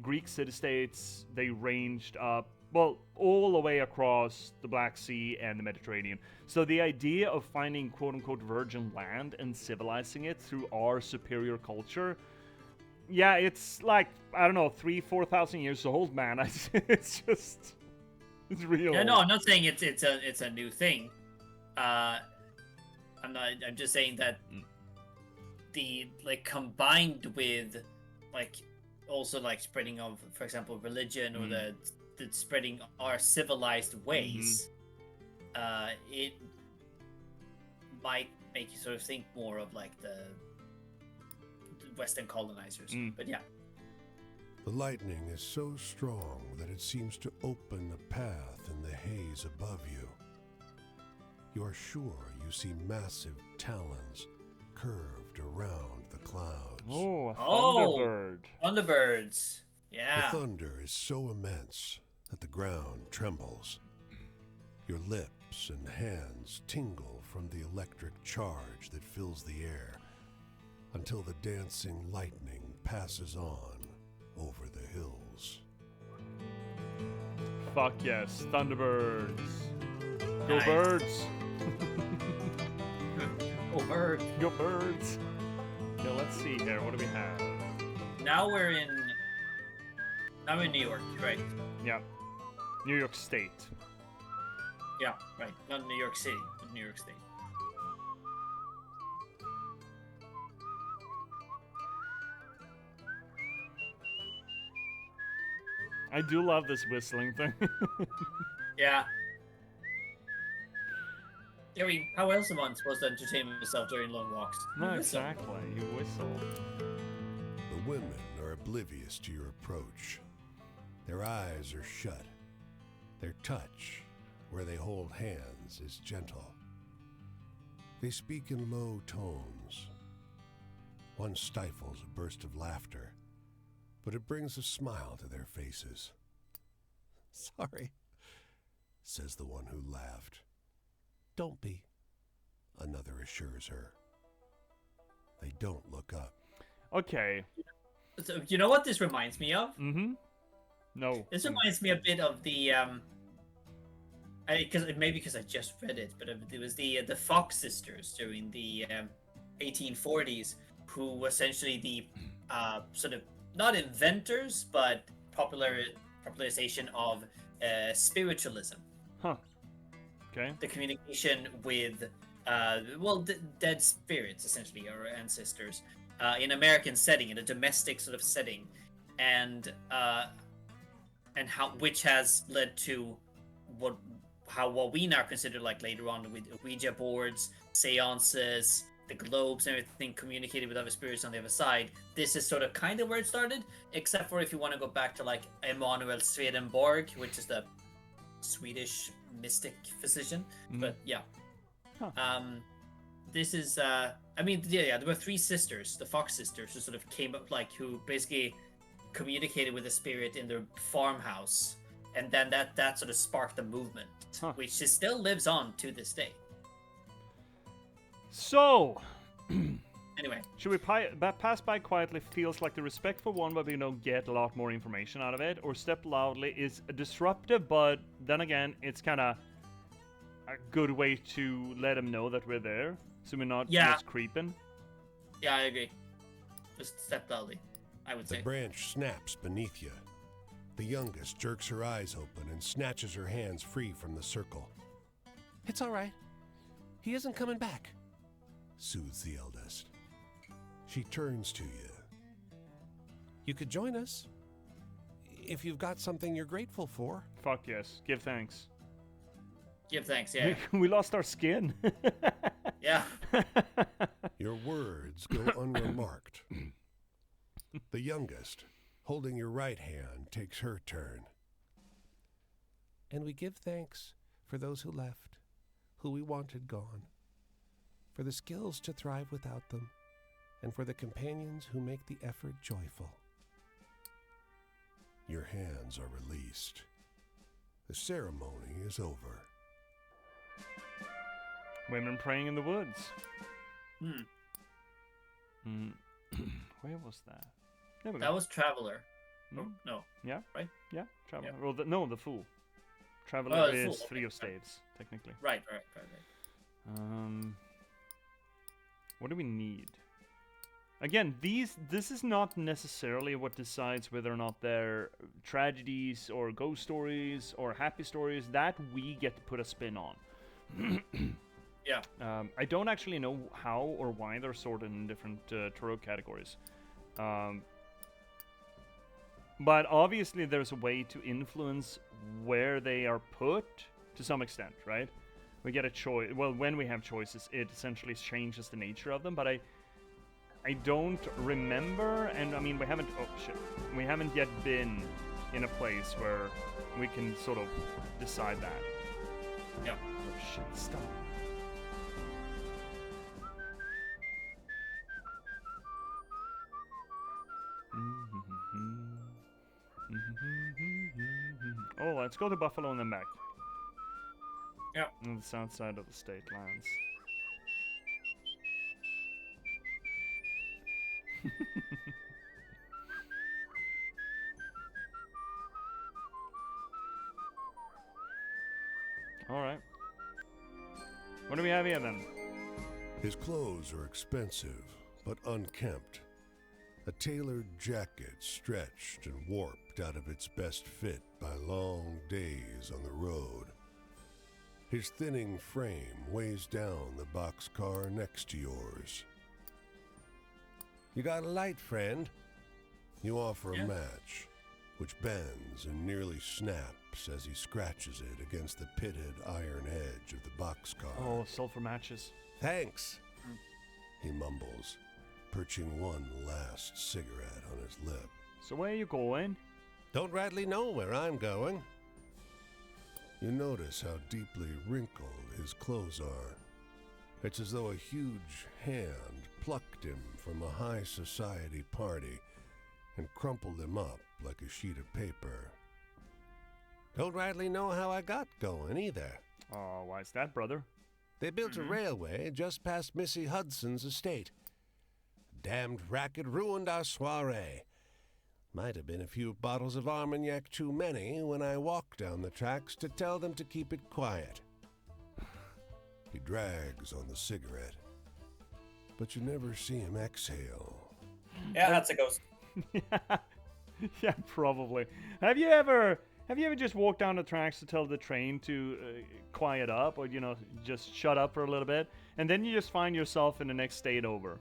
Greek city-states, they ranged up, well, all the way across the Black Sea and the Mediterranean. So the idea of finding quote-unquote virgin land and civilizing it through our superior culture, yeah, it's like, I don't know, 3,000-4,000 years old, man. It's real. Yeah, no, I'm not saying it's a new thing. I'm just saying that the, like, combined with, like, also like spreading of, for example, religion, or the spreading our civilized ways, it might make you sort of think more of like the Western colonizers. But yeah. The lightning is so strong that it seems to open a path in the haze above you. You are sure you see massive talons curved around the clouds. Oh, a thunderbird. Thunderbirds. Yeah. The thunder is so immense that the ground trembles. Your lips and hands tingle from the electric charge that fills the air until the dancing lightning passes on over the hills. Fuck yes, Thunderbirds. Go Nice. birds. Oh, bird. Go birds. Okay, let's see here. What do we have? Now we're in. I'm in New York, right? Yeah. New York State. Yeah, right. Not New York City, but New York State. I do love this whistling thing. Yeah. I mean, how else am I supposed to entertain myself during long walks? No, Whistle. exactly. You whistle. The women are oblivious to your approach. Their eyes are shut. Their touch, where they hold hands, is gentle. They speak in low tones. One stifles a burst of laughter, but it brings a smile to their faces. Sorry. Says the one who laughed. Don't be. Another assures her. They don't look up. Okay. So, you know what this reminds me of? Mm-hmm. No. This reminds me a bit of the because I just read it, but it was the Fox sisters during the 1840s, who essentially the sort of not inventors but popularization of spiritualism. Huh. Okay. The communication with dead spirits, essentially, or ancestors, in American setting, in a domestic sort of setting, and how which has led to what we now consider, like later on, with Ouija boards, seances, the globes, and everything communicated with other spirits on the other side. This is sort of kind of where it started, except for if you want to go back to like Emanuel Swedenborg, which is the Swedish mystic physician. But yeah. Huh. This is there were three sisters, the Fox sisters, who sort of came up, like, who basically communicated with the spirit in their farmhouse, and then that sort of sparked the movement, which still lives on to this day. So, Anyway, should we pass by quietly? Feels like the respectful one, but we don't get a lot more information out of it. Or step loudly is disruptive, but then again, it's kind of a good way to let them know that we're there, so we're not just creeping. Yeah, I agree. Just step loudly, I would The say. branch snaps beneath you. The youngest jerks her eyes open and snatches her hands free from the circle. It's all right. He isn't coming back. Soothes the eldest. She turns to you. You could join us. If you've got something you're grateful for. Fuck yes. Give thanks. Give thanks, yeah. We lost our skin. Yeah. Your words go unremarked. The youngest, holding your right hand, takes her turn. And we give thanks for those who left, who we wanted gone, for the skills to thrive without them, and for the companions who make the effort joyful. Your hands are released. The ceremony is over. Women praying in the woods. Hmm. Where was that? There we go. That was Traveler. Hmm? Oh, no. Yeah. Right? Yeah. Traveler. Yeah. Well, the Fool. Traveler Oh, the is Fool, Three okay, of Staves, technically. Right. What do we need? Again, this is not necessarily what decides whether or not they're tragedies or ghost stories or happy stories. That we get to put a spin on. Yeah. I don't actually know how or why they're sorted in different tarot categories. But obviously there's a way to influence where they are put to some extent, right? We get a choice. Well, when we have choices, it essentially changes the nature of them. But I don't remember, and I mean we haven't. Oh shit, we haven't yet been in a place where we can sort of decide that. Yeah. Oh shit, stop. Oh, let's go to Buffalo and then back. Yeah. On the south side of the state lands. Alright. What do we have here then? His clothes are expensive, but unkempt. A tailored jacket stretched and warped out of its best fit by long days on the road. His thinning frame weighs down the boxcar next to yours. You got a light, friend? You offer a match, which bends and nearly snaps as he scratches it against the pitted iron edge of the boxcar. Oh, sulfur matches. Thanks, he mumbles, perching one last cigarette on his lip. So where are you going? Don't rightly know where I'm going. You notice how deeply wrinkled his clothes are. It's as though a huge hand plucked him from a high society party and crumpled him up like a sheet of paper. Don't rightly know how I got going either. Oh, why is that, brother? They built a railway just past Missy Hudson's estate. Damned racket ruined our soiree. Might have been a few bottles of Armagnac too many when I walked down the tracks to tell them to keep it quiet. He drags on the cigarette, but you never see him exhale. Yeah, that's a ghost. Yeah, probably. Have you ever just walked down the tracks to tell the train to quiet up, or just shut up for a little bit, and then you just find yourself in the next state over?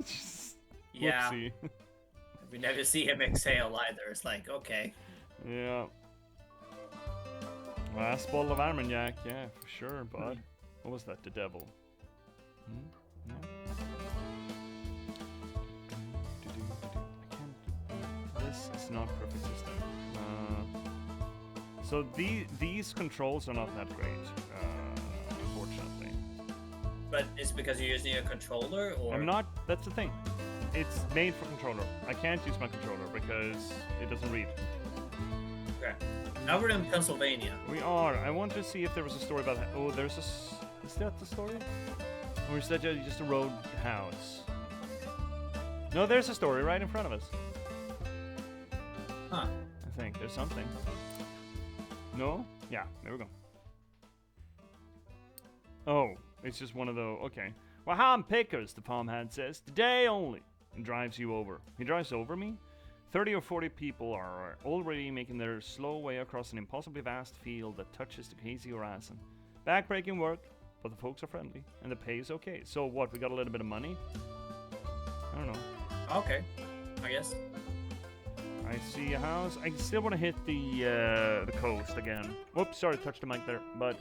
Just, Yeah. whoopsie. We never see him exhale either. It's like, okay. Yeah. Last bottle of Armagnac, yeah, for sure, bud. What was that? The devil. No? I can't. This is not perfect system. So these controls are not that great, unfortunately. But it's because you're using a controller, or I'm not. That's the thing. It's made for controller. I can't use my controller because it doesn't read. Okay. Now we're in Pennsylvania. We are. I want to see if there was a story about that. Oh, there's a. Is that the story? Or is that just a road house? No, there's a story right in front of us. Huh. I think there's something. No? Yeah, there we go. Oh, it's just one of those. Okay. Well, ham pickers, the farmhand says. Today only. And drives you over. He drives over me? 30 or 40 people are already making their slow way across an impossibly vast field that touches the hazy horizon. Backbreaking work, but the folks are friendly, and the pay is okay. So what, we got a little bit of money? I don't know. Okay. I guess. I see a house. I still want to hit the coast again. Whoops, sorry, touched the mic there, but...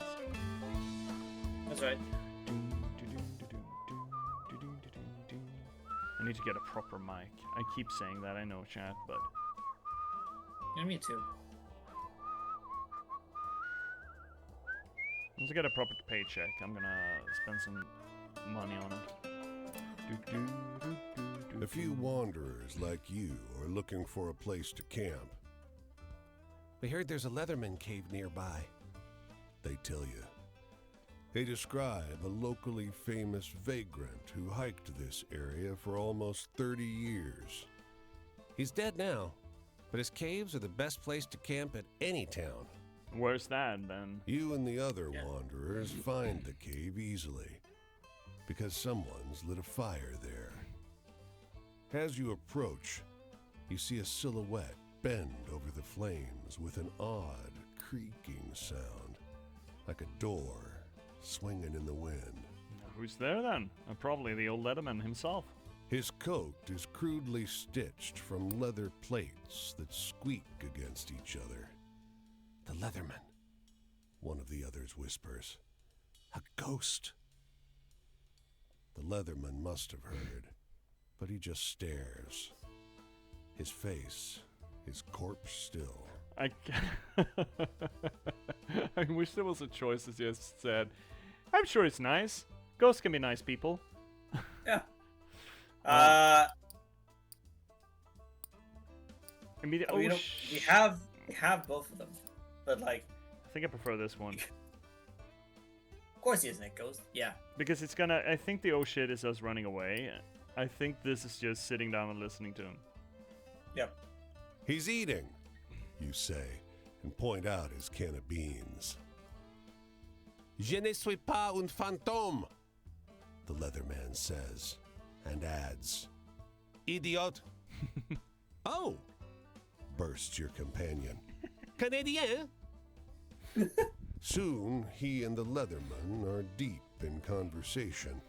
That's right. I need to get a proper mic. I keep saying that, I know, chat, but... Yeah, me too. Once I get a proper paycheck, I'm gonna spend some money on it. A few wanderers like you are looking for a place to camp. We heard there's a Leatherman cave nearby. They tell you. They describe a locally famous vagrant who hiked this area for almost 30 years. He's dead now, but his caves are the best place to camp at any town. Where's that, then? You and the other wanderers find the cave easily, because someone's lit a fire there. As you approach, you see a silhouette bend over the flames with an odd, creaking sound, like a door swinging in the wind. Who's there, then? Probably the old Letterman himself. His coat is crudely stitched from leather plates that squeak against each other. The Leatherman. One of the others whispers. A ghost. The Leatherman must have heard, but he just stares. His face is corpse still. I wish there was a choice that just said, I'm sure it's nice. Ghosts can be nice people. Yeah. I mean, we have both of them, but like, I think I prefer this one. Of course he isn't a ghost. Yeah. Because it's gonna. I think the oh shit is us running away. I think this is just sitting down and listening to him. Yep. He's eating, you say, and point out his can of beans. Je ne suis pas un fantôme, the Leatherman says, and adds, Idiot. Oh, bursts your companion. Canadien? Soon, he and the Leatherman are deep in conversation,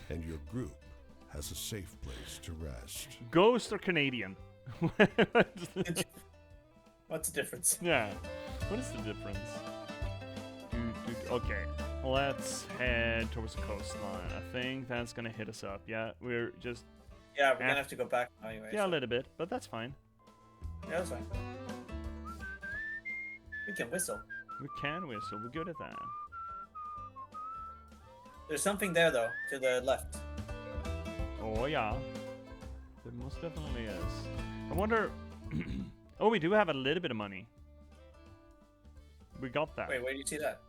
and your group has a safe place to rest. Ghost or Canadian? What's the difference? Yeah. What is the difference? Okay. Let's head towards the coastline. I think that's gonna hit us up. Yeah, we're just. Yeah, we're gonna have to go back anyway. Yeah, so. a little bit, but that's fine. Yeah, that's fine. We can whistle. We can whistle. We're good at that. There's something there though, to the left. Oh yeah. There most definitely is. I wonder. Oh, we do have a little bit of money. We got that. Wait, where do you see that?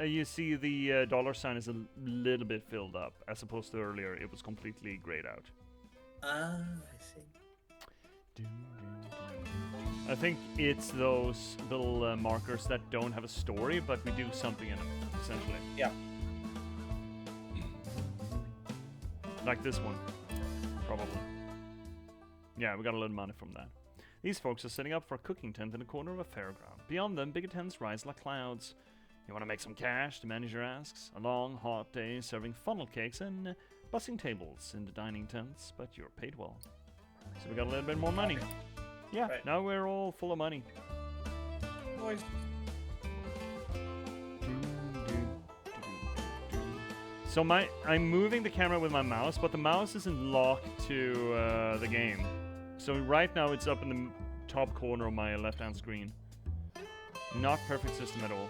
You see the dollar sign is a little bit filled up, as opposed to earlier it was completely grayed out. Ah, I see. I think it's those little markers that don't have a story, but we do something in them, essentially. Yeah. Like this one, probably. Yeah, we got a little money from that. These folks are setting up for a cooking tent in the corner of a fairground. Beyond them, bigger tents rise like clouds. You want to make some cash? The manager asks. A long, hot day serving funnel cakes and bussing tables in the dining tents, but you're paid well. So we got a little bit more money. Yeah, Right. now we're all full of money. Boys. So I'm moving the camera with my mouse, but the mouse isn't locked to the game. So right now it's up in the top corner of my left-hand screen. Not perfect system at all.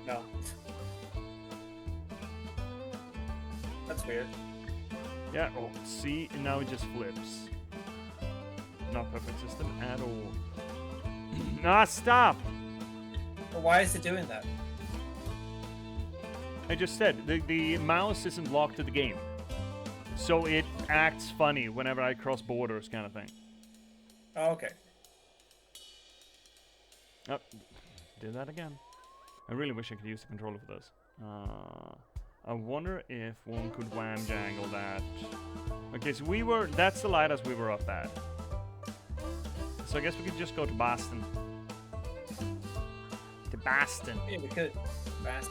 No. That's weird. Yeah, oh, see, now it just flips. Not perfect system at all. Ah, stop! But why is it doing that? I just said, the mouse isn't locked to the game. So it acts funny whenever I cross borders, kind of thing. Oh, okay. Oh, did that again. I really wish I could use the controller for this. I wonder if one could wham jangle that. Okay, so that's the lighthouse we were up at. So I guess we could just go to Boston. To Boston. Yeah, we could. Fast.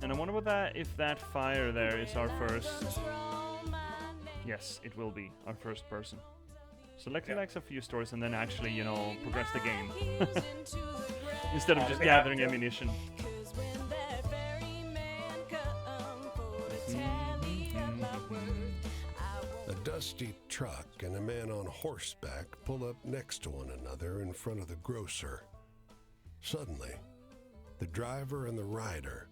And I wonder if that fire there is our first. Yes, it will be our first person. So let's relax a few stories and then actually, progress the game. Instead of just gathering ammunition. A dusty truck and a man on horseback pull up next to one another in front of the grocer. Suddenly, the driver and the rider,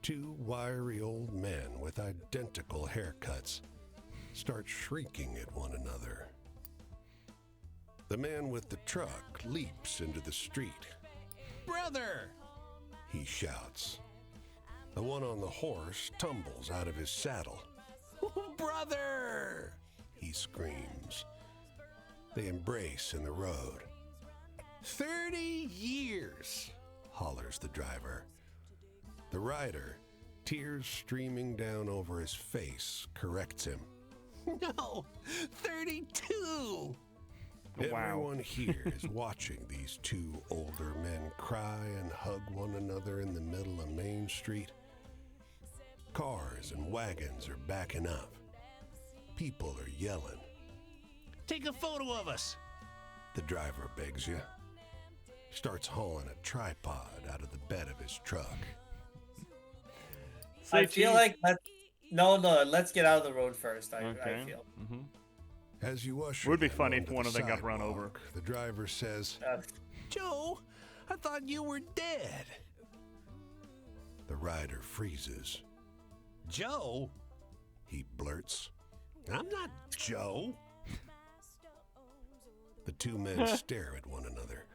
two wiry old men with identical haircuts, start shrieking at one another. The man with the truck leaps into the street. Brother! He shouts. The one on the horse tumbles out of his saddle. Brother! He screams. They embrace in the road. 30 years! Hollers the driver. The rider, tears streaming down over his face, corrects him. No, 32! Wow. Everyone here is watching these two older men cry and hug one another in the middle of Main Street. Cars and wagons are backing up. People are yelling. Take a photo of us! The driver begs you. Starts hauling a tripod out of the bed of his truck. I feel like let's get out of the road first. I feel. Mm-hmm. As you usher Would be them funny if onto one the of them got run over. sidewalk, the driver says, Joe, I thought you were dead. the rider freezes. Joe? He blurts. I'm not Joe. The two men stare at one another.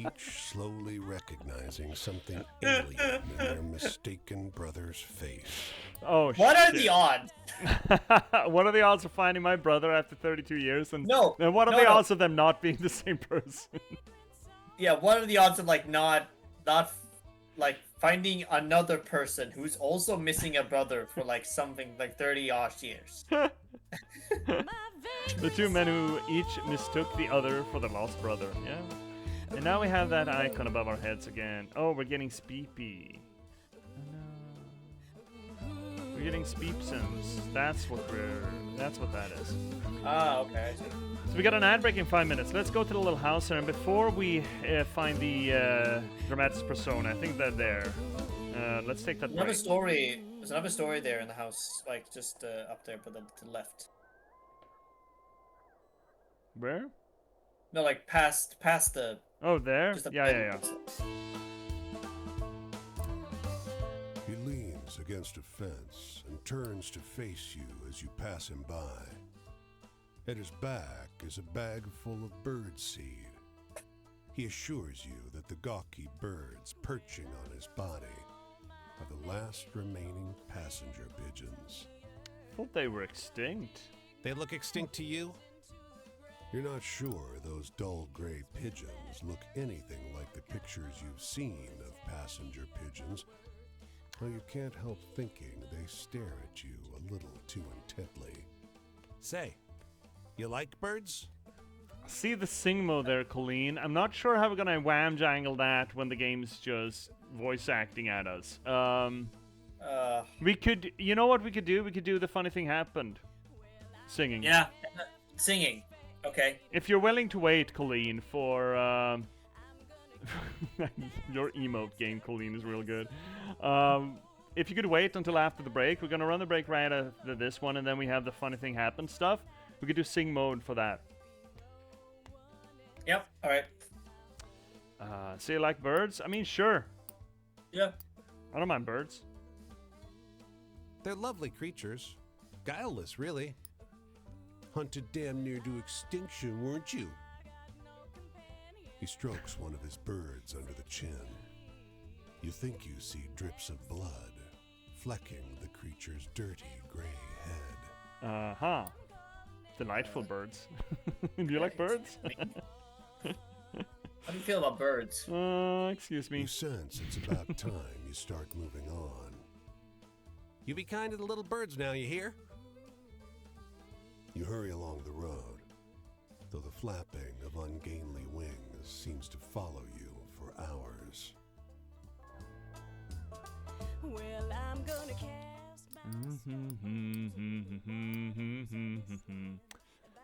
each slowly recognizing something alien in their mistaken brother's face. Oh, What are shit. the odds? What are the odds of finding my brother after 32 years? And No, and what are no, the no. odds of them not being the same person? Yeah, what are the odds of like not like finding another person who's also missing a brother for like something like 30-odd years? The two men who each mistook the other for the lost brother. Yeah. And now we have that icon above our heads again. Oh, we're getting Speepy. We're getting Speepsons. That's what that is. Ah, okay, I see. So we got an ad break in 5 minutes. Let's go to the little house here, and before we find the dramatis persona, I think they're there. Let's take that break. There's another story there in the house, like just up there, but to the left. Where? No, like past the. Oh, there? Just Yeah. He leans against a fence and turns to face you as you pass him by. At his back is a bag full of bird seed. He assures you that the gawky birds perching on his body are the last remaining passenger pigeons. Thought they were extinct. They look extinct to you? You're not sure those dull gray pigeons look anything like the pictures you've seen of passenger pigeons, though you can't help thinking they stare at you a little too intently. Say, you like birds? See the sing mode there, Colleen. I'm not sure how we're gonna wham jangle that when the game's just voice acting at us. We could, you know what we could do? We could do the funny thing happened. Singing. Yeah, singing. Okay. If you're willing to wait, Colleen, for your emote game, Colleen, is real good. If you could wait until after the break, we're gonna run the break right after this one, and then we have the funny thing happen stuff. We could do sing mode for that. Yep. All right. So you like birds? I mean, sure. Yeah. I don't mind birds. They're lovely creatures. Guileless, really. Hunted damn near to extinction, weren't you? He strokes one of his birds under the chin. You think you see drips of blood flecking the creature's dirty gray head. Uh-huh. Delightful birds. Do you like birds? How do you feel about birds? Excuse me. You sense it's about time you start moving on. You be kind to the little birds now, you hear? You hurry along the road, though the flapping of ungainly wings seems to follow you for hours. Well, I'm gonna cast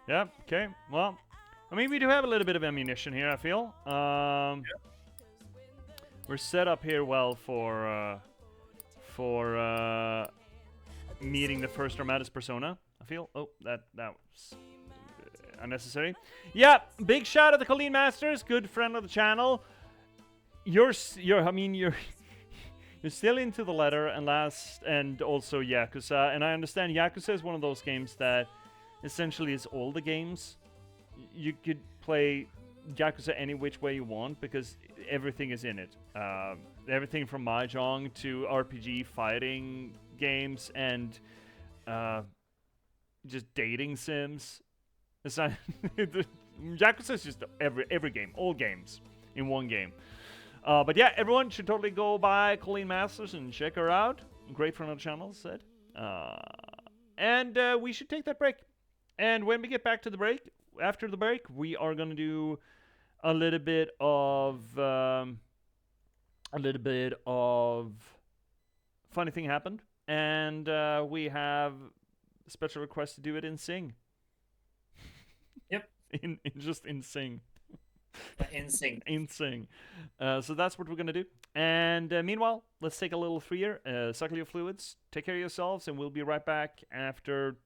Yeah, okay. Well, I mean, we do have a little bit of ammunition here, I feel. We're set up here well for meeting the first dramatis persona, I feel. Oh, that was unnecessary. Yeah, big shout out to Colleen Masters, good friend of the channel. You're still into the letter and also Yakuza, and I understand Yakuza is one of those games that essentially is all the games. You could play Yakuza any which way you want because everything is in it. Everything from mahjong to RPG fighting games and just dating sims. It's not Yakuza is just every game, all games in one game. But yeah, everyone should totally go by Colleen Masters and check her out. Great friend of the channel, said. And we should take that break. And when we get back to the break, after the break, we are gonna do a little bit of funny thing happened, and we have a special request to do it in sing. Yep. in sing. In sync. In sing. So that's what we're gonna do. And meanwhile, let's take a little freer. Suckle your fluids. Take care of yourselves, and we'll be right back after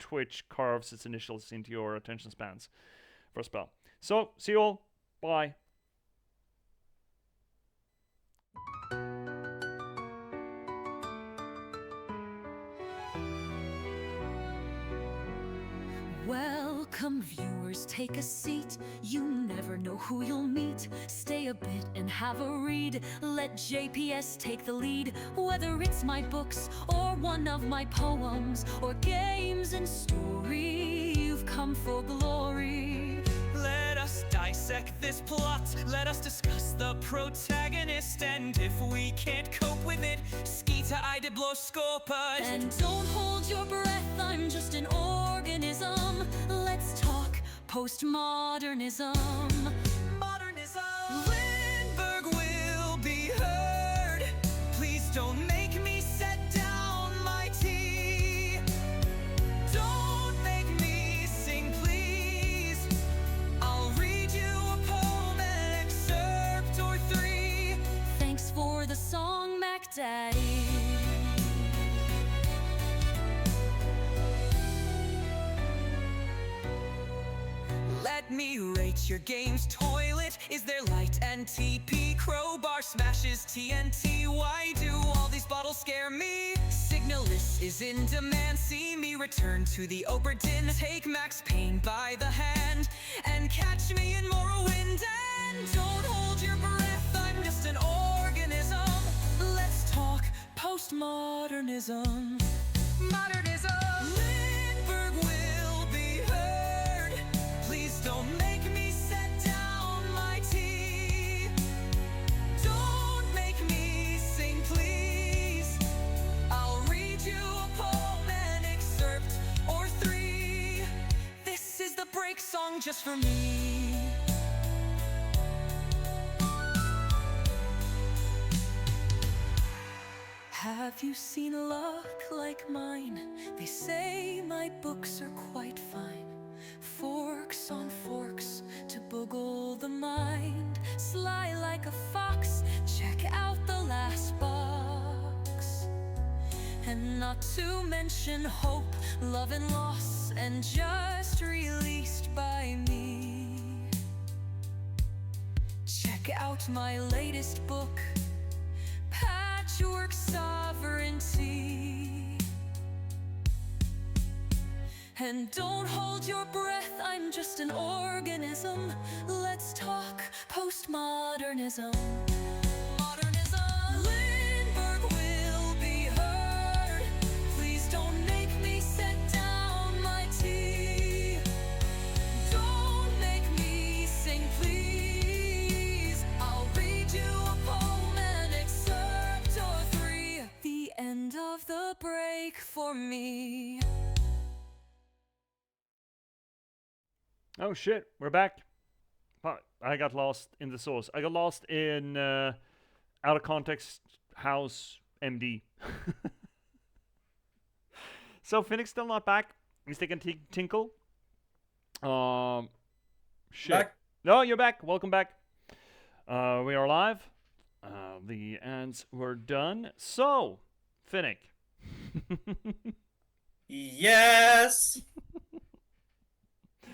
Twitch carves its initials into your attention spans for a spell. So, see you all. Bye. Welcome Come viewers, take a seat. You never know who you'll meet. Stay a bit and have a read. Let J.P.S take the lead. Whether it's my books or one of my poems or games and story, you've come for glory. Let us dissect this plot. Let us discuss the protagonist. And if we can't cope with it, skita I did blow scopa. And don't hold your breath, I'm just an organism. Let's talk postmodernism. Modernism. Lindberg will be heard. Please don't make me set down my tea. Don't make me sing, please. I'll read you a poem, an excerpt or three. Thanks for the song, Mac Daddy. Let me rate your game's toilet. Is there light and TP? Crowbar smashes TNT. Why do all these bottles scare me? Signalist is in demand. See me return to the Oberdin. Take Max Payne by the hand and catch me in Morrowind. And don't hold your breath, I'm just an organism. Let's talk postmodernism. Modernism. Lindberg will be heard. Please don't make me set down my tea. Don't make me sing, please. I'll read you a poem, an excerpt or three. This is the break song just for me. Have you seen luck like mine? They say my books are quite fine. Forks on forks to boggle the mind. Sly like a fox, check out the last box. And not to mention hope, love and loss, and just released by me. Check out my latest book, Patchwork Sovereignty. And don't hold your breath, I'm just an organism. Let's talk postmodernism. Modernism. Lindberg will be heard. Please don't make me set down my tea. Don't make me sing, please. I'll read you a poem, an excerpt or three. The end of the break for me. Oh shit, we're back. Fuck, I got lost in the source. I got lost in out of context house MD. So Phoenix still not back. He's taking tinkle. Shit. Back. No, you're back. Welcome back. We are live. The ads were done. So, Finnick. Yes!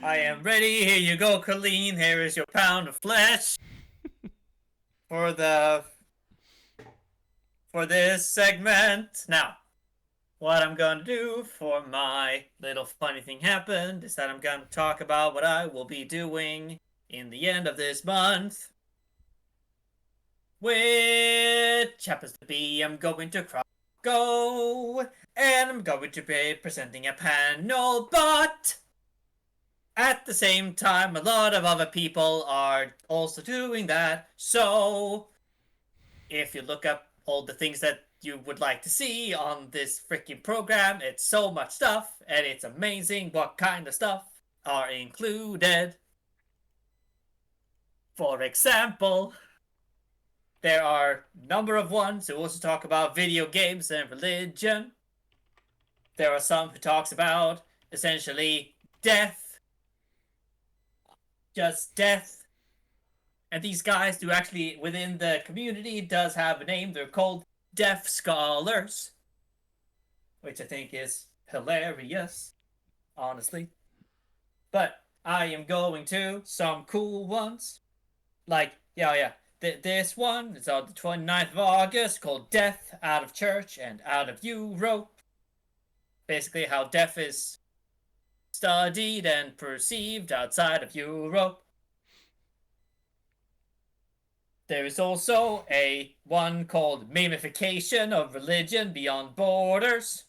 I am ready. Here you go, Colleen. Here is your pound of flesh. For this segment. Now, what I'm gonna do for my little funny thing happened is that I'm gonna talk about what I will be doing in the end of this month. Which happens to be I'm going to go and I'm going to be presenting a panel, but at the same time, a lot of other people are also doing that. So, if you look up all the things that you would like to see on this freaking program, it's so much stuff, and it's amazing what kind of stuff are included. For example, there are a number of ones who also talk about video games and religion. There are some who talks about, essentially, death. Just death. And these guys do actually, within the community, does have a name. They're called Deaf Scholars. Which I think is hilarious, honestly. But I am going to some cool ones. Like, this one is on the 29th of August, called Death Out of Church and Out of Europe. Basically how death is studied and perceived outside of Europe. There is also a one called Mamification of Religion Beyond Borders,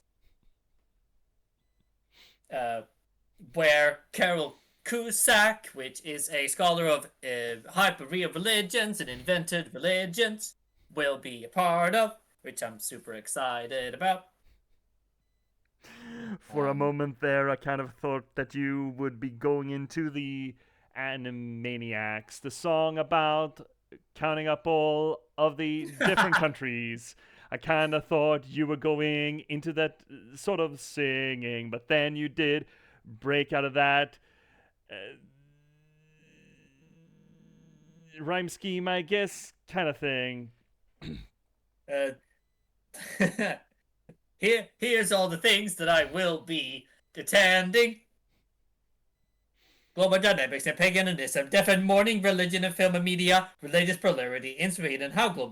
where Carol Cusack, which is a scholar of hyperreal religions and invented religions, will be a part of, which I'm super excited about. For a moment there, I kind of thought that you would be going into the Animaniacs, the song about counting up all of the different countries. I kind of thought you were going into that sort of singing, but then you did break out of that rhyme scheme, I guess, kind of thing. Here's all the things that I will be attending. Global dynamics and paganism, death and mourning, religion and film and media, religious polarity in Sweden, how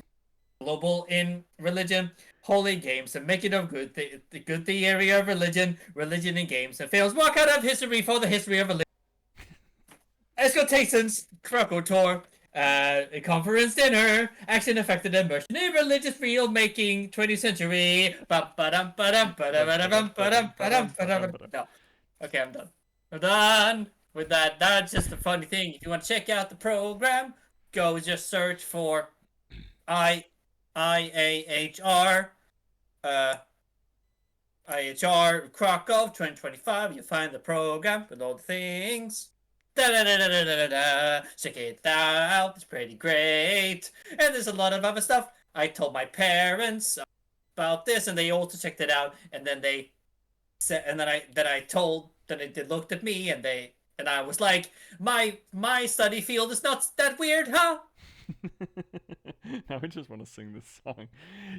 global in religion, holy games, and making of the good theory of religion, religion in games, and fails. What kind of history for the history of religion? Escotations, Krakow tour, a conference dinner, action affected immersion in religious real making 20th century. No. Okay, I'm done. I'm done with that. That's just a funny thing. If you want to check out the program, go just search for IAHR Krakow 2025. You'll find the program with all the things. Check it out. It's pretty great. And there's a lot of other stuff. I told my parents about this, and they also checked it out. And then they said, and then I they looked at me, and I was like, my study field is not that weird, huh? Now I just want to sing this song.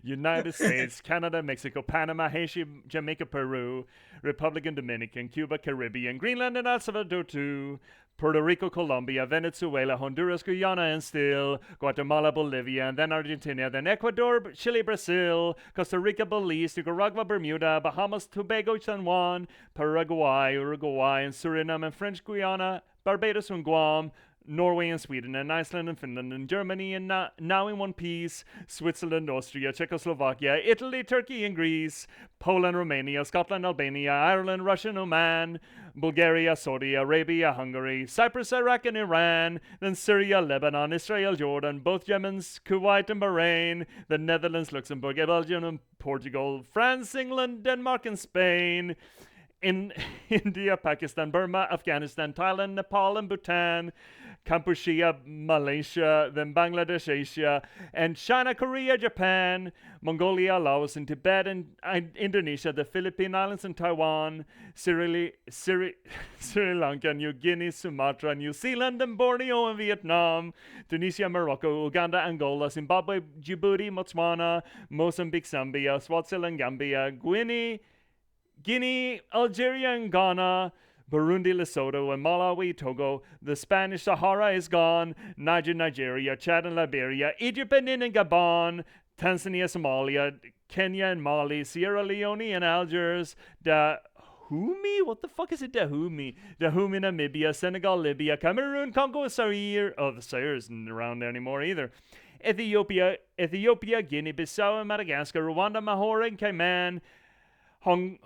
United States, Canada, Mexico, Panama, Haiti, Jamaica, Peru, Republic and Dominican, Cuba, Caribbean, Greenland and El Salvador too, Puerto Rico, Colombia, Venezuela, Honduras, Guyana and still, Guatemala, Bolivia, and then Argentina, then Ecuador, Chile, Brazil, Costa Rica, Belize, Nicaragua, Bermuda, Bahamas, Tobago, San Juan, Paraguay, Uruguay, and Suriname, and French Guiana, Barbados and Guam, Norway and Sweden and Iceland and Finland and Germany and now in one piece, Switzerland, Austria, Czechoslovakia, Italy, Turkey and Greece, Poland, Romania, Scotland, Albania, Ireland, Russia and Oman, Bulgaria, Saudi Arabia, Hungary, Cyprus, Iraq and Iran, then Syria, Lebanon, Israel, Jordan, both Yemens, Kuwait and Bahrain, the Netherlands, Luxembourg, Belgium and Portugal, France, England, Denmark and Spain, in India, Pakistan, Burma, Afghanistan, Thailand, Nepal and Bhutan, Kampuchea, Malaysia, then Bangladesh, Asia, and China, Korea, Japan, Mongolia, Laos, and Tibet, and Indonesia, the Philippine Islands, and Taiwan, Sri Lanka, New Guinea, Sumatra, New Zealand, and Borneo, and Vietnam, Tunisia, Morocco, Uganda, Angola, Zimbabwe, Djibouti, Botswana, Mozambique, Zambia, Swaziland, Gambia, Guinea, Algeria, and Ghana, Burundi, Lesotho, and Malawi, Togo. The Spanish Sahara is gone. Nigeria, Chad, and Liberia. Egypt, Benin, and Gabon. Tanzania, Somalia, Kenya, and Mali. Sierra Leone, and Algiers. Dahomey? What the fuck is it, Dahomey? Dahomey, Namibia. Senegal, Libya. Cameroon, Congo, Zaire. Oh, the Zaire isn't around there anymore either. Ethiopia, Guinea-Bissau, and Madagascar. Rwanda, Mahore, and Cayman. Hong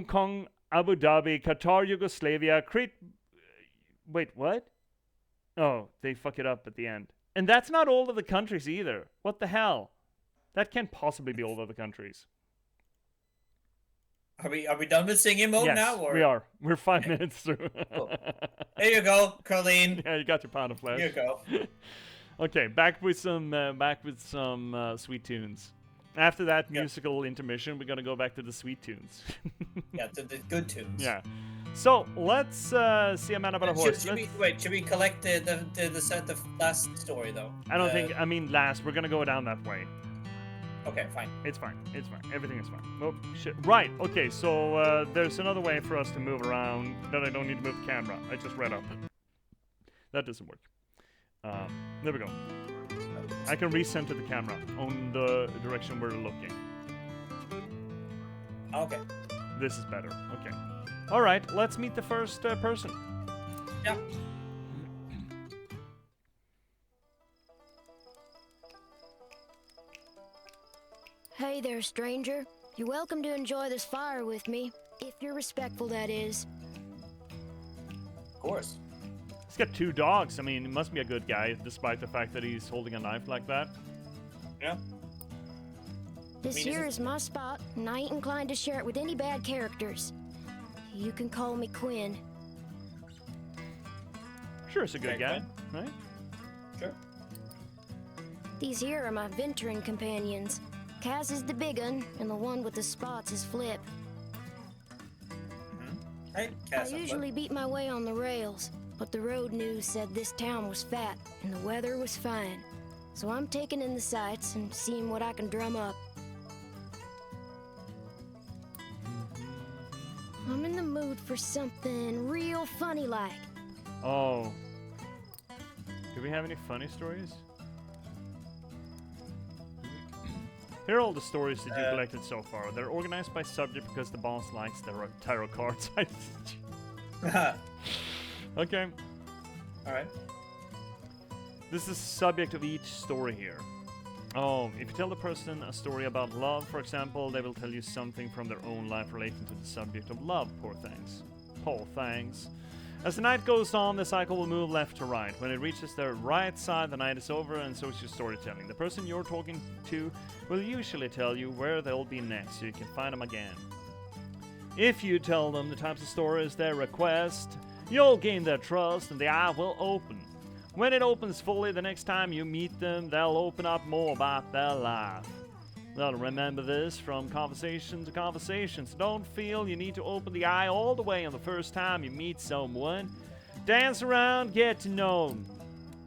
Kong, Abu Dhabi, Qatar, Yugoslavia, Crete. Wait, what? Oh, they fuck it up at the end. And that's not all of the countries either. What the hell? That can't possibly be all of the countries. Are we done with singing mode now? Or? We are. We're 5 minutes through. Cool. There you go, Colleen. Yeah, you got your pound of flesh. Here you go. Okay, back with some sweet tunes. After that musical intermission, we're gonna go back to the sweet tunes. Yeah, to the good tunes. Yeah. So let's see a man about a horse. Should we collect the last story though? I don't think. I mean, last. We're gonna go down that way. Okay, fine. It's fine. Everything is fine. Oh shit. Right. Okay. So there's another way for us to move around that I don't need to move the camera. I just read up. That doesn't work. There we go. I can recenter the camera on the direction we're looking. Okay. This is better. Okay. All right, let's meet the first person. Yeah. Hey there, stranger. You're welcome to enjoy this fire with me, if you're respectful, that is. Of course. He's got 2 dogs. I mean, he must be a good guy, despite the fact that he's holding a knife like that. Yeah. This here is my spot, and I ain't inclined to share it with any bad characters. You can call me Quinn. Sure, it's a good Okay, guy, Quinn. right? Sure. These here are my venturing companions. Kaz is the big un, and the one with the spots is Flip. Hey, I Cass. usually beat my way on the rails, but the road news said this town was fat, and the weather was fine. So I'm taking in the sights and seeing what I can drum up. I'm in the mood for something real funny like. Oh. Do we have any funny stories? Here are all the stories that you collected so far. They're organized by subject because the boss likes the tarot cards. Okay. Alright. This is the subject of each story here. Oh, if you tell the person a story about love, for example, they will tell you something from their own life relating to the subject of love, poor things. Poor things. As the night goes on, the cycle will move left to right. When it reaches the right side, the night is over, and so is your storytelling. The person you're talking to will usually tell you where they'll be next, so you can find them again. If you tell them the types of stories they request, you'll gain their trust, and the eye will open. When it opens fully, the next time you meet them, they'll open up more about their life. They'll remember this from conversation to conversation, so don't feel you need to open the eye all the way on the first time you meet someone. Dance around, get to know them.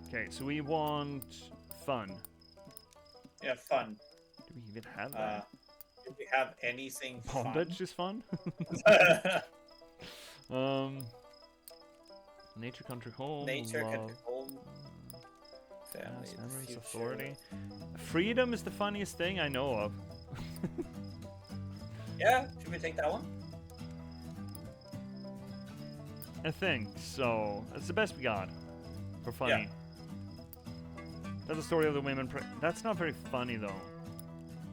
Okay, so we want fun. Yeah, fun. Do we even have that? Do we have anything Bondage is fun? Nature, country, home, Nature, love. country, home, family, Past memories, future. authority. Freedom is the funniest thing I know of. Yeah, should we take that one? I think so. That's the best we got for funny. That's the story of the women. That's not very funny though.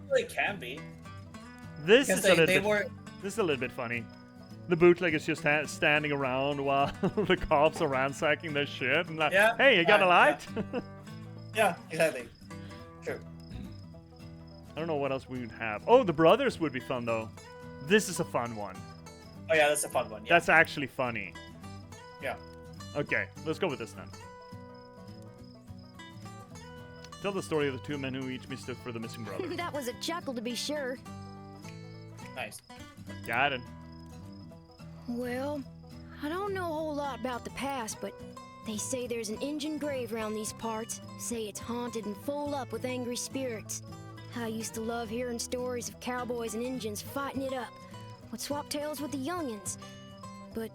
Well, it can be. This Because is they were. This is a little bit funny. The bootleg is just standing around while the cops are ransacking their shit and like, Yeah, hey, you got a light? Yeah, exactly. True. I don't know what else we would have. Oh, the brothers would be fun though. This is a fun one. Oh yeah, that's a fun one. Yeah. That's actually funny. Yeah. Okay, let's go with this then. Tell the story of the 2 men who each mistook for the missing brother. That was a chuckle to be sure. Nice. Got it. Well, I don't know a whole lot about the past, but they say there's an Injun grave around these parts. Say it's haunted and full up with angry spirits. I used to love hearing stories of cowboys and Injuns fighting it up. Would swap tales with the youngins. But,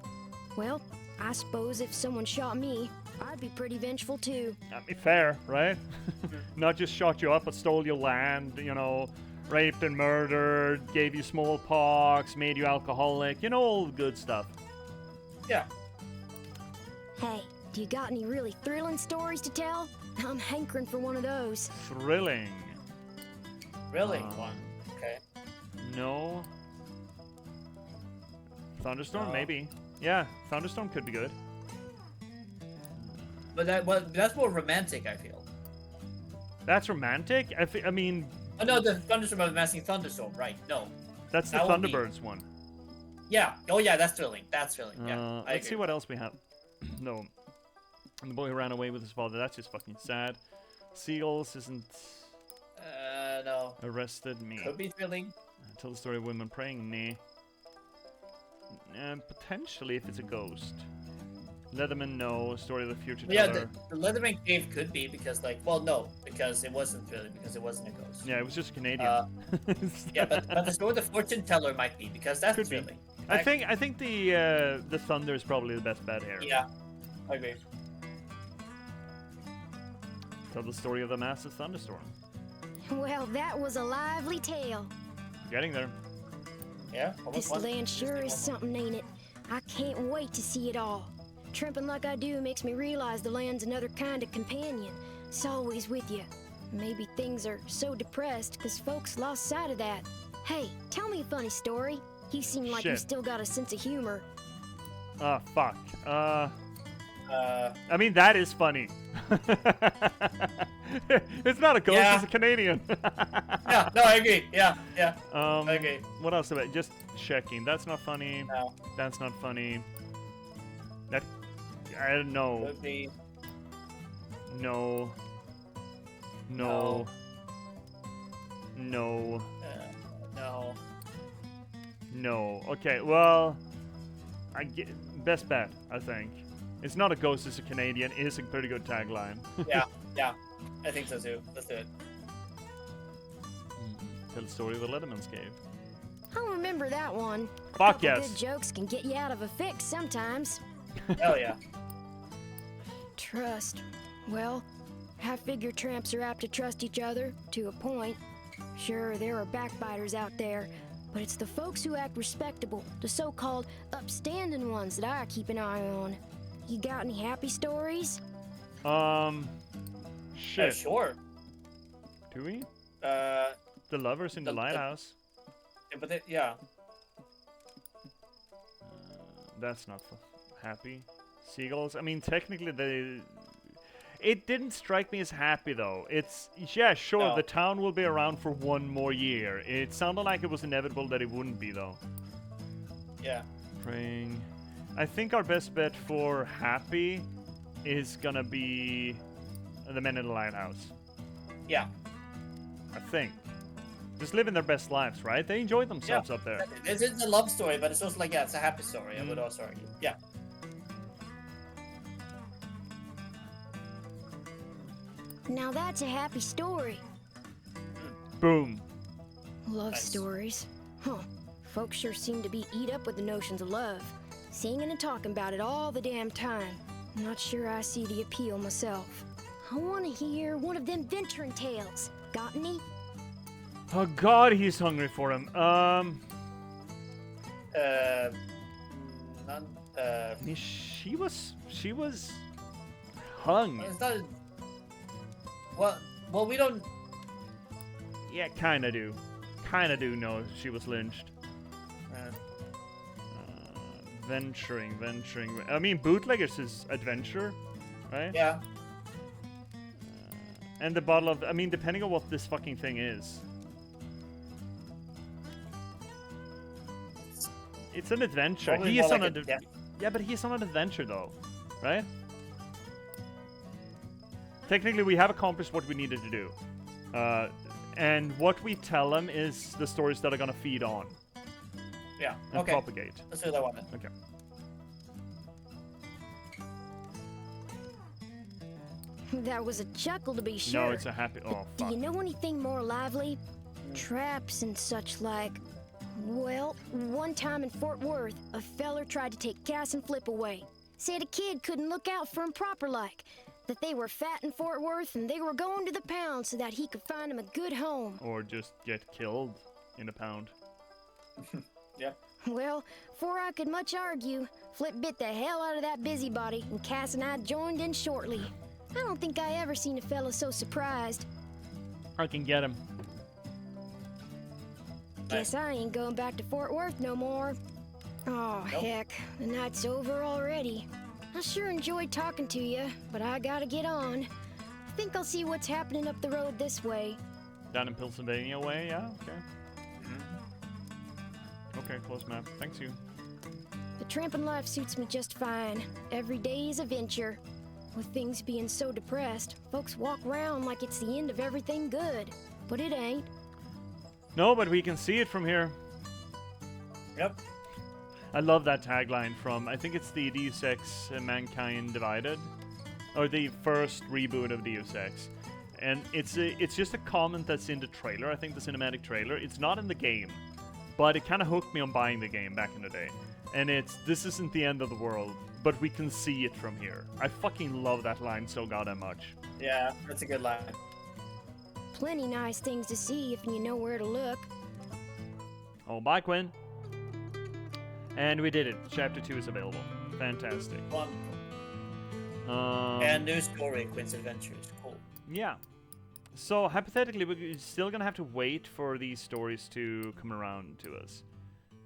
well, I suppose if someone shot me, I'd be pretty vengeful too. That'd be fair, right? Not just shot you up, but stole your land, you know, raped and murdered, gave you smallpox, made you alcoholic, you know, all the good stuff. Yeah. Hey, do you got any really thrilling stories to tell? I'm hankering for one of those. Thrilling. Really? One. Okay. No. Thunderstorm, No. maybe. Yeah, Thunderstorm could be good. But that's more romantic, I feel. That's romantic? I mean, Oh no, the Thunderstorm of the Massing Thunderstorm, right? No. that's the That would be- Thunderbirds one. Yeah. Oh yeah, that's thrilling. That's thrilling. Yeah. I Let's see agree. what else we have. No. And the boy who ran away with his father, that's just fucking sad. Seagulls isn't No. arrested me. Could be thrilling. Tell the story of women praying, nah. Potentially if it's a ghost. Leatherman, no. Story of the future Yeah, teller. the Leatherman Cave could be because, like, well, no, because it wasn't thrilling because it wasn't a ghost. Yeah, it was just a Canadian. Yeah, but the story of the fortune teller might be because that's Could be. thrilling. I think the thunder is probably the best bet here. Yeah, I agree. Tell the story of the massive thunderstorm. Well, that was a lively tale. Getting there. Yeah. almost This one. land sure is something, ain't it? I can't wait to see it all. Tramping like I do makes me realize the land's another kind of companion. It's always with you. Maybe things are so depressed because folks lost sight of that. Hey, tell me a funny story. You seem like you Shit. still got a sense of humor. Ah, fuck. I mean, that is funny. It's not a ghost, Yeah. it's a Canadian. Yeah, no, I agree. Yeah. Okay. What else about just checking? That's not funny. No. That's not funny. That I don't know. Would be. No. No. No. No. No. Okay, well, I get best bet, I think. It's not a ghost, it's a Canadian. It is a pretty good tagline. Yeah. I think so too. Let's do it. Tell the story of the Letterman's cave. I'll remember that one. Fuck Couple yes. good jokes can get you out of a fix sometimes. Hell yeah. Trust. Well, I figure tramps are apt to trust each other, to a point. Sure, there are backbiters out there, but it's the folks who act respectable, the so-called upstanding ones that I keep an eye on. You got any happy stories? Shit. Sure. Do we? The, The lovers in the lighthouse. but the, yeah. That's not happy. Seagulls. I mean, technically they. It didn't strike me as happy though. It's yeah, sure. No. The town will be around for one more year. It sounded like it was inevitable that it wouldn't be though. Yeah. Praying. I think our best bet for happy is gonna be the men in the lighthouse. Yeah. I think. Just living their best lives, right? They enjoyed themselves up there. It's a love story, but it's also like, yeah, it's a happy story, I would also argue. Yeah. Now that's a happy story. Boom. Love Nice. stories. Huh. Folks sure seem to be eat up with the notions of love. Singing and talking about it all the damn time. I'm not sure I see the appeal myself. I want to hear one of them venturing tales. Got any? Oh God, he's hungry for him. None. She was hung. It's not. Well, we don't. Yeah, kinda do know she was lynched. Venturing. I mean, bootleggers is adventure, right? Yeah. And the bottle of, I mean, depending on what this fucking thing is. It's an adventure. Probably He more is on like a, a death. yeah, but he's on an adventure though, right? Technically, we have accomplished what we needed to do. And what we tell him is the stories that are gonna feed on Yeah. and Okay. propagate. Let's do that one then. Okay. That was a chuckle to be sure. No, it's a happy. Oh, Do fuck. you know anything more lively? Traps and such like. Well, one time in Fort Worth, a feller tried to take Cass and Flip away. Said a kid couldn't look out for him proper like. That they were fat in Fort Worth and they were going to the pound so that he could find him a good home. Or just get killed in a pound. Yeah. Well, before I could much argue, Flip bit the hell out of that busybody and Cass and I joined in shortly. I don't think I ever seen a fella so surprised. I can get him. Guess I ain't going back to Fort Worth no more. Oh, Nope. heck, the night's over already. I sure enjoyed talking to you, but I gotta get on. I think I'll see what's happening up the road this way. Down in Pennsylvania way, yeah, okay. Okay, close map. Thanks you. The tramping life suits me just fine. Every day is a venture. With things being so depressed, folks walk around like it's the end of everything good. But it ain't. No, but we can see it from here. Yep. I love that tagline from, I think it's the Deus Ex Mankind Divided, or the first reboot of Deus Ex. And it's just a comment that's in the trailer, I think the cinematic trailer. It's not in the game, but it kind of hooked me on buying the game back in the day. And it's, this isn't the end of the world, but we can see it from here. I fucking love that line so goddamn much. Yeah, that's a good line. Plenty nice things to see if you know where to look. Oh, bye, Quinn. And we did it. Chapter 2 is available. Fantastic. Wonderful. And new story, Quinn's Adventures. Cool. Yeah. So hypothetically, we're still gonna have to wait for these stories to come around to us.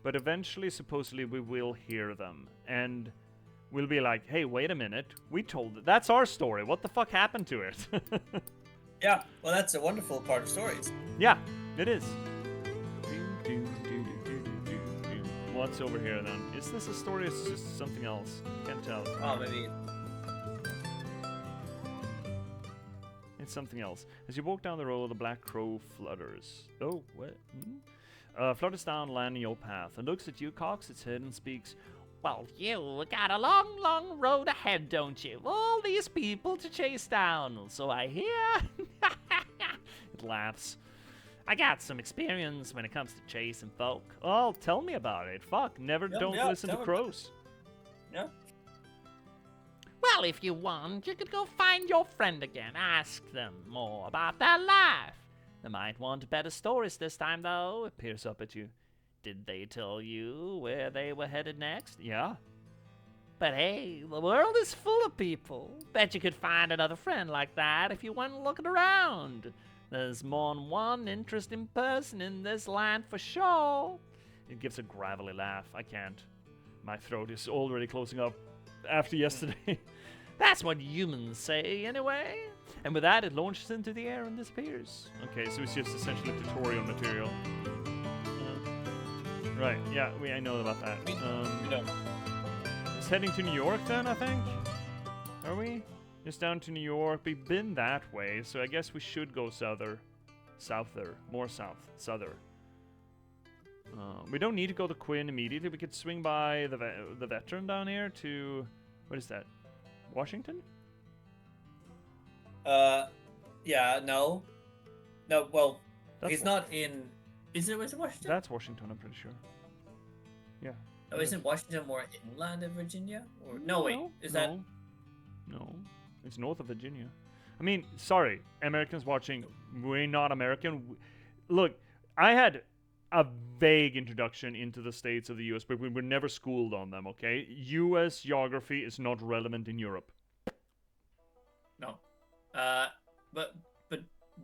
But eventually, supposedly, we will hear them. And we'll be like, hey, wait a minute. We told it. That's our story. What the fuck happened to it? Yeah, well, that's a wonderful part of stories. Yeah, it is. What's over here then? Is this a story or is this just something else? Can't tell. Oh, maybe. It's something else. As you walk down the road, the black crow flutters. Oh, what? Flutters down, landing your path, and looks at you, cocks its head, and speaks. Well, you got a long, long road ahead, don't you? All these people to chase down, so I hear. It laughs. I got some experience when it comes to chasing folk. Oh, tell me about it. Fuck, never don't listen to crows. Yeah. Well, if you want, you could go find your friend again. Ask them more about their life. They might want better stories this time, though. It peers up at you. Did they tell you where they were headed next? Yeah. But hey, the world is full of people. Bet you could find another friend like that if you went looking around. There's more than one interesting person in this land for sure. It gives a gravelly laugh. I can't. My throat is already closing up after yesterday. That's what humans say, anyway. And with that, it launches into the air and disappears. Okay, so it's just essentially tutorial material. Right, yeah, I know about that. It's heading to New York then, I think? Are we? Just down to New York. We've been that way, so I guess we should go souther. More souther. We don't need to go to Quinn immediately. We could swing by the veteran down here to... What is that? Washington? Yeah, no. No, well, That's he's not in... Is it Washington? That's Washington, I'm pretty sure. Yeah. Oh, isn't Washington more inland of Virginia? Or no, wait, is that... No, it's north of Virginia. I mean, sorry, Americans watching, we're not American. Look, I had a vague introduction into the states of the U.S., but we were never schooled on them, okay? U.S. geography is not relevant in Europe. No. But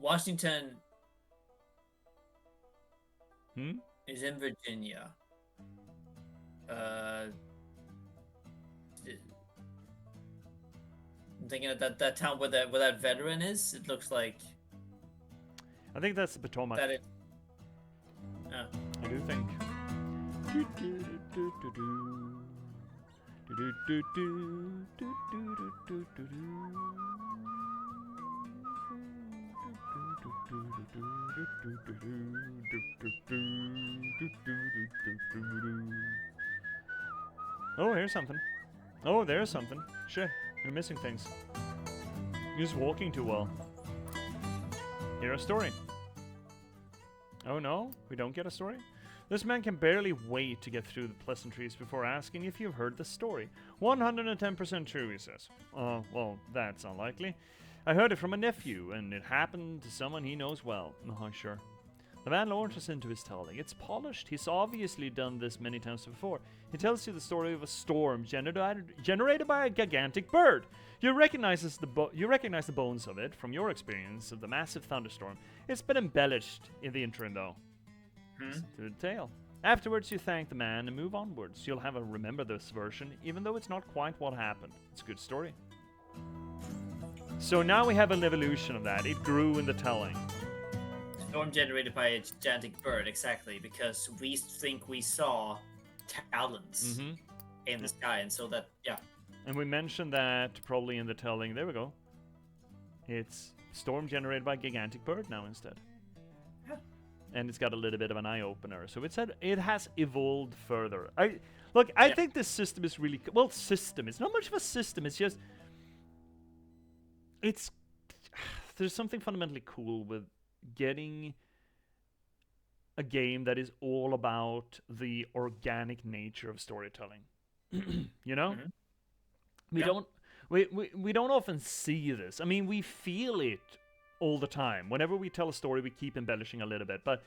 Washington... is in Virginia. I'm thinking of that town where that veteran is. It looks like I think that's the Potomac. that. I do think. Oh, here's something. Oh, there's something. Shit, you're missing things. You're just walking too well. Here's a story. Oh no, we don't get a story? This man can barely wait to get through the pleasantries before asking if you've heard the story. 110% true, he says. Well, that's unlikely. I heard it from a nephew, and it happened to someone he knows well. Oh, sure. The man launches into his telling. It's polished. He's obviously done this many times before. He tells you the story of a storm generated by a gigantic bird. You recognize the bones of it from your experience of the massive thunderstorm. It's been embellished in the interim, though. To the tale. Afterwards, you thank the man and move onwards. You'll have a remember this version, even though it's not quite what happened. It's a good story. So now we have an evolution of that. It grew in the telling. Storm generated by a gigantic bird, exactly, because we think we saw talons in the sky, and so that, yeah. And we mentioned that probably in the telling. There we go. It's storm generated by a gigantic bird now instead. Yeah. And it's got a little bit of an eye-opener. So it has evolved further. I think this system is really... Well, system. It's not much of a system. It's just... There's something fundamentally cool with getting a game that is all about the organic nature of storytelling. You know? We don't often see this. I mean, we feel it all the time. Whenever we tell a story, we keep embellishing a little bit, but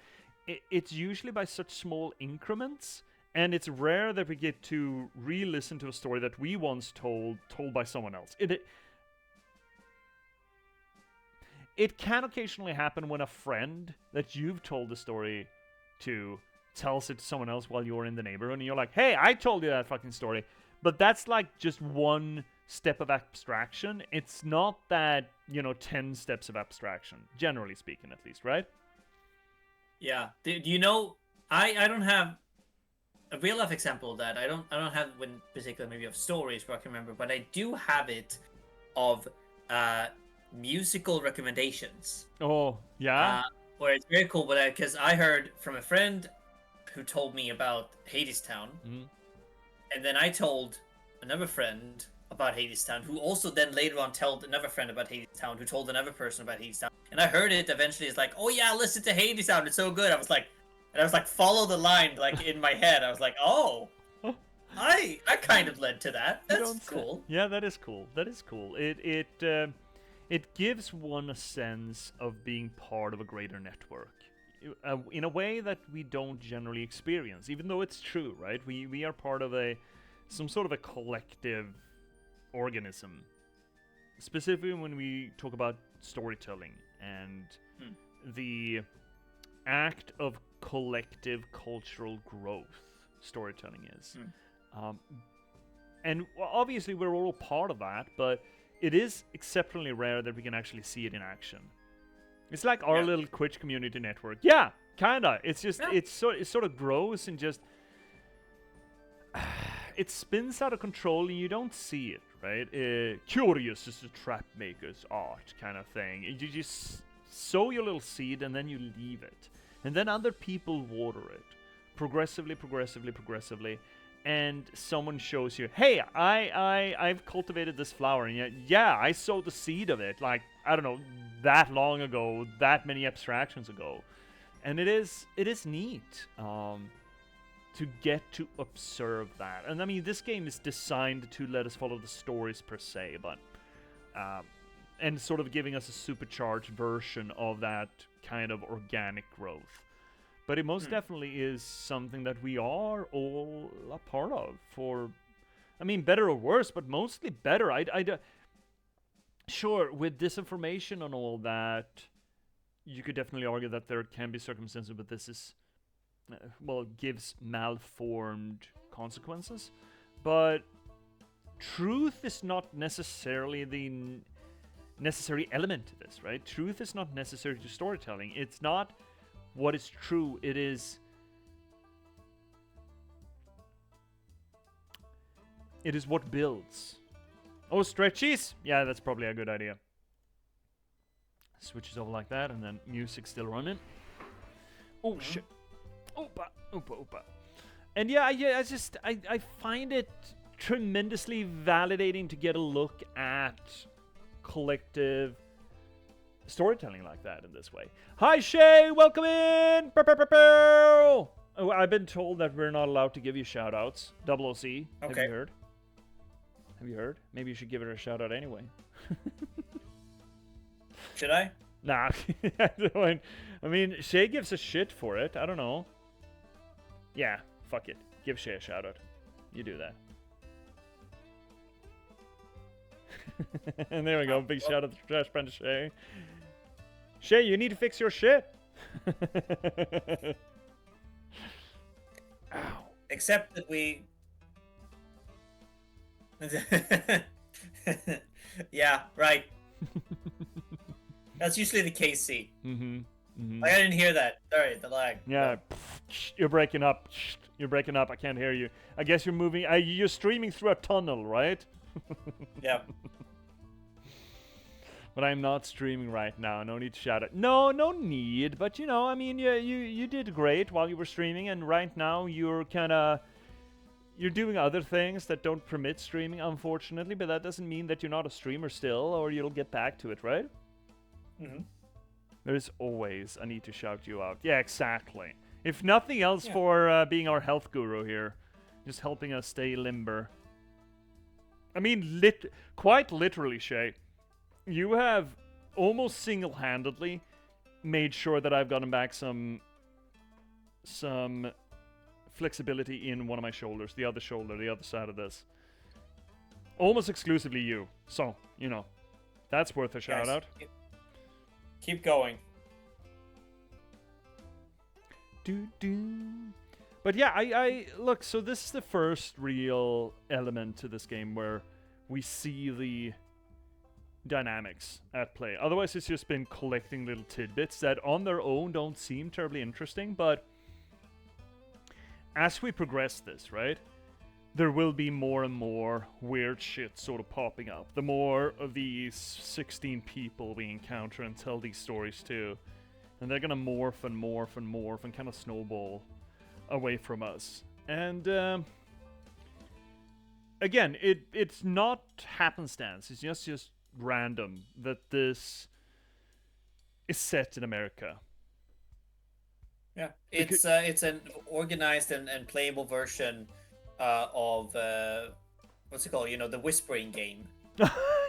it's usually by such small increments, And it's rare that we get to re-listen to a story that we once told by someone else. It can occasionally happen when a friend that you've told the story to tells it to someone else while you're in the neighborhood, and you're like, hey, I told you that fucking story. But that's like just one step of abstraction. It's not that, 10 steps of abstraction, generally speaking, at least, right? Yeah. Do you know, I don't have a real life example of that. I don't have one particular maybe of stories where I can remember, but I do have it of musical recommendations. Oh, yeah? Where it's very cool, but because I heard from a friend who told me about Hadestown, and then I told another friend about Hadestown, who also then later on told another friend about Hadestown, who told another person about Hadestown, and I heard it eventually. It's like, oh yeah, listen to Hadestown, it's so good. I was like, follow the line, like in my head. I was like, oh, I kind of led to that. That's cool. Yeah, that is cool. That is cool. It gives one a sense of being part of a greater network. In a way that we don't generally experience, even though it's true, right? We are part of some sort of a collective organism. Specifically when we talk about storytelling and the act of collective cultural growth storytelling is. And obviously we're all part of that, but it is exceptionally rare that we can actually see it in action. It's like our little Twitch community network. Yeah, kinda. It's just it sort of grows and just it spins out of control and you don't see it, right? Curious is the trap maker's art kind of thing. You just sow your little seed and then you leave it, and then other people water it progressively, and someone shows you, hey, I've cultivated this flower, and yeah, I sowed the seed of it, like, I don't know, that long ago, that many abstractions ago. And it is neat to get to observe that. And I mean, this game is designed to let us follow the stories per se, but and sort of giving us a supercharged version of that kind of organic growth. But it most definitely is something that we are all a part of, for, I mean, better or worse, but mostly better. Sure, with disinformation and all that, you could definitely argue that there can be circumstances, but this is, gives malformed consequences. But truth is not necessarily the necessary element to this, right? Truth is not necessary to storytelling. It's not what is true, it is what builds. Oh, stretchies? Yeah, that's probably a good idea. Switches over like that, and then music's still running. Oh shit. Opa. And yeah, I find it tremendously validating to get a look at collective storytelling like that in this way. Hi Shay, welcome in! Oh, I've been told that we're not allowed to give you shoutouts. Double OC. Okay. Have you heard? Maybe you should give her a shout out anyway. Should I? Nah. I mean, Shay gives a shit for it. I don't know. Yeah, fuck it. Give Shay a shout out. You do that. And there we go. Big shout out to Trash Panda Shay. Shay, you need to fix your shit. Ow. Except that we... Yeah, right. That's usually the case, C. Like, I didn't hear that. Sorry, the lag. Yeah, you're breaking up. I can't hear you. I guess you're moving. You're streaming through a tunnel, right? Yeah. But I'm not streaming right now. No need to shout it. No need. But I mean, you did great while you were streaming, and right now you're doing other things that don't permit streaming, unfortunately. But that doesn't mean that you're not a streamer still, or you'll get back to it, right? There's always a need to shout you out. Yeah, exactly. If nothing else, for being our health guru here, just helping us stay limber. I mean, quite literally, Shay. You have almost single-handedly made sure that I've gotten back some flexibility in one of my shoulders, the other shoulder, the other side of this. Almost exclusively you. So, you know, that's worth a shout out. Keep going. But yeah, I look, so this is the first real element to this game where we see the dynamics at play. Otherwise, it's just been collecting little tidbits that on their own don't seem terribly interesting, but as we progress this, right, there will be more and more weird shit sort of popping up. The more of these 16 people we encounter and tell these stories to, and they're gonna morph and morph and morph and kind of snowball away from us. And again, it's not happenstance. It's just random that this is set in America. Yeah, it's an organized and playable version of what's it called? You know, the Whispering game.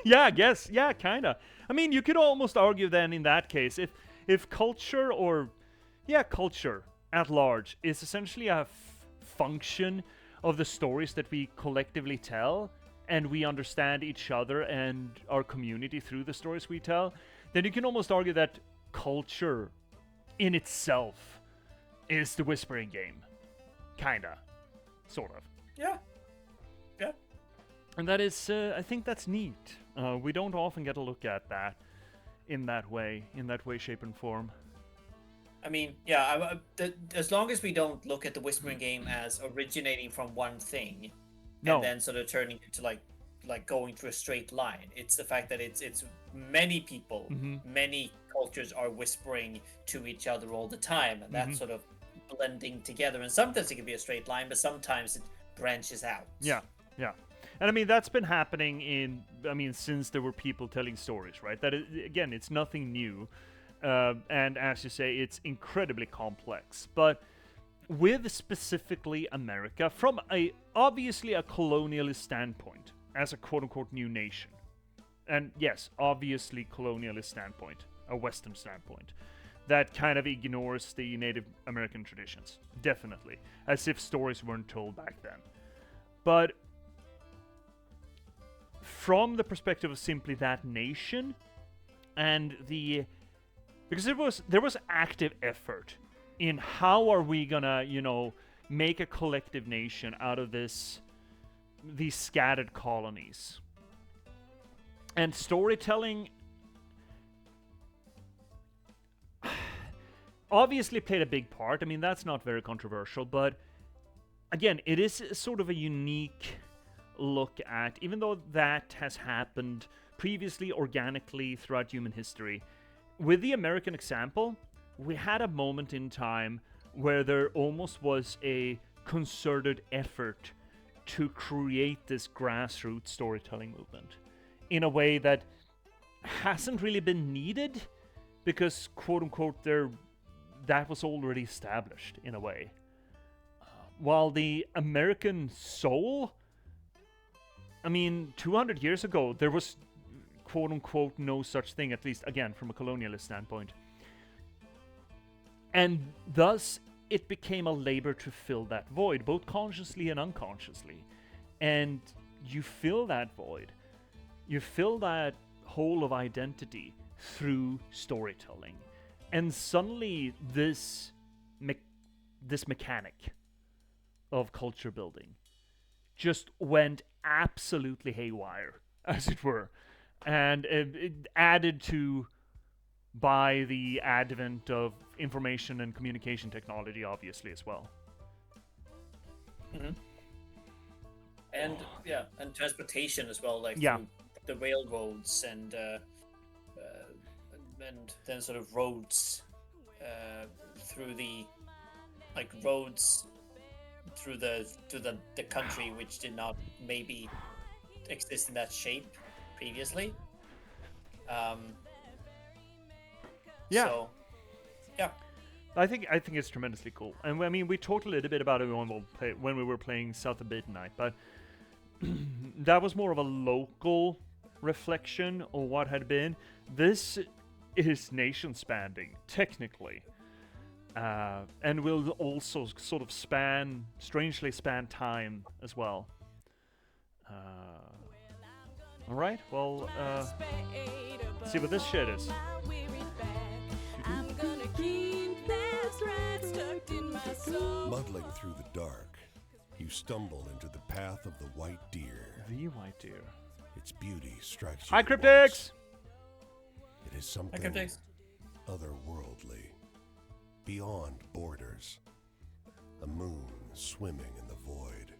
Yeah, I guess. Yeah, kinda. I mean, you could almost argue then in that case, if culture or culture at large is essentially a function of the stories that we collectively tell, and we understand each other and our community through the stories we tell, then you can almost argue that culture in itself is the Whispering game. Kinda. Sort of. Yeah. Yeah. And that is, I think that's neat. We don't often get a look at that in that way, shape, and form. I mean, yeah, as long as we don't look at the Whispering game as originating from one thing, and then sort of turning into like going through a straight line. It's the fact that it's many people, many cultures are whispering to each other all the time, and that's sort of blending together. And sometimes it can be a straight line, but sometimes it branches out. Yeah. And I mean, that's been happening since there were people telling stories, right? That is, again, it's nothing new. And as you say, it's incredibly complex. But with specifically America, from obviously a colonialist standpoint, as a quote-unquote new nation. And yes, obviously colonialist standpoint, a Western standpoint. That kind of ignores the Native American traditions. Definitely. As if stories weren't told back then. But from the perspective of simply that nation, and because there was active effort in how are we gonna, make a collective nation out of these scattered colonies. And storytelling obviously played a big part. I mean, that's not very controversial, but again, it is sort of a unique look at, even though that has happened previously organically throughout human history, with the American example, we had a moment in time where there almost was a concerted effort to create this grassroots storytelling movement in a way that hasn't really been needed because, quote-unquote, that was already established in a way. While the American soul, 200 years ago, there was, quote-unquote, no such thing, at least, again, from a colonialist standpoint. And thus, it became a labor to fill that void, both consciously and unconsciously. And you fill that void. You fill that hole of identity through storytelling. And suddenly, this mechanic of culture building just went absolutely haywire, as it were. And it added to by the advent of information and communication technology, obviously, as well. And and transportation as well, like through the railroads and then sort of roads through the roads through the country, which did not maybe exist in that shape previously. So, yeah. I think it's tremendously cool. And we talked a little bit about it when we were playing South of Beta Night, but that was more of a local reflection of what had been. This is nation-spanning, technically. and will also sort of strangely span time as well. All right, well, let's see what this shit is. Muddling through the dark, you stumble into the path of the white deer. The white deer. Its beauty strikes you. Hi, at Cryptics! once. It is something otherworldly, beyond borders. A moon swimming in the void.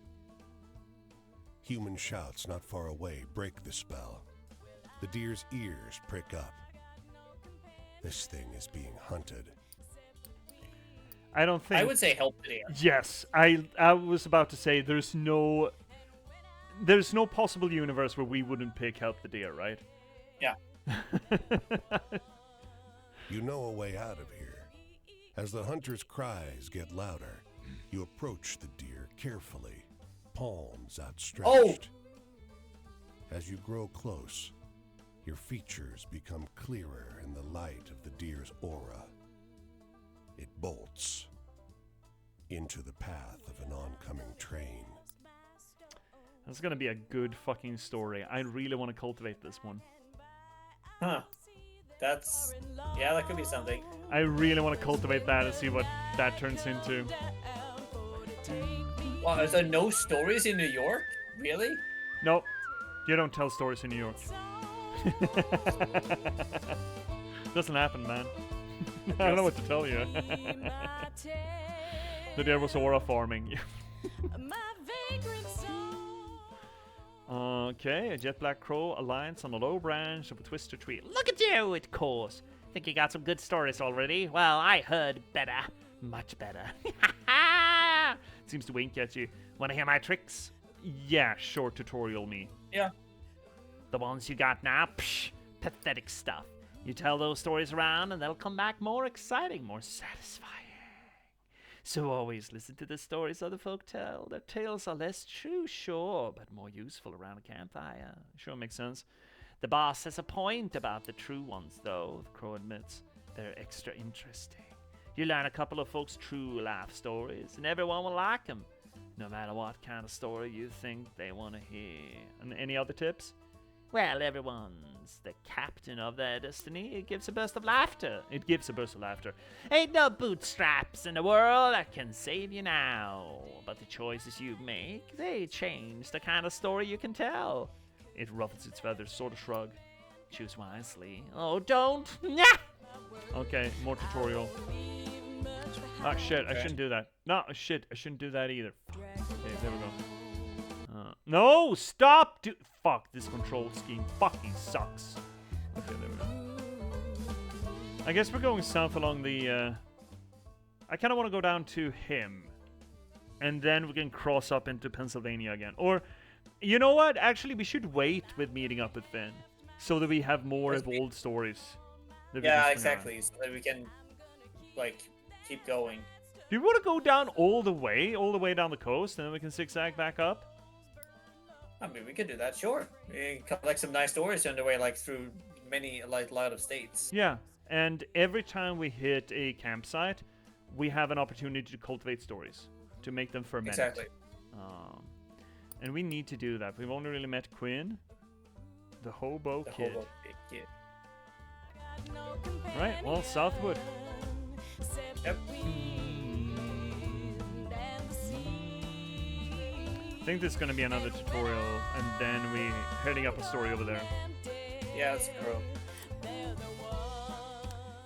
Human shouts not far away break the spell. The deer's ears prick up. This thing is being hunted. I don't think... I would say help the deer. Yes, I was about to say there's no possible universe where we wouldn't pick help the deer, right? Yeah. You know a way out of here. As the hunter's cries get louder, you approach the deer carefully, palms outstretched. Oh! As you grow close, your features become clearer in the light of the deer's aura. It bolts into the path of an oncoming train. That's gonna be a good fucking story. I really want to cultivate this one. Huh. Yeah, that could be something. I really want to cultivate that and see what that turns into. Wow, is there no stories in New York? Really? Nope. You don't tell stories in New York. Doesn't happen, man. I don't know what to tell you. The deer was aura farming. Okay, a jet black crow alliance on a low branch of a twister tree. Look at you, of course. Think you got some good stories already? Well, I heard better. Much better. Seems to wink at you. Want to hear my tricks? Yeah, sure, tutorial me. Yeah. The ones you got now? Psh, pathetic stuff. You tell those stories around and they'll come back more exciting, more satisfying. So always listen to the stories other folk tell. Their tales are less true, sure, but more useful around a campfire. Sure, makes sense. The boss has a point about the true ones, though, the crow admits. They're extra interesting. You learn a couple of folks' true life stories, and everyone will like them, no matter what kind of story you think they want to hear. And any other tips? Well, everyone's the captain of their destiny. It gives a burst of laughter. It gives a burst of laughter. Ain't no bootstraps in the world that can save you now. But the choices you make, they change the kind of story you can tell. It ruffles its feathers, sort of shrug. Choose wisely. Oh, don't. Nah! Okay, more tutorial. Ah, shit, I shouldn't do that. No, shit, I shouldn't do that either. Okay, there we go. No, stop! Fuck, this control scheme fucking sucks. Okay, there we go. I guess we're going south along the, I kind of want to go down to him. And then we can cross up into Pennsylvania again. Or, you know what? Actually, we should wait with meeting up with Finn. So that we have more evolved stories. Yeah, exactly. So that we can, like, keep going. Do you want to go down all the way down the coast, and then we can zigzag back up? I mean, we could do that, sure. We can collect some nice stories on the way, like, through many, like, a lot of states. Yeah, and every time we hit a campsite, we have an opportunity to cultivate stories, to make them ferment. Exactly. And we need to do that. We've only really met Quinn, the hobo kid. Right, well, Southwood. Yep. I think there's going to be another tutorial, and then we heading up a story over there. Yeah, it's a crow.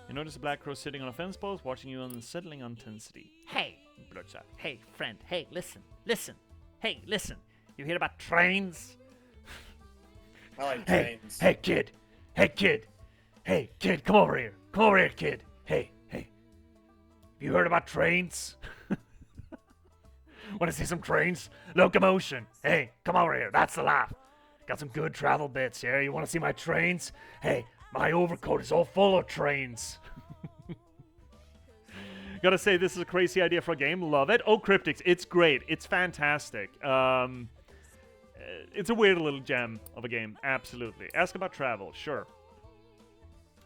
You notice a black crow sitting on a fence post, watching you unsettling intensity. Hey, blurts out. Hey, friend. Hey, listen. Hey, listen. You hear about trains? I like trains. Hey, kid. Hey, kid, come over here. Come over here, kid. Hey. You heard about trains? Want to see some trains? Locomotion. Hey, come over here. That's the laugh. Got some good travel bits here. You want to see my trains? Hey, my overcoat is all full of trains. Gotta say, this is a crazy idea for a game. Love it. Oh, Cryptics, it's great. It's fantastic. It's a weird little gem of a game. Absolutely. Ask about travel. Sure.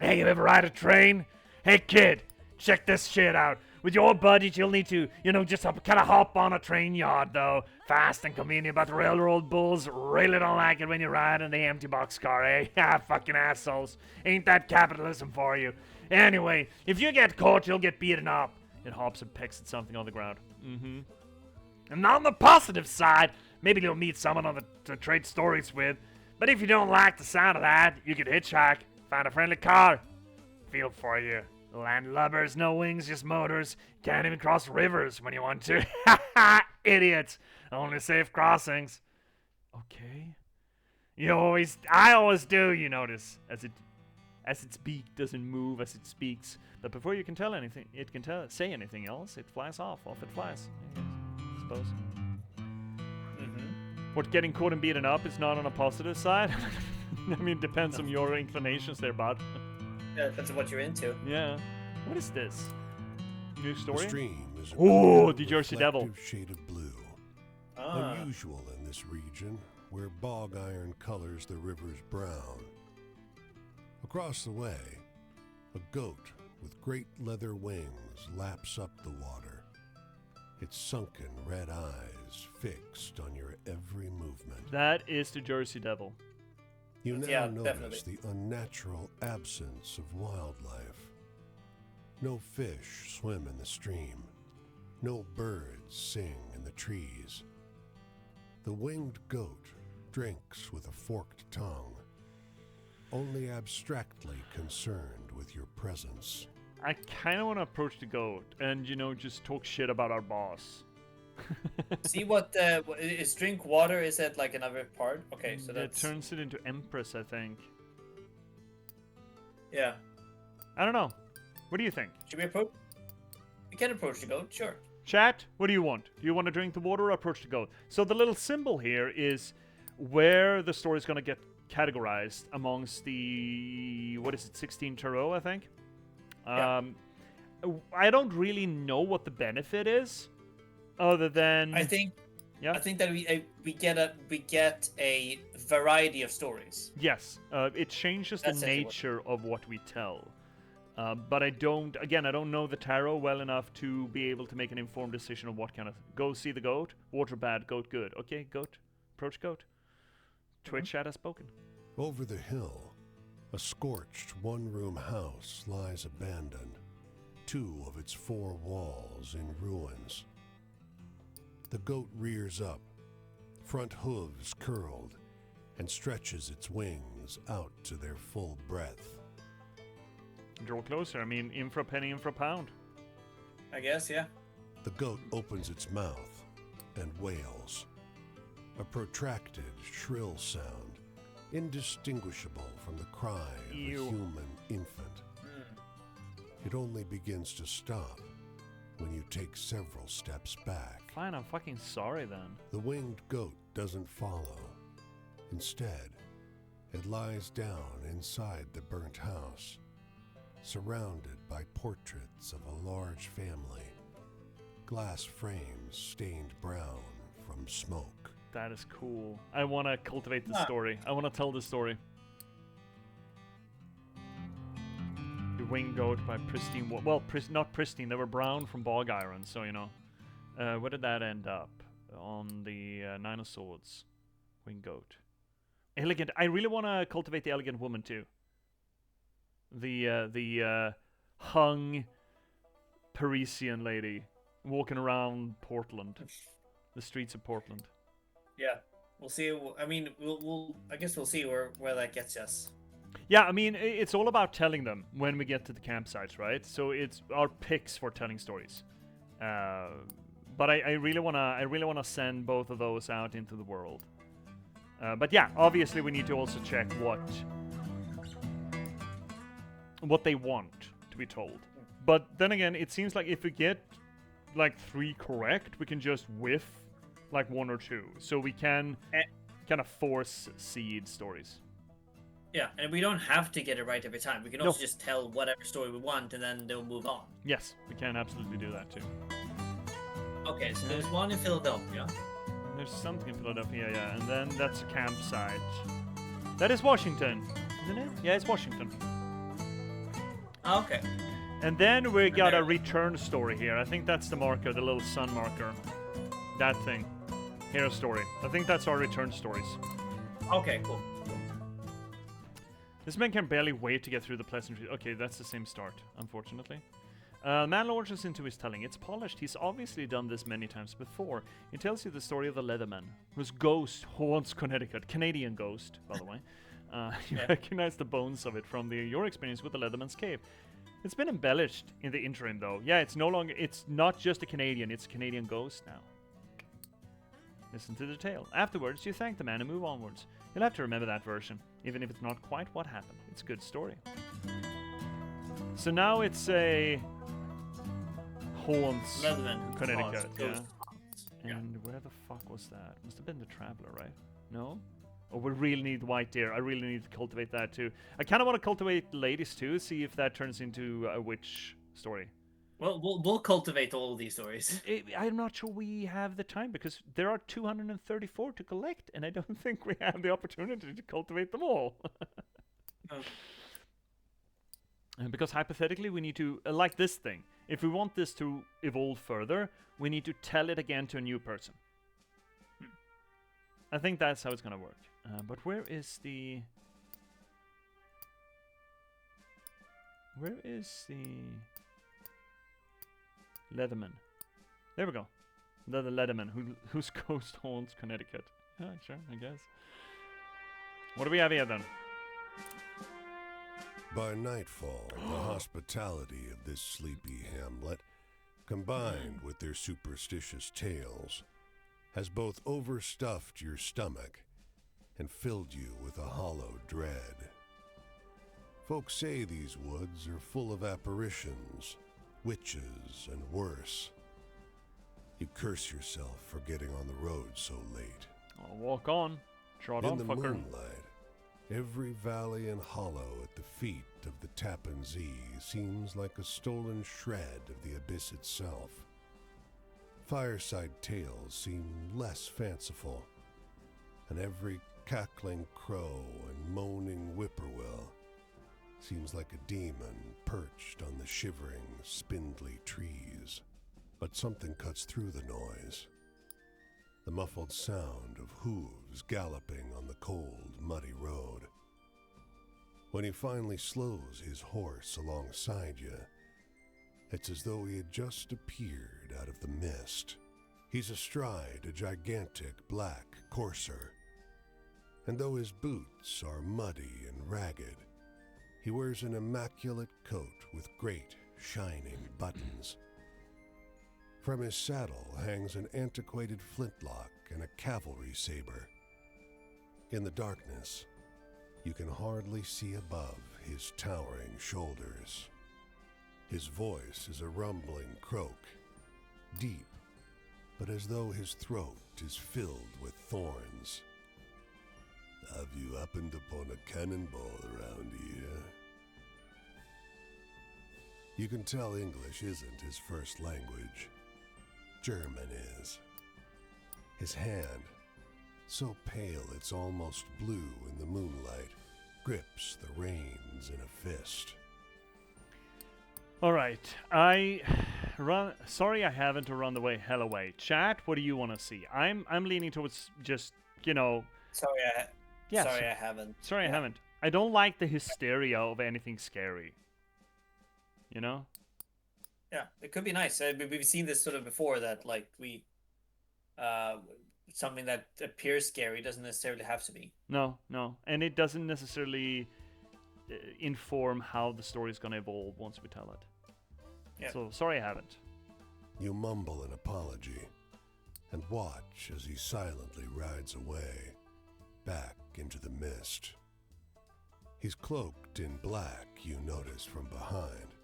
Hey, you ever ride a train? Hey, kid, Check this shit out. With your budget, you'll need to, just kind of hop on a train yard, though. Fast and convenient, but the railroad bulls really don't like it when you ride in the empty boxcar, eh? Ah, fucking assholes. Ain't that capitalism for you? Anyway, if you get caught, you'll get beaten up. It hops and pecks at something on the ground. Mm-hmm. And on the positive side, maybe you'll meet someone to trade stories with. But if you don't like the sound of that, you could hitchhike, find a friendly car. Feel for you. Landlubbers, no wings, just motors. Can't even cross rivers when you want to. Ha idiots. Only safe crossings. Okay. I always do, you notice, as its beak doesn't move as it speaks. But before you can tell anything, say anything else, it flies off it flies. I suppose. What, getting caught and beaten up is not on a positive side? I mean, depends on your inclinations there, bud. Yeah, depends on what you're into. Yeah. What is this? New story? The stream is the Jersey Devil. Shade of blue. Ah. Unusual in this region, where bog iron colors the river's brown. Across the way, a goat with great leather wings laps up the water, its sunken red eyes fixed on your every movement. That is the Jersey Devil. You now Yeah, notice definitely. the unnatural absence of wildlife. No fish swim in the stream. No birds sing in the trees. The winged goat drinks with a forked tongue, only abstractly concerned with your presence. I kind of want to approach the goat and, just talk shit about our boss. See what is drink water? Is that like another part? Okay, so That that's turns it into Empress, I think. yeah. I don't know. What do you think? Should we approach? We can approach the goat, sure. Chat, what do you want? Do you want to drink the water or approach the goat? So the little symbol here is where the story is going to get categorized amongst the, 16 tarot, I think? Yeah. I don't really know what the benefit is, other than... I think that we get a variety of stories. Yes, it changes That's the actually what- nature of what we tell. But I don't know the tarot well enough to be able to make an informed decision of what kind of... Go see the goat, water bad, goat good. Okay, goat, approach goat. Twitch chat has spoken. Over the hill, a scorched one-room house lies abandoned, 2 of its 4 walls in ruins. The goat rears up, front hooves curled, and stretches its wings out to their full breadth. Draw closer. I mean, in for a penny, in for a pound. I guess, yeah. The goat opens its mouth and wails, a protracted, shrill sound, indistinguishable from the cry of a human infant. It only begins to stop when you take several steps back. Fine, I'm fucking sorry then. The winged goat doesn't follow. Instead, it lies down inside the burnt house, surrounded by portraits of a large family, glass frames stained brown from smoke. That is cool. I want to cultivate the story. I want to tell the story. The winged goat by pristine... not pristine. They were brown from bog iron, so, where did that end up? On the Nine of Swords. Winged goat. Elegant. I really want to cultivate the elegant woman, too. The hung Parisian lady walking around Portland. The streets of Portland. Yeah, we'll see. I mean, I guess we'll see where that gets us. Yeah, I mean, it's all about telling them when we get to the campsites, right? So it's our picks for telling stories. But I really wanna send both of those out into the world. But yeah, obviously we need to also check what they want to be told. But then again, it seems like if we get like 3 correct, we can just whiff like 1 or 2. So we can kind of force seed stories. Yeah, and we don't have to get it right every time. We can also just tell whatever story we want, and then they'll move on. Yes, we can absolutely do that too. Okay, so there's one in Philadelphia. There's something in Philadelphia, yeah, and then that's a campsite. That is Washington, isn't it? Yeah, it's Washington. Oh, okay. And then we got a return story here. I think that's the marker, the little sun marker. That thing. Hero story. I think that's our return stories. Okay, cool. This man can barely wait to get through the pleasantry. Okay, that's the same start, unfortunately. Man launches into his telling. It's polished. He's obviously done this many times before. He tells you the story of the Leatherman, whose ghost haunts Connecticut. Canadian ghost, by the way. You recognize the bones of it from your experience with the Leatherman's cave. It's been embellished in the interim, though. Yeah, it's not just a Canadian, it's a Canadian ghost now. Listen to the tale. Afterwards, you thank the man and move onwards. You'll have to remember that version, even if it's not quite what happened. It's a good story. So now it's a haunts Leatherman, Connecticut, ghost. And where the fuck was that? Must have been the Traveler, right? No? Oh, we really need white deer. I really need to cultivate that too. I kind of want to cultivate ladies too, see if that turns into a witch story. Well, we'll cultivate all of these stories. I'm not sure we have the time because there are 234 to collect, and I don't think we have the opportunity to cultivate them all. Oh. And because hypothetically, we need to, like this thing, if we want this to evolve further, we need to tell it again to a new person. I think that's how it's going to work. But where is the... Where is the... Leatherman? There we go. The Leatherman, whose ghost haunts Connecticut. Yeah, sure, I guess. What do we have here then? By nightfall, the hospitality of this sleepy hamlet, combined with their superstitious tales, has both overstuffed your stomach and filled you with a hollow dread. Folks say these woods are full of apparitions, witches, and worse. You curse yourself for getting on the road so late. I'll walk on. Trot on, In the fucker. moonlight, every valley and hollow at the feet of the Tappan Zee seems like a stolen shred of the abyss itself. Fireside tales seem less fanciful, and every cackling crow and moaning whippoorwill seems like a demon perched on the shivering, spindly trees. But something cuts through the noise. The muffled sound of hooves galloping on the cold, muddy road. When he finally slows his horse alongside you, it's as though he had just appeared out of the mist. He's astride a gigantic black courser, and though his boots are muddy and ragged, he wears an immaculate coat with great, shining buttons. From his saddle hangs an antiquated flintlock and a cavalry saber. In the darkness, you can hardly see above his towering shoulders. His voice is a rumbling croak, deep, but as though his throat is filled with thorns. Have you happened upon a cannonball around here? You can tell English isn't his first language. German is. His hand, so pale it's almost blue in the moonlight, grips the reins in a fist. All right, Sorry, I haven't run the way hell away. Chat, what do you want to see? I'm leaning towards just, you know. Sorry, Yeah, I haven't. Sorry, I haven't. I don't like the hysteria of anything scary. You know? Yeah, it could be nice. We've seen this sort of before, that like something that appears scary doesn't necessarily have to be. No, and it doesn't necessarily inform how the story is going to evolve once we tell it. Yeah. So sorry, I haven't. You mumble an apology and watch as he silently rides away, back into the mist. He's cloaked in black, you notice from behind,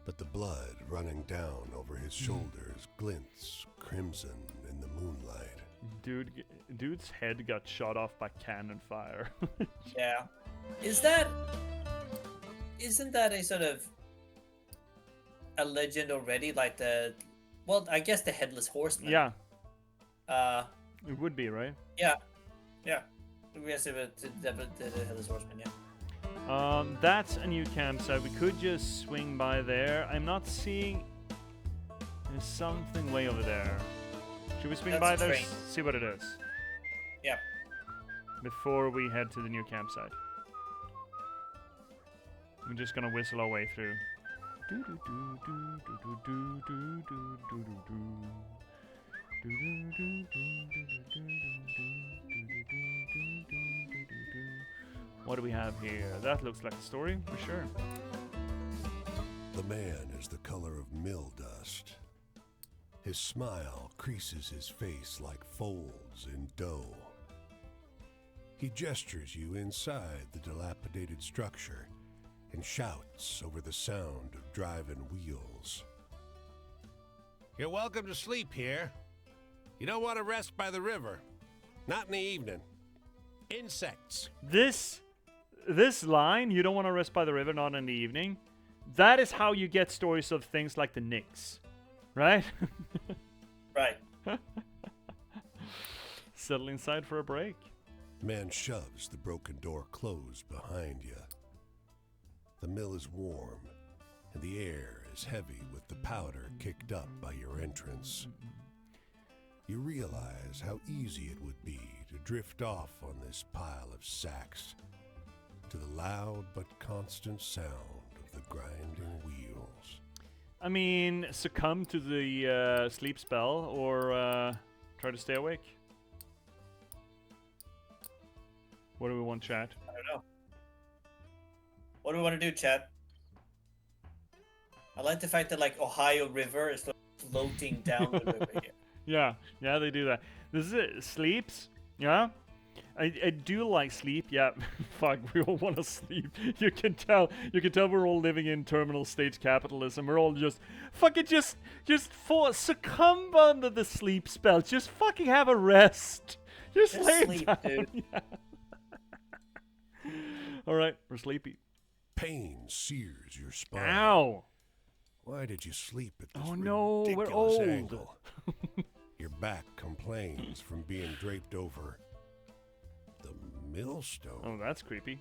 but the blood running down over his shoulders glints crimson in the moonlight. Dude's head got shot off by cannon fire. Yeah. Isn't that a sort of a legend already? Like I guess the Headless Horseman. Yeah. It would be, right? Yeah. Yeah. I guess it was the Headless Horseman, yeah. That's a new campsite. We could just swing by there. I'm not seeing... There's something way over there. Should we swing That's by a there? train. See what it is. Yeah. Before we head to the new campsite. I'm just gonna whistle our way through. What do we have here? That looks like a story, for sure. The man is the color of mill dust. His smile creases his face like folds in dough. He gestures you inside the dilapidated structure and shouts over the sound of driving wheels. You're welcome to sleep here. You don't want to rest by the river. Not in the evening. Insects. This line, you don't want to rest by the river, not in the evening. That is how you get stories of things like the Knicks, right? Right. Settle inside for a break. Man shoves the broken door closed behind you. The mill is warm, and the air is heavy with the powder kicked up by your entrance. You realize how easy it would be to drift off on this pile of sacks to the loud but constant sound of the grinding wheels. I mean, succumb to the sleep spell or try to stay awake. What do we want, chat? I don't know. What do we want to do, Chad? I like the fact that like Ohio River is like, floating down the river here. Yeah, they do that. This is it. Sleeps. Yeah. I do like sleep. Yeah. Fuck, we all want to sleep. You can tell we're all living in terminal stage capitalism. We're all just fucking just succumb under the sleep spell. Just fucking have a rest. Just lay sleep, down. dude. Yeah. All right, we're sleepy. Pain sears your spine. Ow. Why did you sleep at this Oh no, we're ridiculous old. angle? Your back complains from being draped over the millstone. Oh, that's creepy.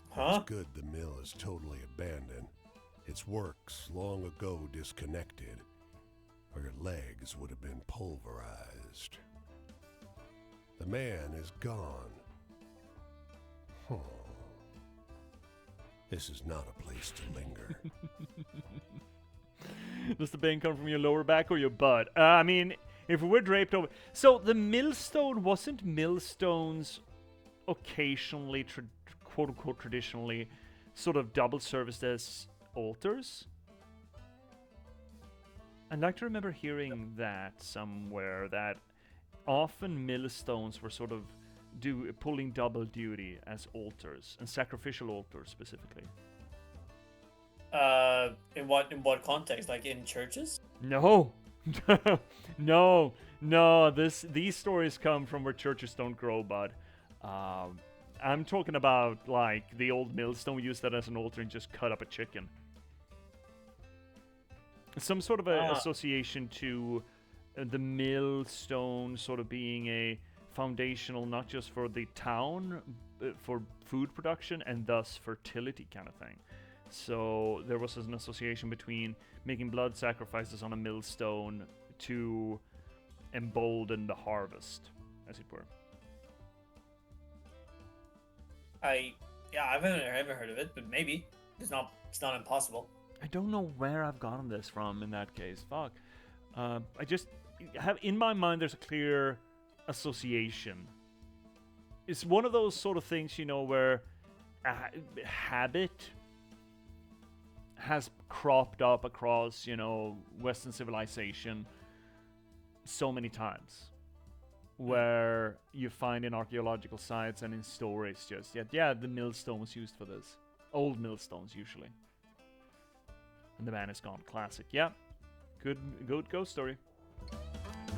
Huh? It's good the mill is totally abandoned. Its works long ago disconnected, or your legs would have been pulverized. The man is gone. Huh. This is not a place to linger. Does the pain come from your lower back or your butt? I mean, if we're draped over... So, the millstone, wasn't millstones occasionally, quote-unquote, traditionally, sort of double-serviced as altars? I'd like to remember hearing that somewhere, that often millstones were sort of pulling double duty as altars, and sacrificial altars specifically. In what context? Like in churches? No, no. These stories come from where churches don't grow, bud. I'm talking about like the old millstone used that as an altar and just cut up a chicken. Some sort of association to the millstone sort of being a foundational, not just for the town, for food production and thus fertility kind of thing. So there was an association between making blood sacrifices on a millstone to embolden the harvest, as it were. I haven't heard of it, but maybe it's not impossible. I don't know where I've gotten this from in that case. Fuck. I just have in my mind there's a clear association. It's one of those sort of things, you know, where habit has cropped up across, you know, Western civilization so many times, where you find in archaeological sites and in stories just, the millstone was used for this. Old millstones, usually. And the man is gone. Classic. Yeah. Good ghost story.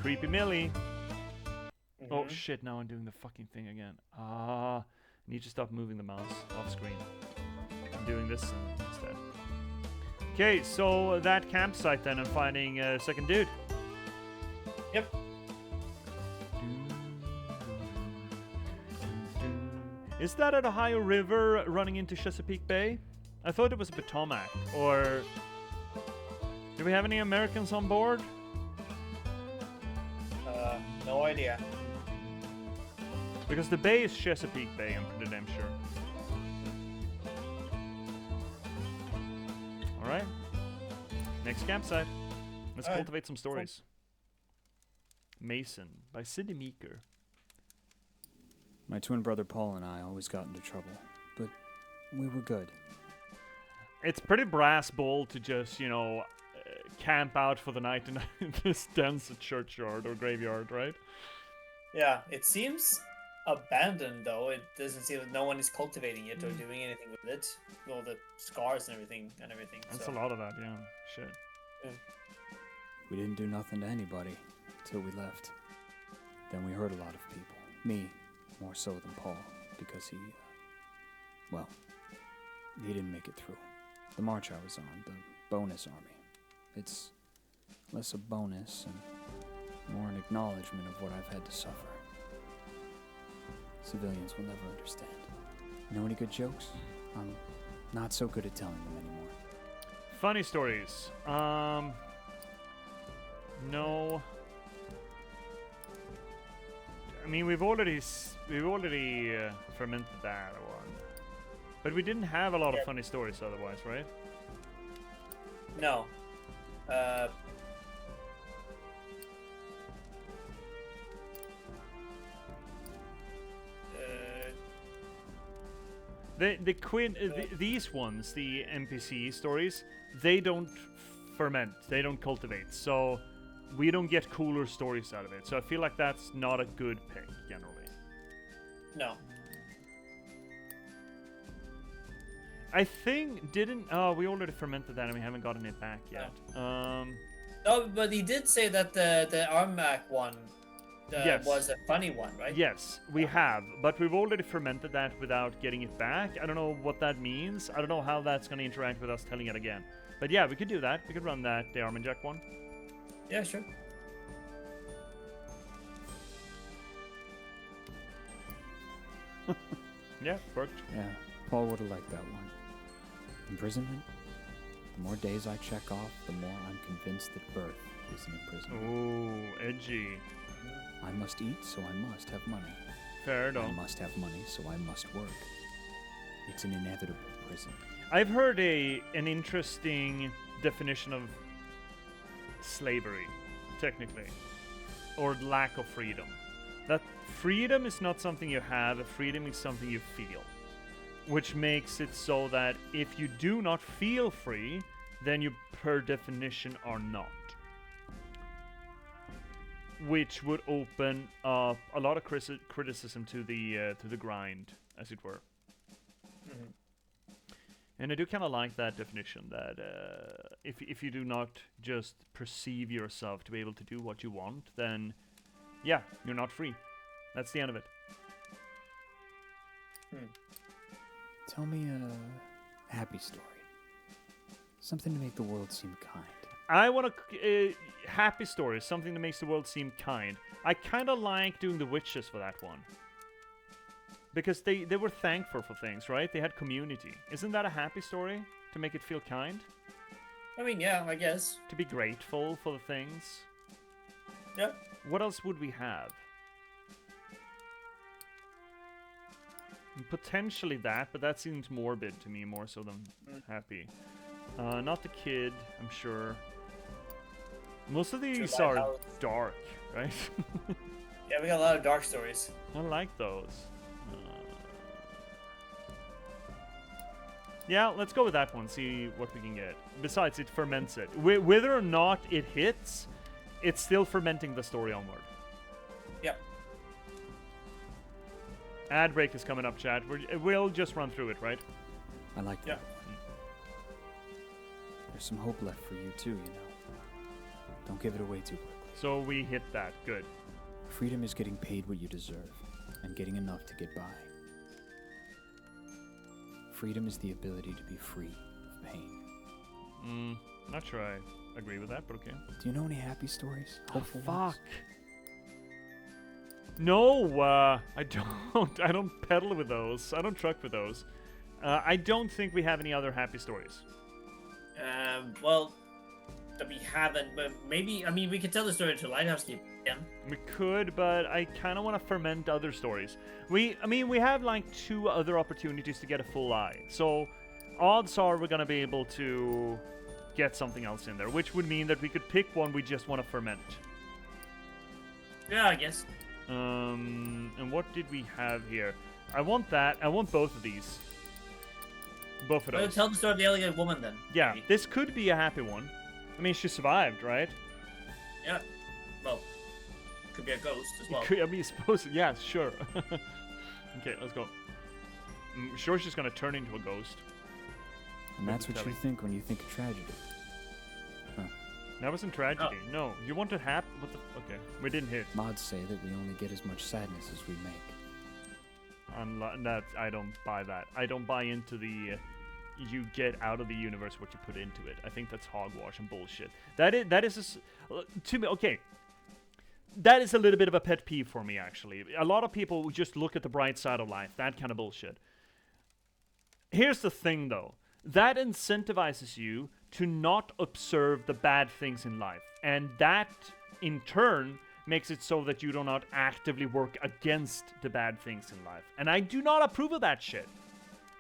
Creepy Millie. Mm-hmm. Oh shit, now I'm doing the fucking thing again. I need to stop moving the mouse off screen. I'm doing this instead. Okay, so that campsite then, and finding a second dude. Yep. Is that an Ohio River running into Chesapeake Bay? I thought it was Potomac. Or do we have any Americans on board? No idea. Because the bay is Chesapeake Bay, I'm pretty damn sure. Alright. Next campsite. Let's cultivate some stories. Mason by Sidney Meeker. My twin brother Paul and I always got into trouble, but we were good. It's pretty brass bold to just, camp out for the night in this dense churchyard or graveyard, right? Yeah, it seems abandoned though. It doesn't seem like no one is cultivating it or doing anything with it. All the scars and everything. That's a lot of that, yeah. Shit. Yeah. We didn't do nothing to anybody till we left. Then we hurt a lot of people. Me, more so than Paul, because he didn't make it through. The march I was on, the bonus army. It's less a bonus and more an acknowledgement of what I've had to suffer. Civilians will never understand. Know any good jokes? I'm not so good at telling them anymore. Funny stories. No. I mean, we've already fermented that one, but we didn't have a lot of funny stories otherwise, right? No. These ones, the NPC stories, they don't ferment, they don't cultivate, so we don't get cooler stories out of it. So I feel like that's not a good pick generally. No. I think we already fermented that and we haven't gotten it back yet. No, but he did say that the Armac one yes. was a funny one, right? Yes, we have, but we've already fermented that without getting it back. I don't know what that means. I don't know how that's going to interact with us telling it again. But yeah, we could do that. We could run that, the Armajack one. Yeah, sure. Yeah, worked. Yeah, Paul would have liked that one. Imprisonment? The more days I check off, the more I'm convinced that birth is an imprisonment. Ooh, edgy. I must eat, so I must have money. Fair enough. I must have money, so I must work. It's an inevitable prison. I've heard an interesting definition of slavery, technically, or lack of freedom. That freedom is not something you have, freedom is something you feel. Which makes it so that if you do not feel free, then you per definition are not. Which would open up a lot of criticism to the grind, as it were. Mm-hmm. And I do kind of like that definition, that if you do not just perceive yourself to be able to do what you want, then yeah, you're not free. That's the end of it. Tell me a happy story. Something to make the world seem kind. I want a happy story, something that makes the world seem kind. I kind of like doing the witches for that one. Because they were thankful for things, right? They had community. Isn't that a happy story? To make it feel kind? I mean, yeah, I guess. To be grateful for the things? Yep. What else would we have? Potentially that, but that seems morbid to me more so than happy. Not the kid, I'm sure. Most of these are dark, right? Yeah, we got a lot of dark stories. I like those. Yeah, let's go with that one, see what we can get. Besides, it ferments it. Whether or not it hits, it's still fermenting the story onward. Yep. Ad break is coming up, chat. We'll just run through it, right? I like that. There's some hope left for you too, you know. Don't give it away too quickly. So we hit that. Good. Freedom is getting paid what you deserve, and getting enough to get by. Freedom is the ability to be free of pain. Not sure I agree with that, but okay. Do you know any happy stories? Oh, fuck. No, I don't. I don't peddle with those. I don't truck with those. I don't think we have any other happy stories. Well, that we haven't, but maybe, I mean, we could tell the story to Lighthouse Keeper again. We could, but I kind of want to ferment other stories. We have like 2 other opportunities to get a full eye. So, odds are we're gonna be able to get something else in there, which would mean that we could pick one we just want to ferment. Yeah, I guess. And what did we have here? I want that. I want both of these. Both of Well, those. tell the story of the elegant woman then. Yeah, maybe. this could be a happy one. I mean, she survived, right? Yeah. Well, could be a ghost as well. I mean, suppose. Yeah, sure. Okay, let's go. I'm sure she's gonna turn into a ghost. And that's what Tell you me. think when you think of tragedy. That wasn't tragedy. No, you wanted happy. What the? Okay, we didn't hit. Mods say that we only get as much sadness as we make. That I don't buy that. I don't buy into the. You get out of the universe what you put into it. I think that's hogwash and bullshit. That is to me. Okay. That is a little bit of a pet peeve for me, actually. A lot of people just look at the bright side of life. That kind of bullshit. Here's the thing, though. That incentivizes you to not observe the bad things in life. And that, in turn, makes it so that you do not actively work against the bad things in life. And I do not approve of that shit.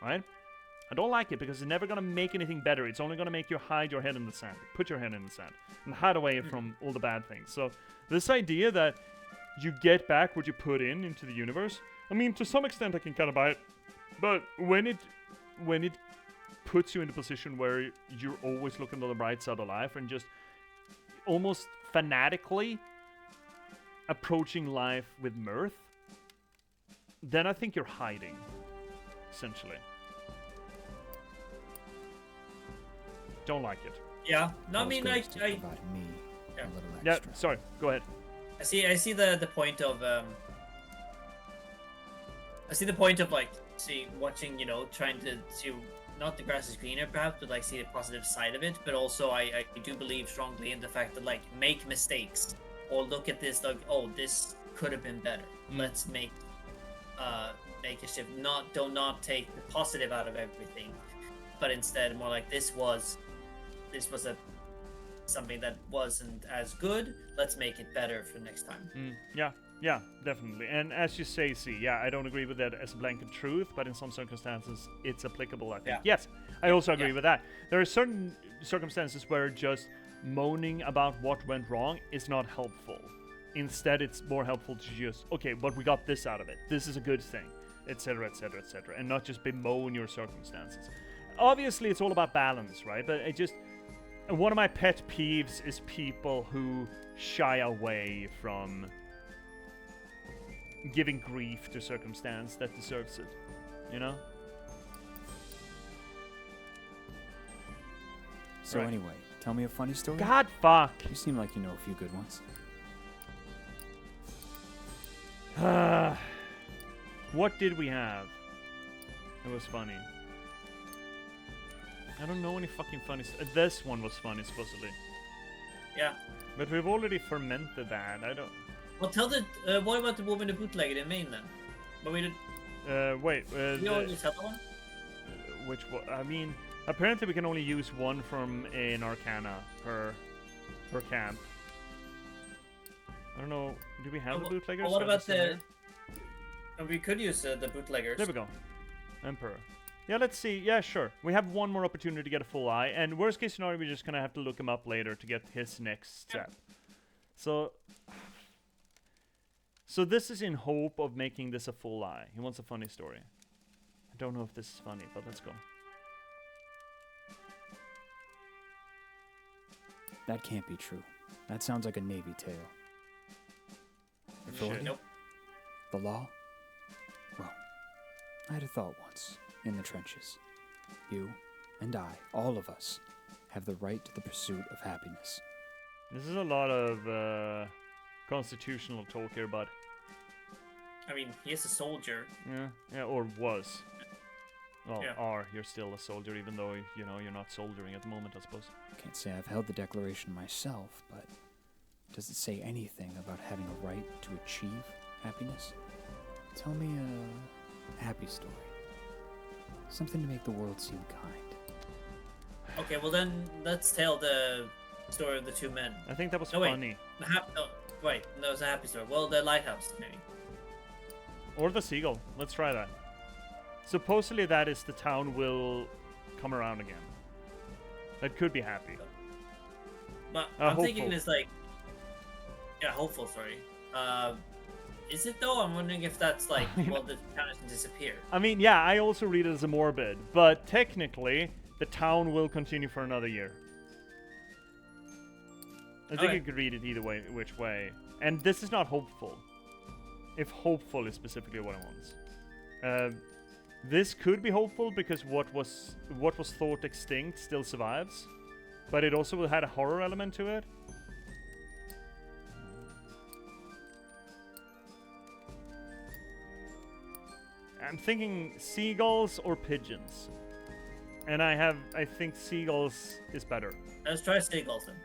Right? I don't like it because it's never going to make anything better. It's only going to make you hide your head in the sand. Put your head in the sand. And hide away from all the bad things. So, this idea that you get back what you put into the universe, I mean, to some extent I can kind of buy it. But when it puts you in a position where you're always looking on the bright side of life and just almost fanatically approaching life with mirth, then I think you're hiding, essentially. Don't like it. Yeah. No, I All mean, goes to I providing me Yeah. a little Yeah, extra. sorry, go ahead. I see the point of like watching, trying to not the grass is greener perhaps, but like see the positive side of it. But also I do believe strongly in the fact that like make mistakes or look at this like, oh, this could have been better. Let's make a shift. Do not take the positive out of everything, but instead more like this was something that wasn't as good. Let's make it better for next time. Yeah, definitely. And as you say, I don't agree with that as a blanket truth, but in some circumstances, it's applicable, I think. Yeah. Yes, I also agree with that. There are certain circumstances where just moaning about what went wrong is not helpful. Instead, it's more helpful to just, okay, but we got this out of it. This is a good thing, etc., etc., etc., and not just bemoan your circumstances. Obviously, it's all about balance, right? But one of my pet peeves is people who shy away from giving grief to circumstance that deserves it, you know? So Right. anyway, tell me a funny story. God fuck. You seem like you know a few good ones. What did we have? It was funny. I don't know any fucking funny. This one was funny, supposedly. Yeah. But we've already fermented that. I don't. Well, tell the what about the woman who bootlegged in Maine then? But we did. Wait. You already tell the one. Which one? I mean, apparently we can only use one from an Arcana per camp. I don't know. Do we have the bootleggers? What Are they about still the? there? We could use the bootleggers. There we go. Emperor. Yeah, let's see. Yeah, sure. We have one more opportunity to get a full eye, and worst case scenario, we're just gonna have to look him up later to get his next step. So this is in hope of making this a full eye. He wants a funny story. I don't know if this is funny, but let's go. That can't be true. That sounds like a Navy tale. Authority? Nope. The law? Well, I had a thought once, in the trenches. You and I, all of us, have the right to the pursuit of happiness. This is a lot of constitutional talk here, bud. I mean, he is a soldier. Yeah, or was. Well, Yeah. you're still a soldier, even though, you're not soldiering at the moment, I suppose. Can't say I've held the Declaration myself, but does it say anything about having a right to achieve happiness? Tell me a happy story. Something to make the world seem kind. Okay, well then let's tell the story of the two men. I think that was No, wait. funny. Wait, that was a happy story. Well, the lighthouse, maybe. Or the seagull. Let's try that. Supposedly that is the town will come around again. That could be happy. But I'm hopeful. thinking it's like, yeah, hopeful. Sorry. Is it though? I'm wondering if that's like, well, the town doesn't disappear. I mean, yeah, I also read it as a morbid, but technically the town will continue for another year. I think Okay. you could read it either way, which way. And this is not hopeful. If hopeful is specifically what it wants. This could be hopeful because what was thought extinct still survives, but it also had a horror element to it. I'm thinking seagulls or pigeons, and I think seagulls is better. Let's try seagulls then.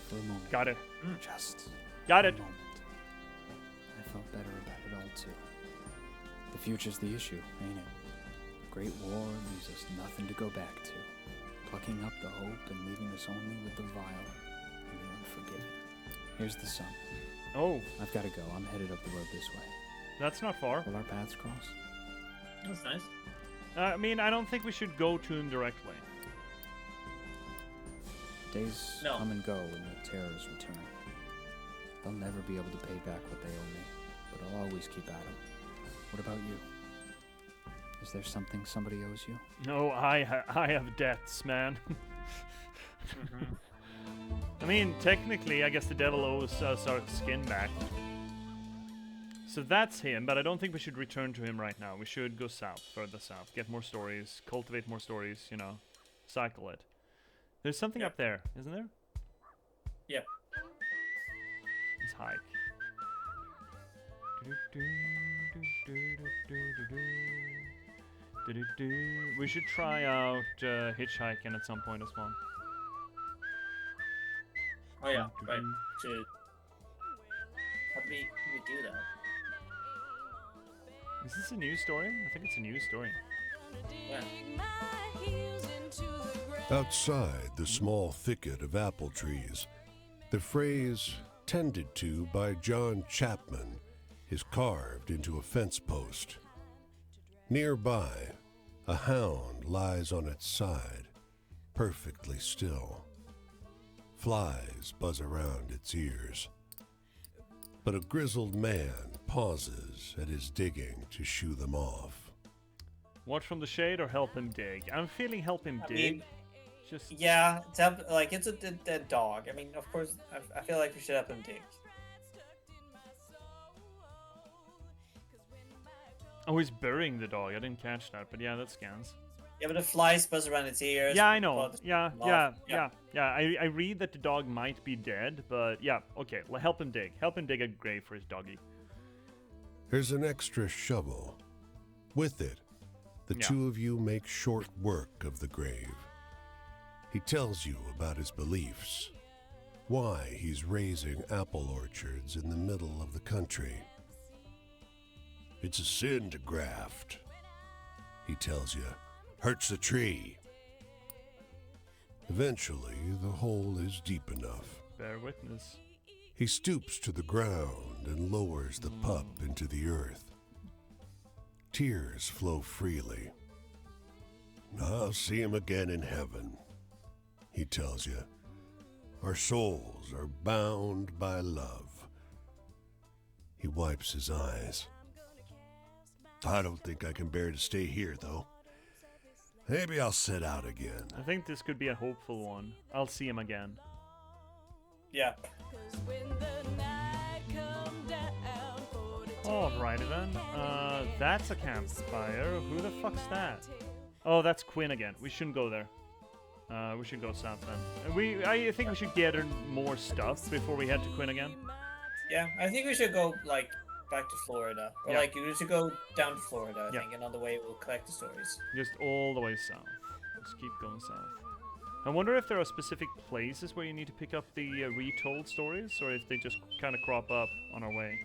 For a moment. Got it. Just Got a it. moment. I felt better about it all too. The future's the issue, ain't it? Great war leaves us nothing to go back to. Plucking up the hope and leaving us only with the vile and the unforgiven. Here's the sun. Oh, I've got to go. I'm headed up the road this way. that's not far. Will our paths cross? That's nice. I mean, I don't think we should go to him directly. Days No. come and go and the terrors return. They'll never be able to pay back what they owe me, but I'll always keep at 'em. What about you? Is there something somebody owes you? No, I have debts, man. I mean, technically, I guess the devil owes us our skin back. So that's him, but I don't think we should return to him right now. We should go south, further south, get more stories, cultivate more stories, you know, cycle it. There's something up there, isn't there? Yeah. Let's hike. We should try out hitchhiking at some point as well. Oh yeah, right. To how do we do that? Is this a news story? I think it's a news story. Yeah. Outside the small thicket of apple trees, the phrase "tended to by John Chapman" is carved into a fence post. Nearby, a hound lies on its side, perfectly still. Flies buzz around its ears. But a grizzled man pauses at his digging to shoo them off. Watch from the shade or help him dig? I'm feeling help him I dig. mean, Just yeah, it's a dead dog. I mean, of course, I feel like we should have him dig. oh, he's burying the dog. I didn't catch that, but yeah, that scans. Yeah, but the flies buzz around its ears. Yeah, I know. bugs Yeah, them off. yeah. I read that the dog might be dead, but yeah, okay. Well, help him dig. Help him dig a grave for his doggy. There's an extra shovel. With it, the Yeah. two of you make short work of the grave. He tells you about his beliefs, why he's raising apple orchards in the middle of the country. It's a sin to graft, he tells you. Hurts the tree. Eventually, the hole is deep enough. Bear witness. He stoops to the ground and lowers the pup into the earth. Tears flow freely. I'll see him again in heaven, he tells you. Our souls are bound by love. He wipes his eyes. I don't think I can bear to stay here, though. Maybe I'll set out again. I think this could be a hopeful one. I'll see him again. Yeah. Alrighty then. That's a campfire. Who the fuck's that? Oh, that's Quinn again. We shouldn't go there. We should go south then. I think we should gather more stuff before we head to Quinn again. Yeah, I think we should go like back to Florida, or Yeah. like we should go down to Florida. I Yeah. think, and on the way we'll collect the stories. Just all the way south. Just keep going south. I wonder if there are specific places where you need to pick up the retold stories, or if they just kind of crop up on our way.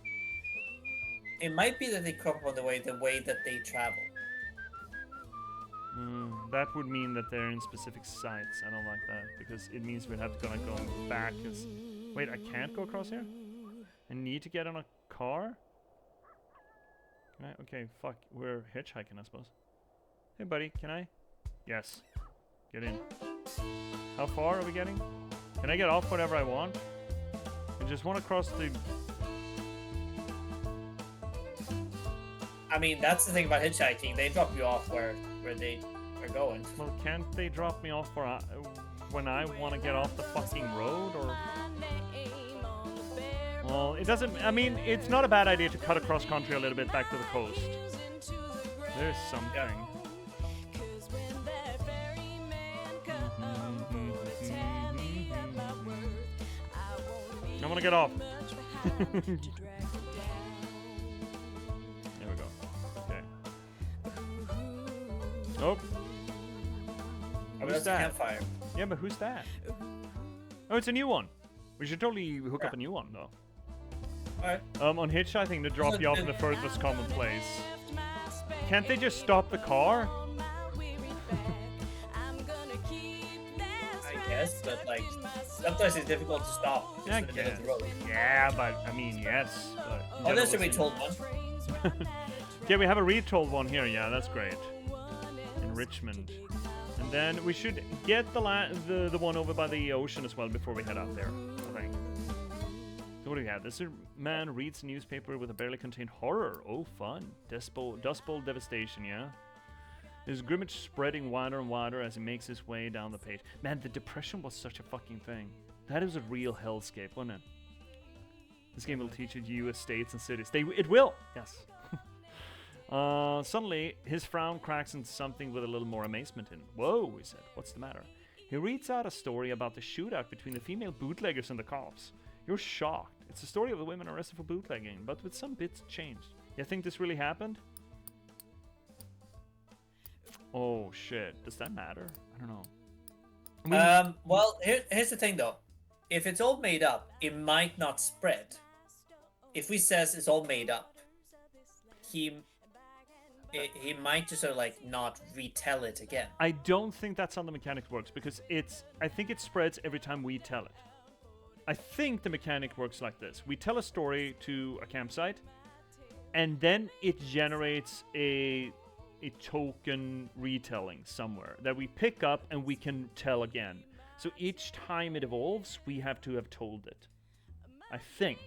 It might be that they crop up on the way that they travel. That would mean that they're in specific sites. I don't like that, because it means we'd have to go back. Wait, I can't go across here? I need to get on a car? Can I? Okay, fuck. We're hitchhiking, I suppose. Hey, buddy, can I? Yes. Get in. How far are we getting? Can I get off whatever I want? I just want to cross the... I mean, that's the thing about hitchhiking. They drop you off where they are going. Well, can't they drop me off where when I want to get off the fucking road, or... Well, it doesn't... I mean, it's not a bad idea to cut across country a little bit back to the coast. There's something. Yeah. I want to get off. There we go. Okay. Oh. Who's that? Campfire. Yeah, but who's that? Oh, it's a new one. We should totally hook up a new one, though. Alright. On hitchhiking, to drop you off in the furthest common place. Can't they just stop the car? I guess, but like, sometimes it's difficult to stop. Yeah, I in the middle of guess. the road. Yeah, but I mean, yes. But Oh, there's a retold one. Okay, we have a retold one here. Yeah, that's great. In Richmond. And then we should get the one over by the ocean as well before we head out there, I think. So what do we have? This man reads a newspaper with a barely contained horror. Oh, fun. Dust Bowl devastation, yeah? There's Grimmage spreading wider and wider as he makes his way down the page. Man, the Depression was such a fucking thing. That is a real hellscape, wasn't it? This game will teach you estates and cities. It will! Yes. Suddenly, his frown cracks into something with a little more amazement in it. Whoa, he said. What's the matter? He reads out a story about the shootout between the female bootleggers and the cops. You're shocked. It's a story of the women arrested for bootlegging, but with some bits changed. You think this really happened? Oh, shit. Does that matter? I don't know. Well, here's the thing, though. If it's all made up, it might not spread. If we says it's all made up, he might just sort of like not retell it again. I don't think that's how the mechanic works, because I think it spreads every time we tell it. I think the mechanic works like this. We tell a story to a campsite, and then it generates a token retelling somewhere that we pick up and we can tell again. So each time it evolves, we have to have told it. I think.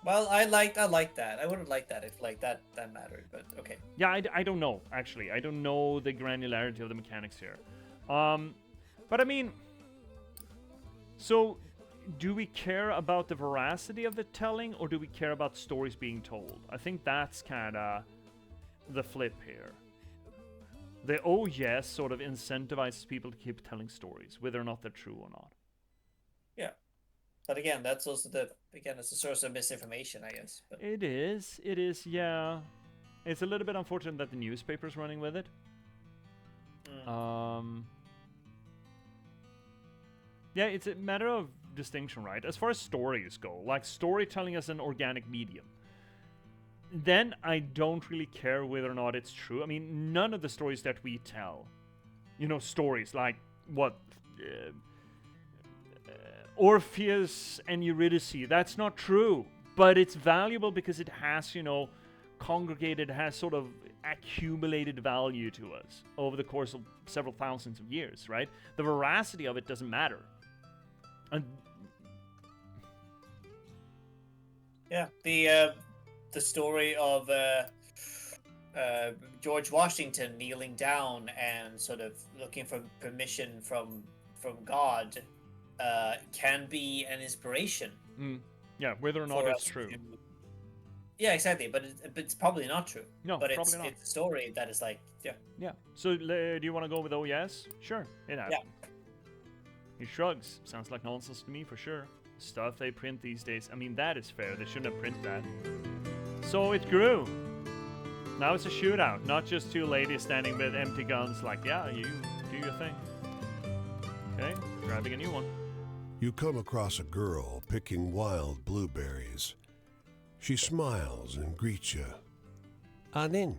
Well, I like that. I wouldn't like that if like that mattered, but okay. Yeah, I don't know, actually. I don't know the granularity of the mechanics here. But I mean, so do we care about the veracity of the telling, or do we care about stories being told? I think that's kind of the flip here. The oh yes sort of incentivizes people to keep telling stories, whether or not they're true or not. Yeah. But again, that's also it's a source of misinformation, I guess. But. It is, yeah. It's a little bit unfortunate that the newspaper's running with it. Yeah, it's a matter of distinction, right? As far as stories go, like storytelling as an organic medium, then I don't really care whether or not it's true. I mean, none of the stories that we tell, stories like what Orpheus and Eurydice, that's not true, but it's valuable because it has, congregated, has sort of accumulated value to us over the course of several thousands of years, right? The veracity of it doesn't matter. And yeah, the story of George Washington kneeling down and sort of looking for permission from God can be an inspiration. Yeah, whether or not it's true. Yeah, exactly, but it's probably not true. No, but probably not. It's a story that is like, yeah. Yeah. So do you want to go with oh yes? Sure, it happened. Yeah. He shrugs. Sounds like nonsense to me for sure. Stuff they print these days. I mean, that is fair. They shouldn't have printed that. So it grew. Now it's a shootout, not just two ladies standing with empty guns like, yeah, you do your thing. Okay, grabbing a new one. You come across a girl picking wild blueberries. She smiles and greets you. On in.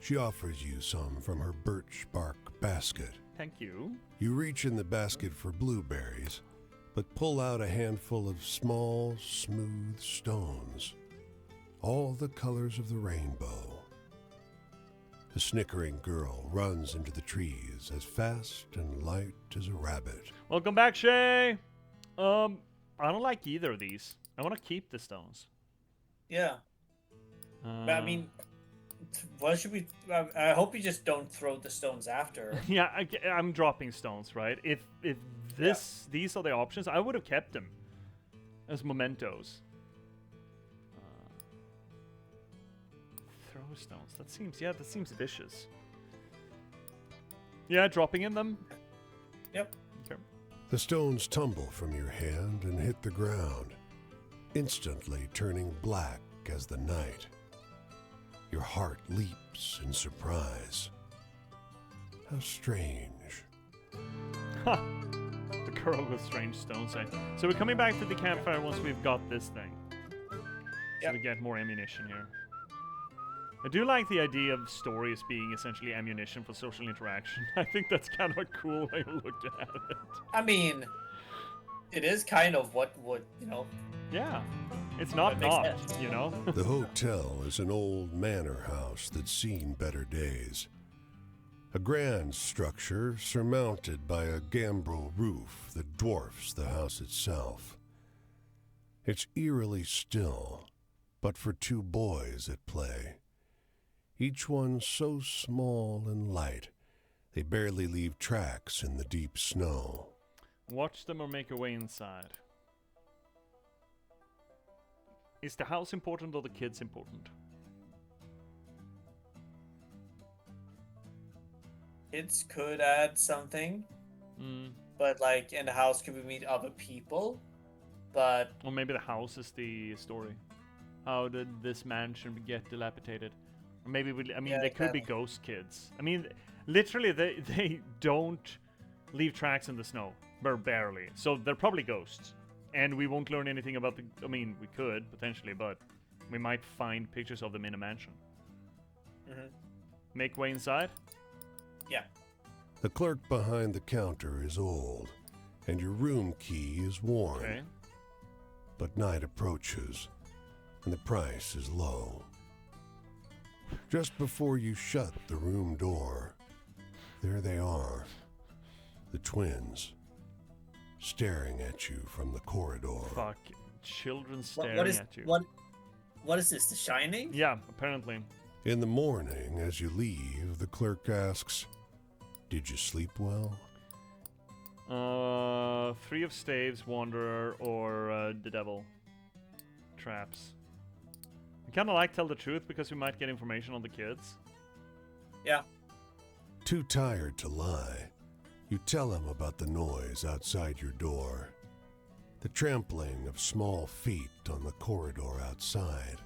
She offers you some from her birch bark basket. Thank you. You reach in the basket for blueberries, but pull out a handful of small, smooth stones, all the colors of the rainbow. The snickering girl runs into the trees as fast and light as a rabbit. Welcome back, Shay. I don't like either of these. I want to keep the stones. Yeah. But I mean, what should we? I hope you just don't throw the stones after. Yeah, I'm dropping stones, right? If these are the options, I would have kept them as mementos. Throw stones. That seems vicious. Yeah, dropping in them. Yep. Okay. The stones tumble from your hand and hit the ground, instantly turning black as the night. Your heart leaps in surprise. How strange. Ha! The girl with strange stones. So we're coming back to the campfire once we've got this thing. So we get more ammunition here. I do like the idea of stories being essentially ammunition for social interaction. I think that's kind of a cool way to look at it. I mean, it is kind of what would, Yeah. It's not, sense. you know? The hotel is an old manor house that's seen better days. A grand structure surmounted by a gambrel roof that dwarfs the house itself. It's eerily still, but for two boys at play. Each one so small and light, they barely leave tracks in the deep snow. Watch them or make your way inside. Is the house important or the kids important? Kids could add something, but like in the house, could we meet other people? But Or maybe the house is the story. How did this mansion get dilapidated? Or maybe they could be ghost kids. I mean, literally, they don't leave tracks in the snow, barely. So they're probably ghosts. And we won't learn anything about we could, potentially, but we might find pictures of them in a mansion. Make way inside? Yeah. The clerk behind the counter is old, and your room key is worn. Okay. But night approaches, and the price is low. Just before you shut the room door, there they are, the twins, staring at you from the corridor. Fuck. Children staring at you. What is this, The Shining? Yeah, apparently. In the morning, as you leave, the clerk asks, "Did you sleep well?" 3 of staves, wanderer, or the devil. Traps. I kind of like tell the truth because we might get information on the kids. Yeah. Too tired to lie, you tell him about the noise outside your door. The trampling of small feet on the corridor outside.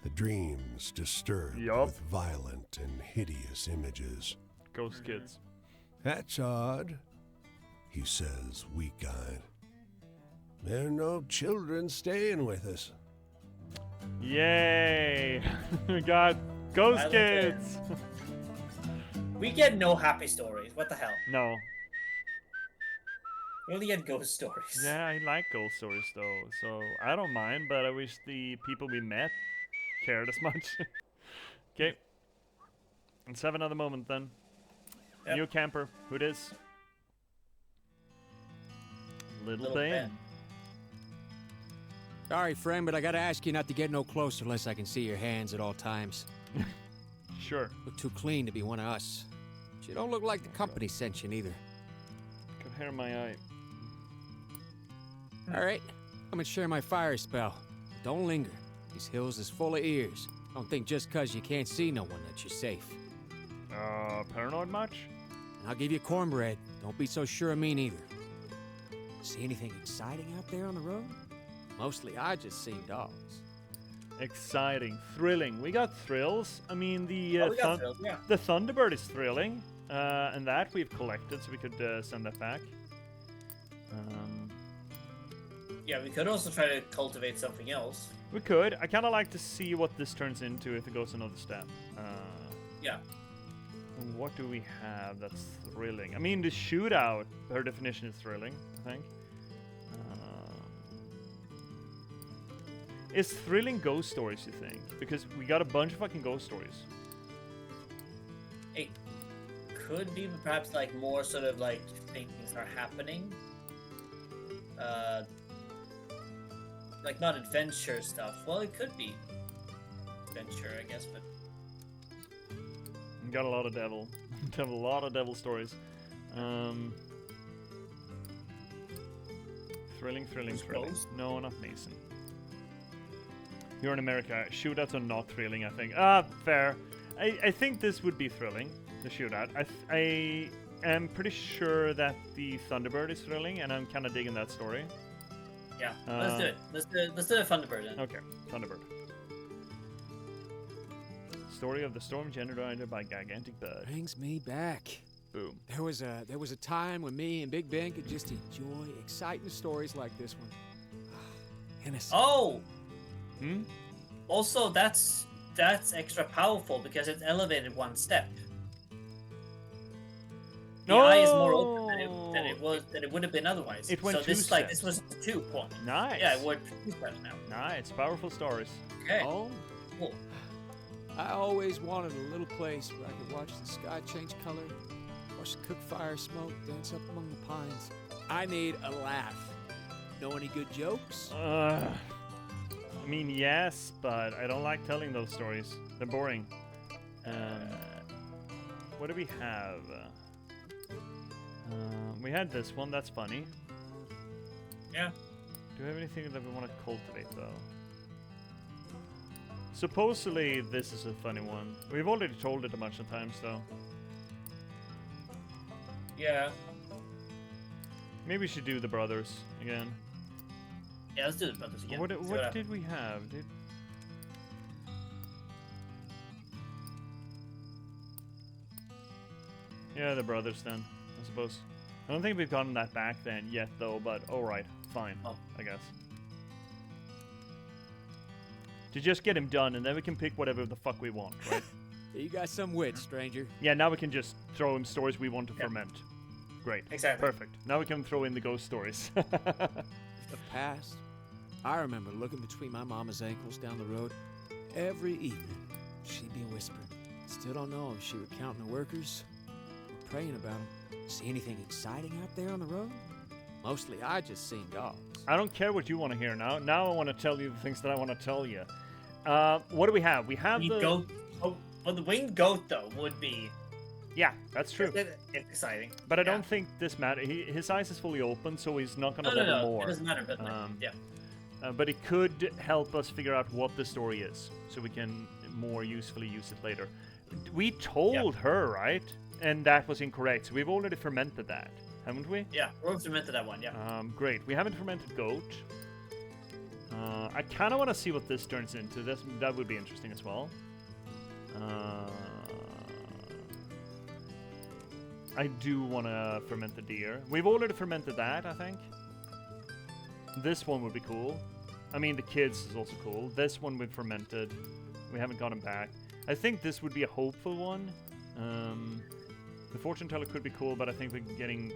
The dreams disturbed with violent and hideous images. Ghost kids. "That's odd," he says, weak-eyed. "There are no children staying with us." Yay! We got ghost kids! We get no happy stories. What the hell? No. We only get ghost stories. Yeah, I like ghost stories though, so I don't mind, but I wish the people we met cared as much. Okay. Let's have another moment then. Yep. New camper. Who it is? Little Ben. Sorry, friend, but I gotta ask you not to get no closer unless I can see your hands at all times. Sure. Look too clean to be one of us. You don't look like the company sent you neither. Got hair in my eye. All right, come and share my fire spell. Don't linger. These hills is full of ears. Don't think just 'cause you can't see no one that you're safe. Paranoid much? And I'll give you cornbread. Don't be so sure of me neither. See anything exciting out there on the road? Mostly I just seen dogs. Exciting, thrilling. We got thrills. I mean, the we got thrills, yeah. the Thunderbird is thrilling. And that we've collected, so we could send that back. Yeah, we could also try to cultivate something else. We could. I kind of like to see what this turns into if it goes another step. Yeah. What do we have that's thrilling? I mean, the shootout, per definition, is thrilling, I think. Is thrilling ghost stories, you think? Because we got a bunch of fucking ghost stories. It could be perhaps like more sort of like things are happening. Like not adventure stuff. Well, it could be adventure, I guess, but We got a lot of devil. A lot of devil stories. Thrilling. Ghost? No, not Mason. You're in America. Shootouts are not thrilling, I think. Fair. I think this would be thrilling, the shootout. I am pretty sure that the Thunderbird is thrilling, and I'm kind of digging that story. yeah, let's do it. Let's do a Thunderbird then. Okay, Thunderbird. Story of the storm generated by gigantic bird. Brings me back. Boom. There was a time when me and Big Ben could just enjoy exciting stories like this one. Innocent. Oh, Hmm? also that's extra powerful because it's elevated one step. The eye is more open than it would have been otherwise. It went so two this steps. this was 2 point. Nice. Yeah, it went 2 steps now. Nice. Powerful stories. Okay. Oh, Cool. I always wanted a little place where I could watch the sky change color, watch the cook fire smoke dance up among the pines. I need a laugh. Know any good jokes? I mean, yes, but I don't like telling those stories. They're boring. What do we have? We had this one. That's funny. Yeah. Do we have anything that we want to cultivate, though? Supposedly, this is a funny one. We've already told it a bunch of times, though. Yeah. Maybe we should do the brothers again. Yeah, let's do the brothers again. What See what did happens. we have? Yeah, the brothers then, I suppose. I don't think we've gotten that back then yet, though, but alright, fine, Oh. I guess. To just get him done, and then we can pick whatever the fuck we want, right? You got some wit, stranger. Yeah, now we can just throw him stories we want to ferment. Great. Exactly. Perfect. Now we can throw in the ghost stories. The past. I remember looking between my mama's ankles down the road every evening. She'd be whispering. Still don't know if she were counting the workers or praying about them. See anything exciting out there on the road? Mostly I just seen dogs. I don't care what you want to hear now. Now I want to tell you the things that I want to tell you. What do we have? We have The the... goat. Oh, well, the winged goat though would be. Yeah, that's true. It's exciting. But I Yeah. don't think this matters. His eyes is fully open, so he's not going to No, level no, more. it doesn't matter. But yeah. But it could help us figure out what the story is, so we can more usefully use it later. We told her, right? And that was incorrect, so we've already fermented that, haven't we? Yeah, we're fermented that one. Yeah. Great. We haven't fermented goat. I kind of want to see what this turns into. That would be interesting as well. I do want to ferment the deer. We've already fermented that, I think. This one would be cool. I mean, the kids is also cool. This one we've fermented. We haven't got him back. I think this would be a hopeful one. The fortune teller could be cool, but I think we're getting...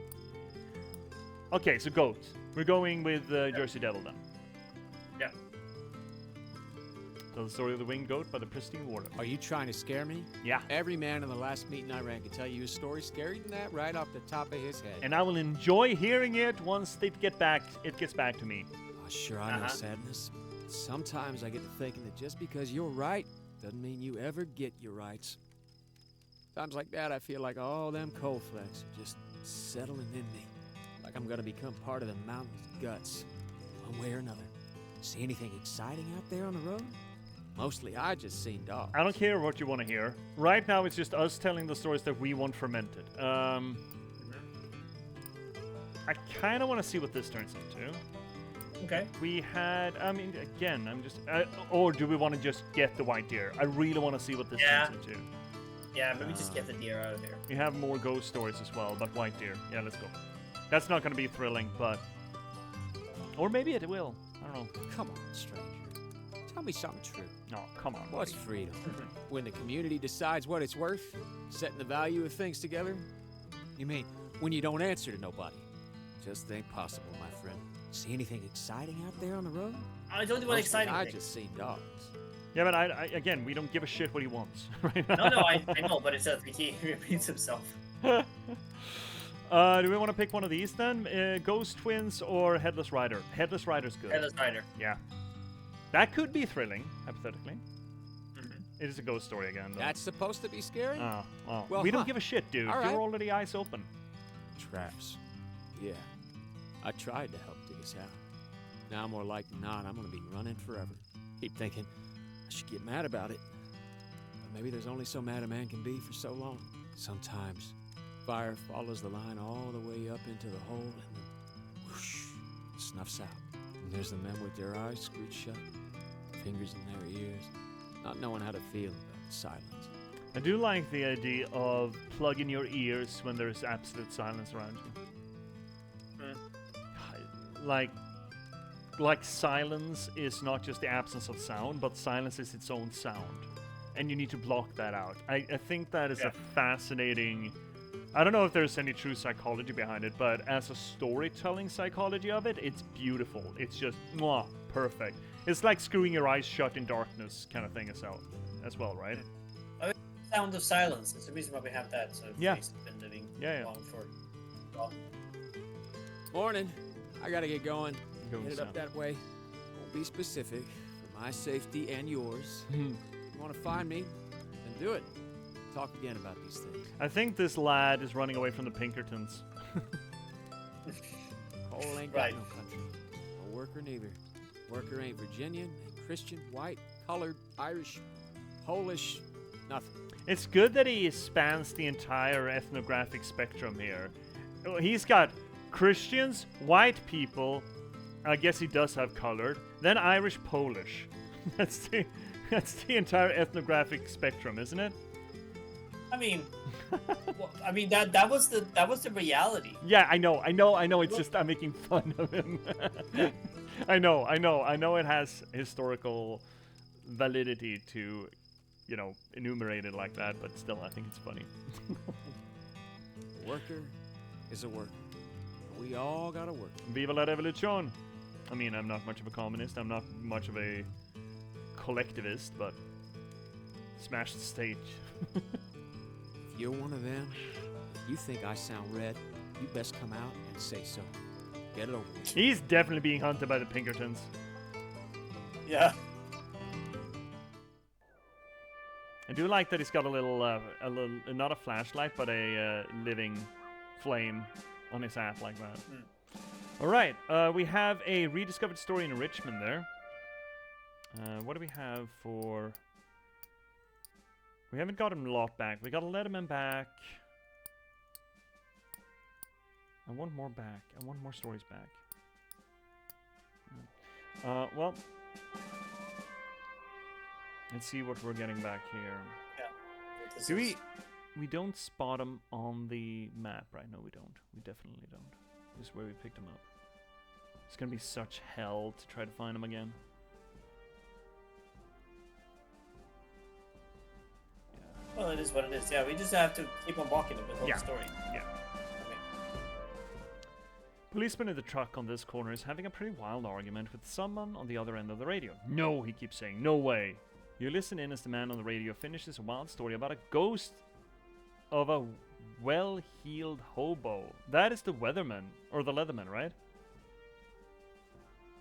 Okay, so goat. We're going with Jersey Devil then. Yeah. Tell the story of the winged goat by the pristine water. Are you trying to scare me? Yeah. Every man in the last meeting I ran could tell you a story scarier than that right off the top of his head. And I will enjoy hearing it once it gets back to me. Oh, sure, I know sadness. Sometimes I get to thinking that just because you're right doesn't mean you ever get your rights. Times like that, I feel like all them cold flakes are just settling in me. Like I'm gonna become part of the mountain's guts, one way or another. See anything exciting out there on the road? Mostly I just seen dogs. I don't care what you want to hear. Right now, it's just us telling the stories that we want fermented. I kind of want to see what this turns into. Okay. We had, I mean, again, I'm just, or do we want to just get the white deer? I really want to see what this turns into. Yeah, maybe just get the deer out of here. We have more ghost stories as well, but white deer. Yeah, let's go. That's not going to be thrilling, but... Or maybe it will. I don't know. Come on, stranger. Tell me something true. No, come on. What's buddy. freedom? When the community decides what it's worth? Setting the value of things together? You mean when you don't answer to nobody? Just ain't possible, my friend. See anything exciting out there on the road? I don't do what Mostly exciting I things. just seen dogs. Yeah, but I again, we don't give a shit what he wants. Right? No, I know, but it's just he repeats himself. Do we want to pick one of these then? Ghost Twins or Headless Rider? Headless Rider's good. Headless Rider. Yeah. That could be thrilling, hypothetically. Mm-hmm. It is a ghost story again, though. That's supposed to be scary? Oh, well. Well, We don't huh. give a shit, dude. All right. You're already eyes open. Traps. Yeah. I tried to help dig us out. Now more like than not, I'm gonna be running forever. Keep thinking I should get mad about it. But maybe there's only so mad a man can be for so long. Sometimes fire follows the line all the way up into the hole and then whoosh, snuffs out. And there's the men with their eyes screwed shut, fingers in their ears, not knowing how to feel about the silence. I do like the idea of plugging your ears when there's absolute silence around you. Like silence is not just the absence of sound, but silence is its own sound. And you need to block that out. I think that is a fascinating... I don't know if there's any true psychology behind it, but as a storytelling psychology of it, it's beautiful. It's just, mwah, perfect. It's like screwing your eyes shut in darkness kind of thing as well, right? Sound of silence. It's the reason why we have that. So Yeah. He's been living Yeah. long for. Well, Morning. I gotta get going. Go, Headed Sam. up that way. Won't be specific for my safety and yours. You want to find me? Then do it. Talk again about these things. I think this lad is running away from the Pinkertons. Cole ain't Right. got no country. No worker neither. Worker ain't Virginian, ain't Christian, white, colored, Irish, Polish, nothing. It's good that he spans the entire ethnographic spectrum here. He's got Christians, white people, I guess he does have colored, then Irish, Polish. That's the entire ethnographic spectrum, isn't it? I mean, that was the reality. Yeah, I know. It's just I'm making fun of him. I know. It has historical validity to, enumerate it like that, but still, I think it's funny. A worker is a worker. We all gotta work. Viva la revolution! I mean, I'm not much of a communist. I'm not much of a collectivist, but smash the stage. If you're one of them, if you think I sound red, you best come out and say so. Get it over with. He's definitely being hunted by the Pinkertons. Yeah. I do like that he's got a little, not a flashlight, but a living flame on his app like that. All right, we have a rediscovered story in Richmond there. What do we have for... We haven't got him a lot back. We got to let him back. I want more back. I want more stories back. Well... Let's see what we're getting back here. Yeah. Do we don't spot him on the map, right? No, we don't. We definitely don't. This is where we picked him up. It's gonna be such hell to try to find him again. Well, it is what it is. Yeah, we just have to keep on walking it with the whole Yeah. story. Yeah. Okay. Policeman in the truck on this corner is having a pretty wild argument with someone on the other end of the radio. No, he keeps saying, no way. You listen in as the man on the radio finishes a wild story about a ghost of a well-heeled hobo. That is the weatherman, or the leatherman, right?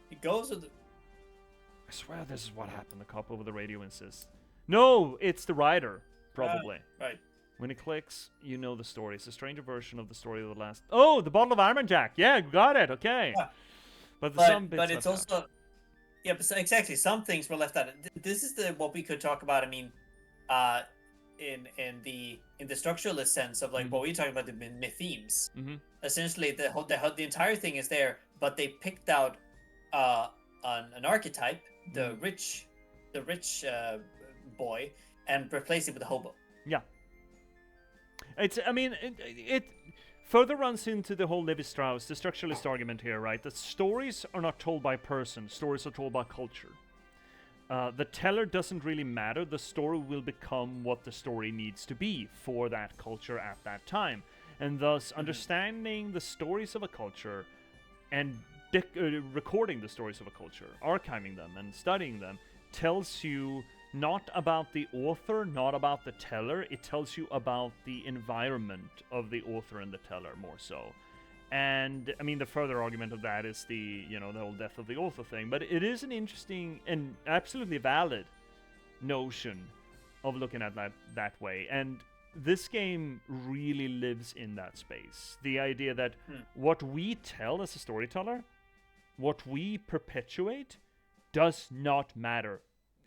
He goes with the... I swear this is what happened, the cop over the radio insists. No, it's the writer, probably. Right. When it clicks, you know the story. It's a stranger version of the story of the last... Oh, the bottle of Armagnac. Yeah, got it, okay. Yeah. But But left it's also... out. Yeah, but exactly. Some things were left out. This is what we could talk about. I mean, in the structuralist sense of like what we're talking about, the themes. Mm-hmm. Essentially, the entire thing is there, but they picked out an archetype, the rich boy, and replaced it with a hobo. Yeah. It further runs into the whole Levi-Strauss, the structuralist argument here, right? That stories are not told by person, stories are told by culture. The teller doesn't really matter. The story will become what the story needs to be for that culture at that time. And thus, understanding the stories of a culture and recording the stories of a culture, archiving them and studying them, tells you not about the author, not about the teller. It tells you about the environment of the author and the teller more so. And I mean, the further argument of that is the whole death of the author thing. But it is an interesting and absolutely valid notion of looking at that way. And this game really lives in that space. The idea that what we tell as a storyteller, what we perpetuate, does not matter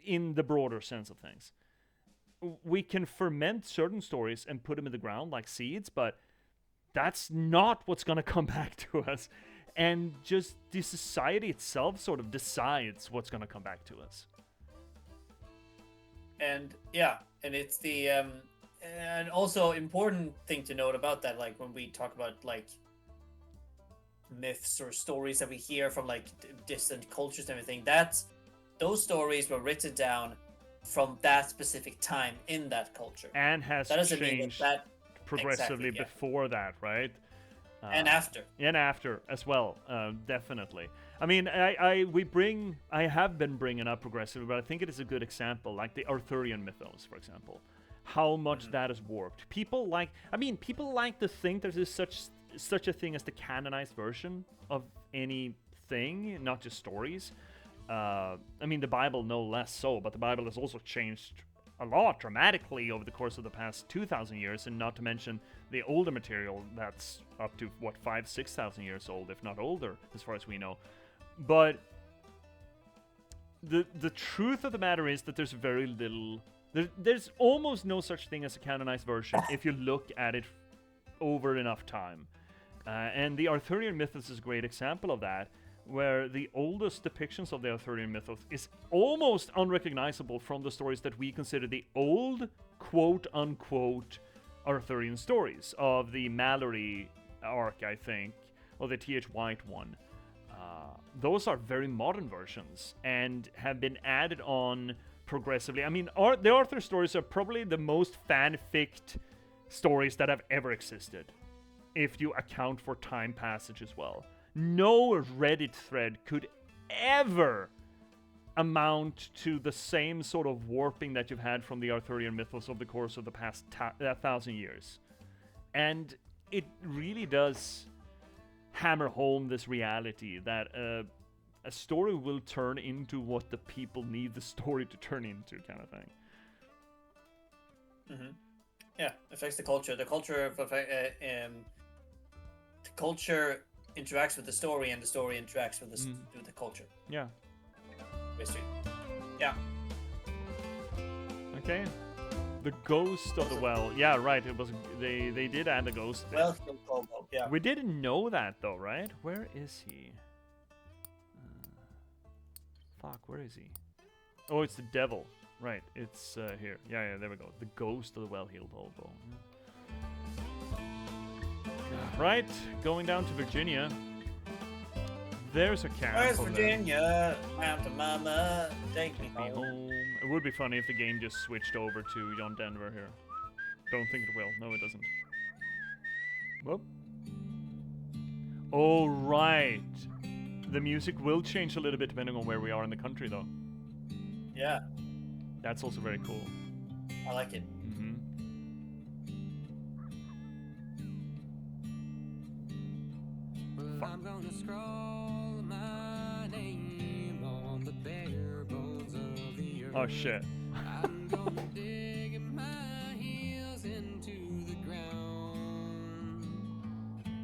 in the broader sense of things. We can ferment certain stories and put them in the ground like seeds, but that's not what's going to come back to us. And just the society itself sort of decides what's going to come back to us. And it's the and also important thing to note about that, like when we talk about like myths or stories that we hear from like distant cultures and everything, those stories were written down from that specific time in that culture, and has changed progressively before that, right? And after. And after as well, definitely. I mean, I have been bringing up progressively, but I think it is a good example, like the Arthurian mythos, for example. How much that is warped. People like to think there's such a thing as the canonized version of anything, not just stories. I mean, the Bible no less so, but the Bible has also changed a lot dramatically over the course of the past 2,000 years, and not to mention the older material that's up to 5,000-6,000 years old, if not older, as far as we know. But the truth of the matter is that there's very little. There's almost no such thing as a canonized version if you look at it over enough time. And the Arthurian mythos is a great example of that, where the oldest depictions of the Arthurian mythos is almost unrecognizable from the stories that we consider the old, quote-unquote, Arthurian stories of the Mallory arc, I think, or the T.H. White one. Those are very modern versions and have been added on progressively. I mean, the Arthur stories are probably the most fanficked stories that have ever existed, if you account for time passage as well. No Reddit thread could ever amount to the same sort of warping that you've had from the Arthurian mythos over the course of the past 1,000 years. And it really does hammer home this reality that a story will turn into what the people need the story to turn into, kind of thing. Mm-hmm. Yeah, affects the culture. The culture interacts with the story, and the story interacts with the culture. Yeah. History. Yeah. Okay. The ghost of the well. Yeah, right. It was they did add the ghost there. Well, yeah. We didn't know that though, right? Where is he? Where is he? Oh, it's the devil. Right, it's here. Yeah, there we go. The ghost of the well-heeled hobo. Right, going down to Virginia. There's a castle. Where's Virginia? Mountain Mama, take me home. It would be funny if the game just switched over to John Denver here. Don't think it will. No, it doesn't. Whoop. Oh, right. The music will change a little bit depending on where we are in the country, though. Yeah. That's also very cool. I like it. Mm-hmm. Well, I'm gonna scroll my name on the bare bones of the earth. Oh, shit. I'm gonna dig my heels into the ground.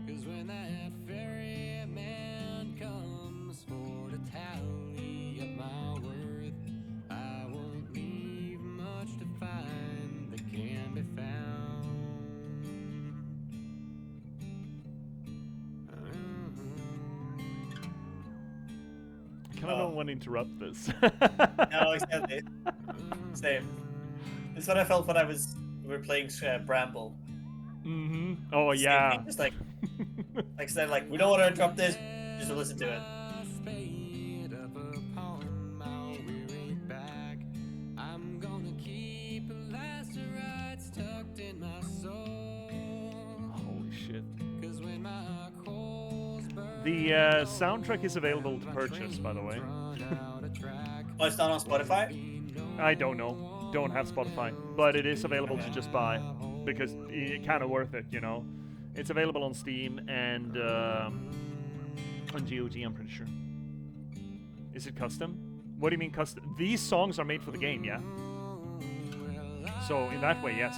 'Cause when that ferryman comes for to tally up my worth, I won't leave much to find that can be found. I kind of don't want to interrupt this. No, exactly. Same. It's what I felt when we were playing Bramble. Mm-hmm. Oh Same yeah. thing, just like I said, like we don't want to interrupt this, just to listen to it. Holy shit. The soundtrack is available to purchase, by the way. Oh, it's not on Spotify? I don't know. Don't have Spotify, but it is available to just buy because it's kind of worth it, you know. It's available on Steam and on GOG, I'm pretty sure. Is it custom? What do you mean custom? These songs are made for the game, yeah? So in that way, yes.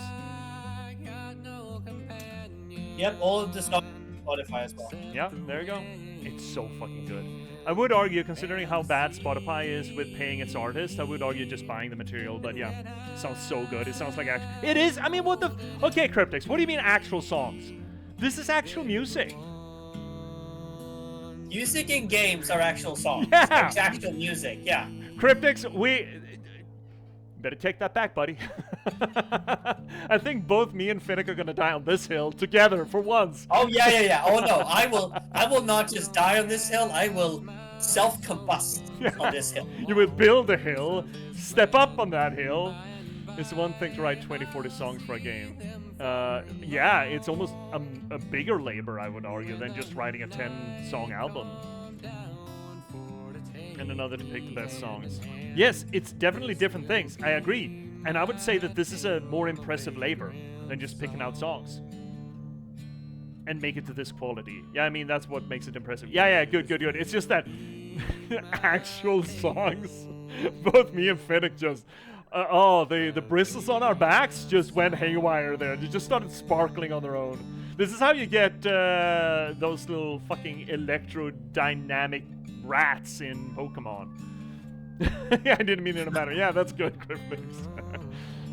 Yep, all of the stuff on Spotify as well. Yeah, there you go. It's so fucking good. I would argue, considering how bad Spotify is with paying its artists, I would argue just buying the material, but yeah. It sounds so good. It sounds like actual... It is! I mean, what the... Okay, Cryptics, what do you mean actual songs? This is actual music. Music in games are actual songs. Yeah! It's actual music, yeah. Cryptics, we... Better take that back, buddy. I think both me and Finnick are gonna die on this hill together for once. Oh yeah. Oh no, I will not just die on this hill. I will self-combust on this hill. You will build a hill, step up on that hill. It's one thing to write 20, 40 songs for a game. Yeah, it's almost a bigger labor, I would argue, than just writing a 10-song album. And another to pick the best songs. Yes, it's definitely different things. I agree. And I would say that this is a more impressive labor than just picking out songs. And make it to this quality. Yeah, I mean, that's what makes it impressive. Yeah, good. It's just that actual songs. Both me and Finnick just... the bristles on our backs just went haywire there. They just started sparkling on their own. This is how you get those little fucking electrodynamic rats in Pokemon. Yeah, I didn't mean it to matter. Yeah, that's good, Cryptix.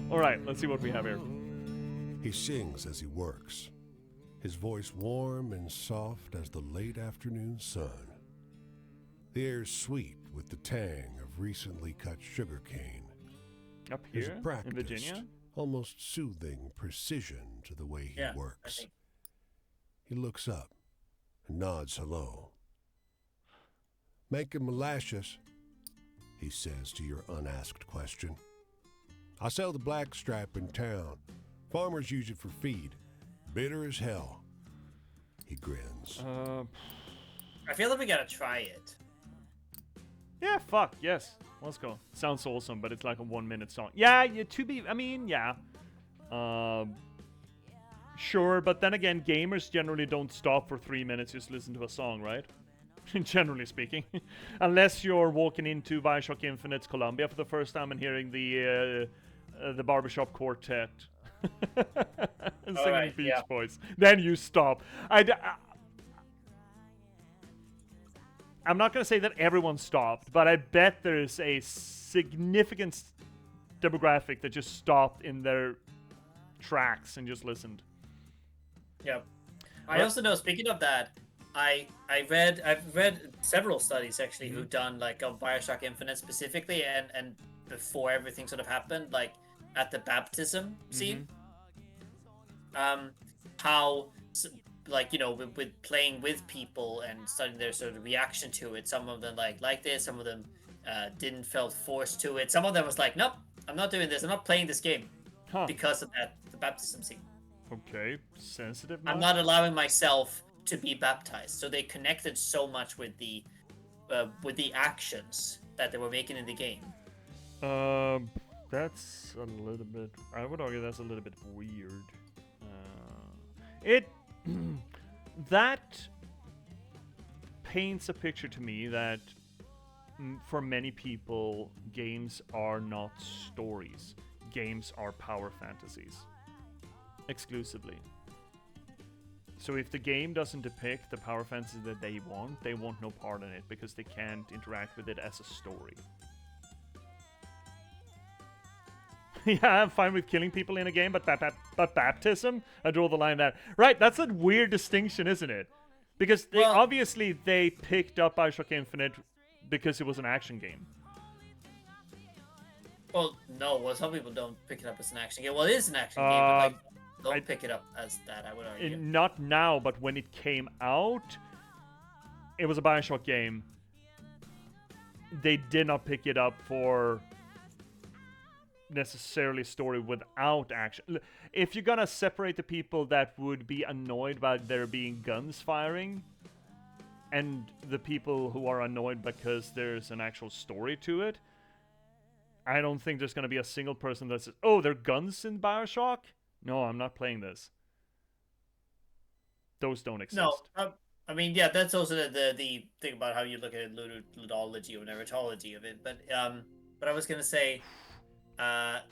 Alright, let's see what we have here. He sings as he works, his voice warm and soft as the late afternoon sun. The air's sweet with the tang of recently cut sugar cane. Up There's here, a practiced, in Virginia? almost soothing precision to the way he works. He looks up and nods hello. Making molasses, he says to your unasked question. I sell the blackstripe in town. Farmers use it for feed. Bitter as hell. He grins. I feel like we gotta try it. Yeah, fuck, yes. Let's go. Sounds awesome, but it's like a 1-minute song. Yeah, yeah. Sure, but then again, gamers generally don't stop for 3 minutes just listen to a song, right? Generally speaking. Unless you're walking into Bioshock Infinite's Columbia for the first time and hearing the barbershop quartet and singing Beach Boys. Then you stop. I'm not going to say that everyone stopped, but I bet there's a significant demographic that just stopped in their tracks and just listened. Yep. I also know, speaking of that, I've read several studies actually who've done like of Bioshock Infinite specifically, and before everything sort of happened, like at the baptism scene, how like, you know, with playing with people and studying their sort of reaction to it, some of them liked it, some of them didn't felt forced to it, some of them was like, nope, I'm not doing this, I'm not playing this game because of the baptism scene. Okay, sensitive. I'm not allowing myself to be baptized. So they connected so much with the actions that they were making in the game. That's a little bit... I would argue that's a little bit weird. That paints a picture to me that for many people, games are not stories. Games are power fantasies. Exclusively. So if the game doesn't depict the power fantasy that they want no part in it because they can't interact with it as a story. Yeah, I'm fine with killing people in a game, but baptism? I draw the line there. Right, that's a weird distinction, isn't it? Because obviously they picked up Bioshock Infinite because it was an action game. Well, no, some people don't pick it up as an action game. Well, it is an action game, but like... don't pick it up as that, I would argue. Not now, but when it came out, it was a Bioshock game. They did not pick it up for necessarily story without action. If you're gonna separate the people that would be annoyed by there being guns firing and the people who are annoyed because there's an actual story to it, I don't think there's gonna be a single person that says, oh, there are guns in Bioshock? No, I'm not playing this. Those don't exist. No, I mean, yeah, that's also the thing about how you look at ludology or narratology of it. But I was gonna say, what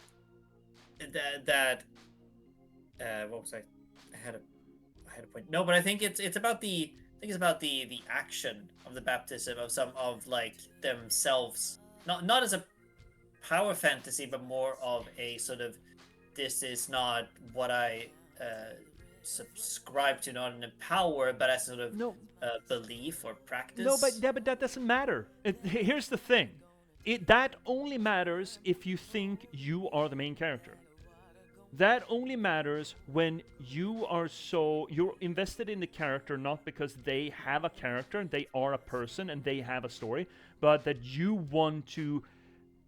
was I had a point. No, but I think it's about the action of the baptism of some of like themselves, not as a power fantasy, but more of a sort of, this is not what I subscribe to, not in power, but as sort of belief or practice. No, but that doesn't matter. Here's the thing. That only matters if you think you are the main character. That only matters when you're invested in the character, not because they have a character, they are a person and they have a story, but that you want to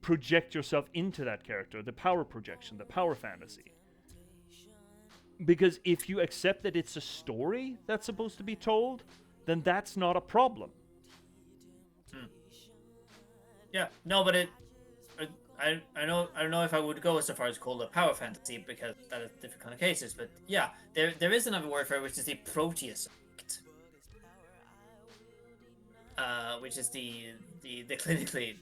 project yourself into that character, the power projection, the power fantasy. Because if you accept that it's a story that's supposed to be told, then that's not a problem. Yeah, no, but I don't know if I would go so far as call it power fantasy, because that is different kind of cases. But yeah, there is another word for it, which is the Proteus effect, which is the clinically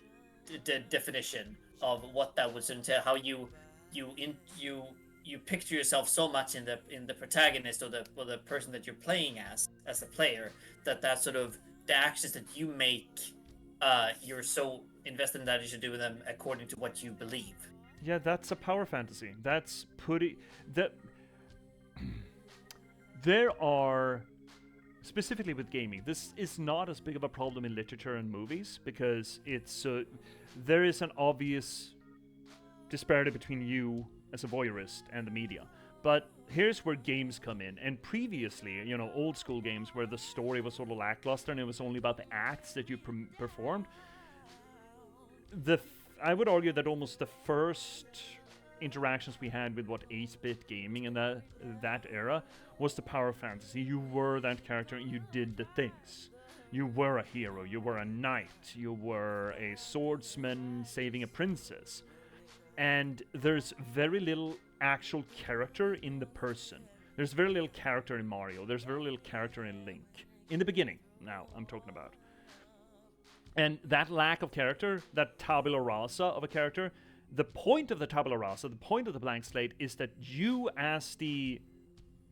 definition of what that would entail. How you picture yourself so much in the protagonist or the person that you're playing as the player, that sort of the actions that you make, you're so invested in that you should do them according to what you believe. Yeah, that's a power fantasy. That's there are, specifically with gaming, this is not as big of a problem in literature and movies, because there is an obvious disparity between you as a voyeurist and the media. But here's where games come in. And previously, old school games where the story was sort of lackluster and it was only about the acts that you performed, I would argue that almost the first interactions we had with 8-bit gaming in that era was the power fantasy. You were that character and you did the things. You were a hero, you were a knight, you were a swordsman saving a princess. And there's very little actual character in the person. There's very little character in Mario. There's very little character in Link. In the beginning, now I'm talking about. And that lack of character, that tabula rasa of a character, the point of the tabula rasa, the point of the blank slate, is that you as the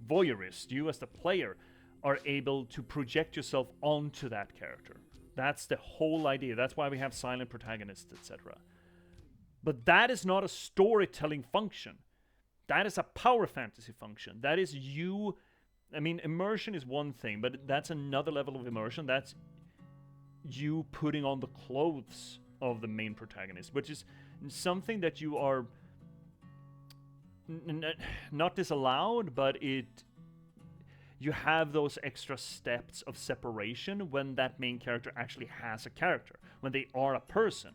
voyeurist, you as the player, are able to project yourself onto that character. That's the whole idea. That's why we have silent protagonists, etc. But that is not a storytelling function. That is a power fantasy function. That is you. I mean, immersion is one thing, but that's another level of immersion. That's you putting on the clothes of the main protagonist, which is something that you are not disallowed, but you have those extra steps of separation when that main character actually has a character, when they are a person.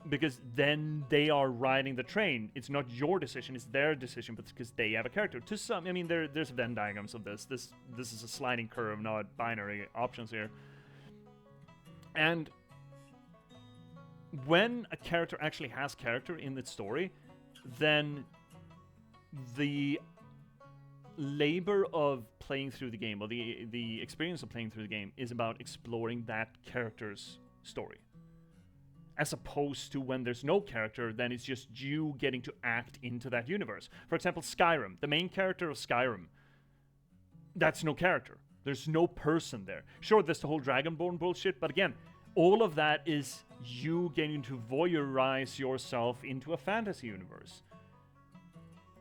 Because then they are riding the train. It's not your decision, it's their decision, but because they have a character. To some, I mean, there's Venn diagrams of this. This is a sliding curve, not binary options here. And when a character actually has character in its story, then the labor of playing through the game, or the experience of playing through the game, is about exploring that character's story. As opposed to when there's no character, then it's just you getting to act into that universe. For example, Skyrim, the main character of Skyrim, that's no character. There's no person there. Sure, there's the whole Dragonborn bullshit, but again, all of that is you getting to voyeurize yourself into a fantasy universe.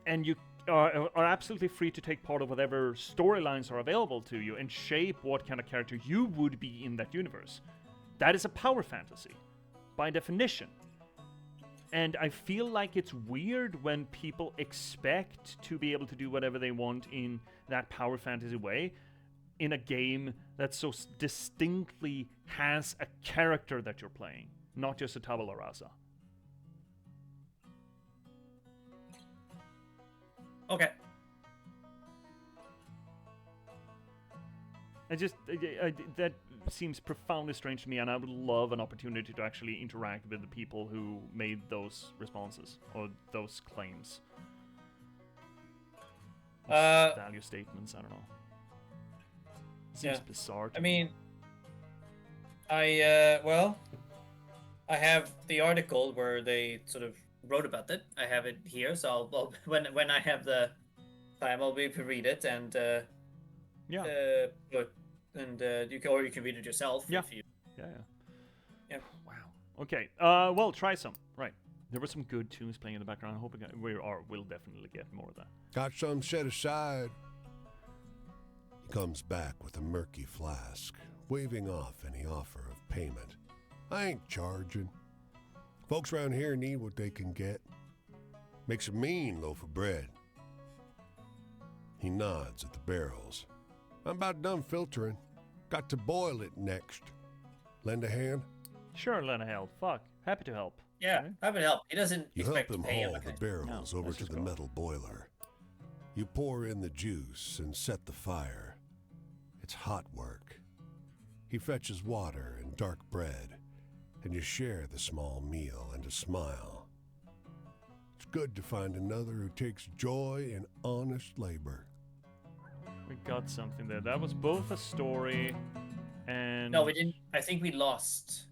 And you are absolutely free to take part of whatever storylines are available to you and shape what kind of character you would be in that universe. That is a power fantasy, by definition. And I feel like it's weird when people expect to be able to do whatever they want in that power fantasy way in a game that so distinctly has a character that you're playing, not just a tabula rasa. Okay. That seems profoundly strange to me, and I would love an opportunity to actually interact with the people who made those responses or those claims. Value statements, I don't know. Seems bizarre to me. I have the article where they sort of wrote about it. I have it here, so I'll when I have the time, I'll be able to read it and you can read it yourself. Yeah. If you... Yeah. Wow. Okay. Well, try some. Right. There were some good tunes playing in the background. I hope we'll definitely get more of that. Got some set aside. He comes back with a murky flask, waving off any offer of payment. I ain't charging. Folks around here need what they can get. Makes a mean loaf of bread. He nods at the barrels. I'm about done filtering. Got to boil it next. Lend a hand? Sure, lend a hand. Fuck. Happy to help. Yeah, Okay. happy to help. He doesn't You expect help him to pay haul him. the barrels over to the metal boiler. You pour in the juice and set the fire. It's hot work. He fetches water and dark bread, and you share the small meal and a smile. It's good to find another who takes joy in honest labor. We got something there. That was both a story and... No, we didn't. I think we lost.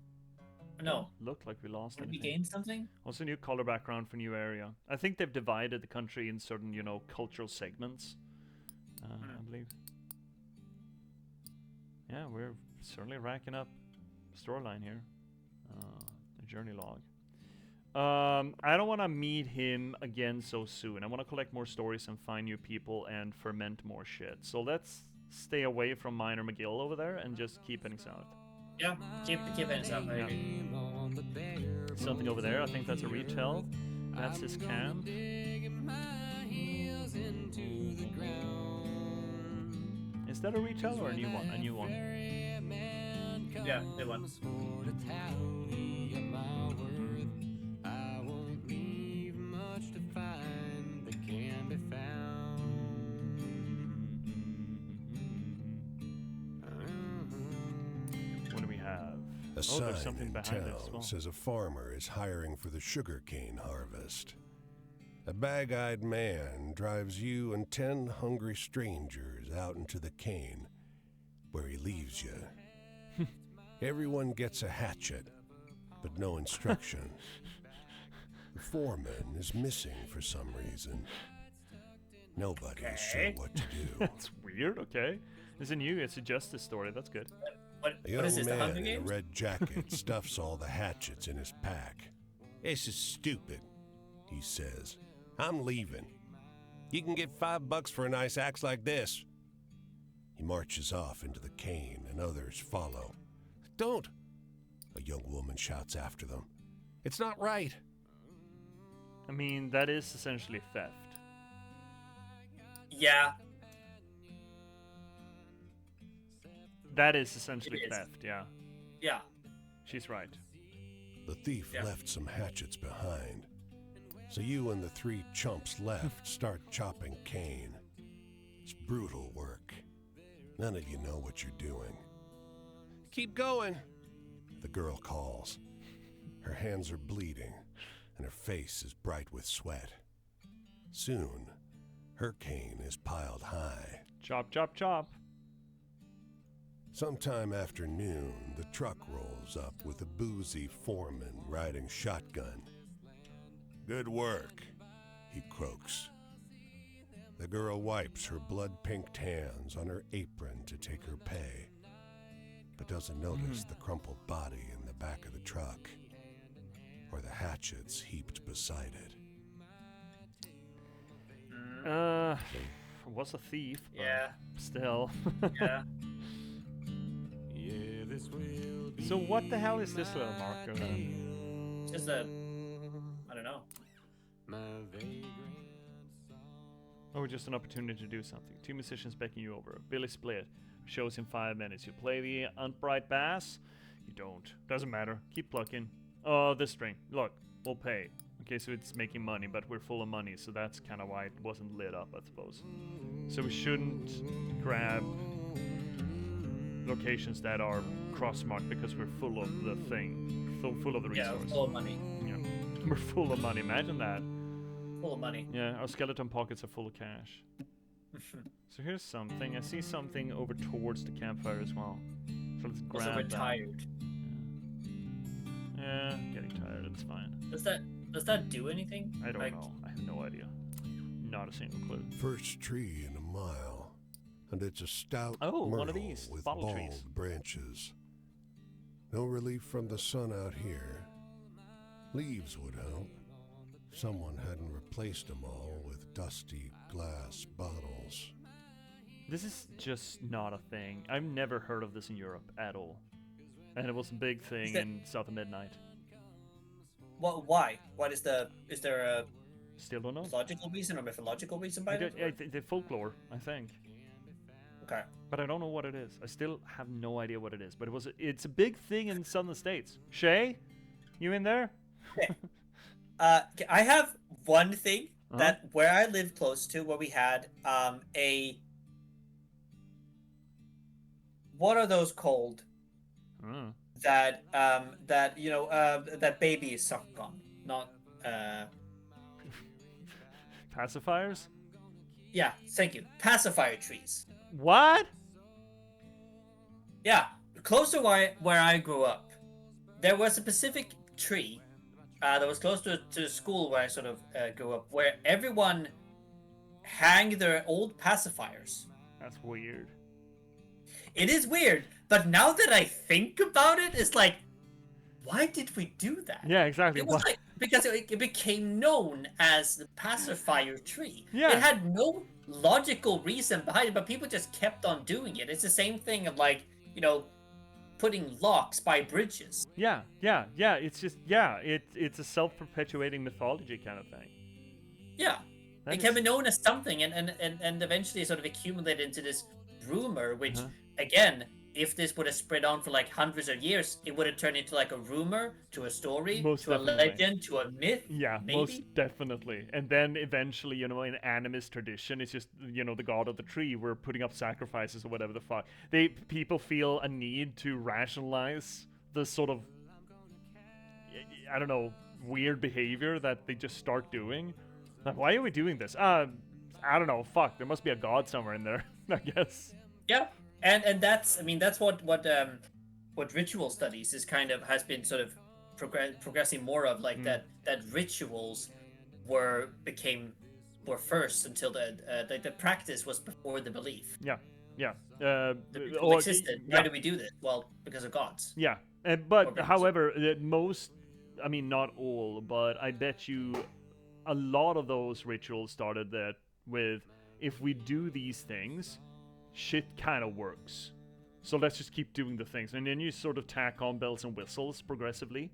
No. Looked like we lost Did we anything. gain something? Also new color background for new area. I think they've divided the country in certain, cultural segments. I believe. Yeah, we're certainly racking up storyline here. The journey log. I don't want to meet him again so soon. I want to collect more stories and find new people and ferment more shit. So let's stay away from Minor McGill over there and just keep heading south. Yeah, keep heading south. Yeah. Something over there. I think that's a retell. That's his camp. Is that a retell or a new one? A new one. Yeah, new one. What do we have? A sign there's something in behind it town as well. says a farmer is hiring for the sugarcane harvest. A bag-eyed man drives you and 10 hungry strangers out into the cane, where he leaves you. Everyone gets a hatchet, but no instruction. The foreman is missing for some reason. Nobody is sure what to do. That's weird, okay. It's a justice story, that's good. What A young is this, the man Hunger in a Games? red jacket stuffs all the hatchets in his pack. This is stupid, he says. I'm leaving. You can get $5 for a nice axe like this. He marches off into the cane and others follow. Don't! A young woman shouts after them. It's not right. I mean, that is essentially theft. Yeah. That is essentially It is. theft, yeah. Yeah. She's right. The thief left some hatchets behind. So you and the 3 chumps left start chopping cane. It's brutal work. None of you know what you're doing. Keep going, the girl calls. Her hands are bleeding, and her face is bright with sweat. Soon, her cane is piled high. Chop, chop, chop. Sometime after noon, the truck rolls up with a boozy foreman riding shotgun. Good work, he croaks. The girl wipes her blood-pinked hands on her apron to take her pay, but doesn't notice the crumpled body in the back of the truck, or the hatchets heaped beside it. Was a thief. But Yeah. Still. Yeah. So what the hell is this little marker then? Just a, I don't Or just an opportunity to do something. 2 musicians backing you over. Billy split. Shows in 5 minutes. You play the upright bass? You don't. Doesn't matter. Keep plucking. Oh, this string. Look, we'll pay. Okay, so it's making money, but we're full of money, so that's kind of why it wasn't lit up, I suppose. So we shouldn't grab locations that are cross-marked because we're full of the thing. Full of the resource. Yeah, we're full of money. Yeah. We're full of money. Imagine that. Full of money. Yeah, our skeleton pockets are full of cash. So here's something. I see something over towards the campfire as well. So let's grab Also, we're that. tired. Yeah, getting tired. It's fine. Does that do anything? I don't know. I have no idea. Not a single clue. First tree in a mile, and it's a stout Oh, one of myrtle these with bottle bald trees. branches. No relief from the sun out here. Leaves would help. Someone hadn't replaced them all with dusty glass bottles. This is just not a thing. I've never heard of this in Europe at all. And it was a big thing in South of Midnight. What? Why? What is the? Is there a Still don't know. logical reason or mythological reason behind it? The folklore, I think. Okay. But I don't know what it is. I still have no idea what it is. But it's a big thing in southern states. Shay, you in there? Okay. I have one thing that where I live close to, where we had a. What are those called? That that babies suck on, not Pacifiers? Yeah, thank you. Pacifier trees. What? Yeah, close to where I grew up, there was a specific tree that was close to the school where I sort of grew up, where everyone hang their old pacifiers. That's weird. It is weird, but now that I think about it, it's like, why did we do that? Yeah, exactly. It was like, because it became known as the pacifier tree. Yeah. It had no logical reason behind it, but people just kept on doing it. It's the same thing of like, putting locks by bridges. Yeah. It's just, it's a self-perpetuating mythology kind of thing. Yeah. It can be known as something and eventually sort of accumulated into this rumor, which, again, if this would have spread on for like hundreds of years, it would have turned into like a rumor, to a story, Most to definitely. a legend, to a myth. Yeah, maybe? most definitely. And then eventually, in animist tradition, it's just, the god of the tree. We're putting up sacrifices or whatever the fuck. People feel a need to rationalize the sort of, I don't know, weird behavior that they just start doing. Like, why are we doing this? I don't know. Fuck, there must be a god somewhere in there, I guess. Yeah. And that's what ritual studies is kind of has been sort of progressing more of, like that rituals were first until the practice was before the belief. Yeah. The ritual existed. Why do we do this? Well, because of gods. Yeah, but however, most, I mean, not all, but I bet you a lot of those rituals started that with, if we do these things, shit kind of works. So let's just keep doing the things. And then you sort of tack on bells and whistles progressively.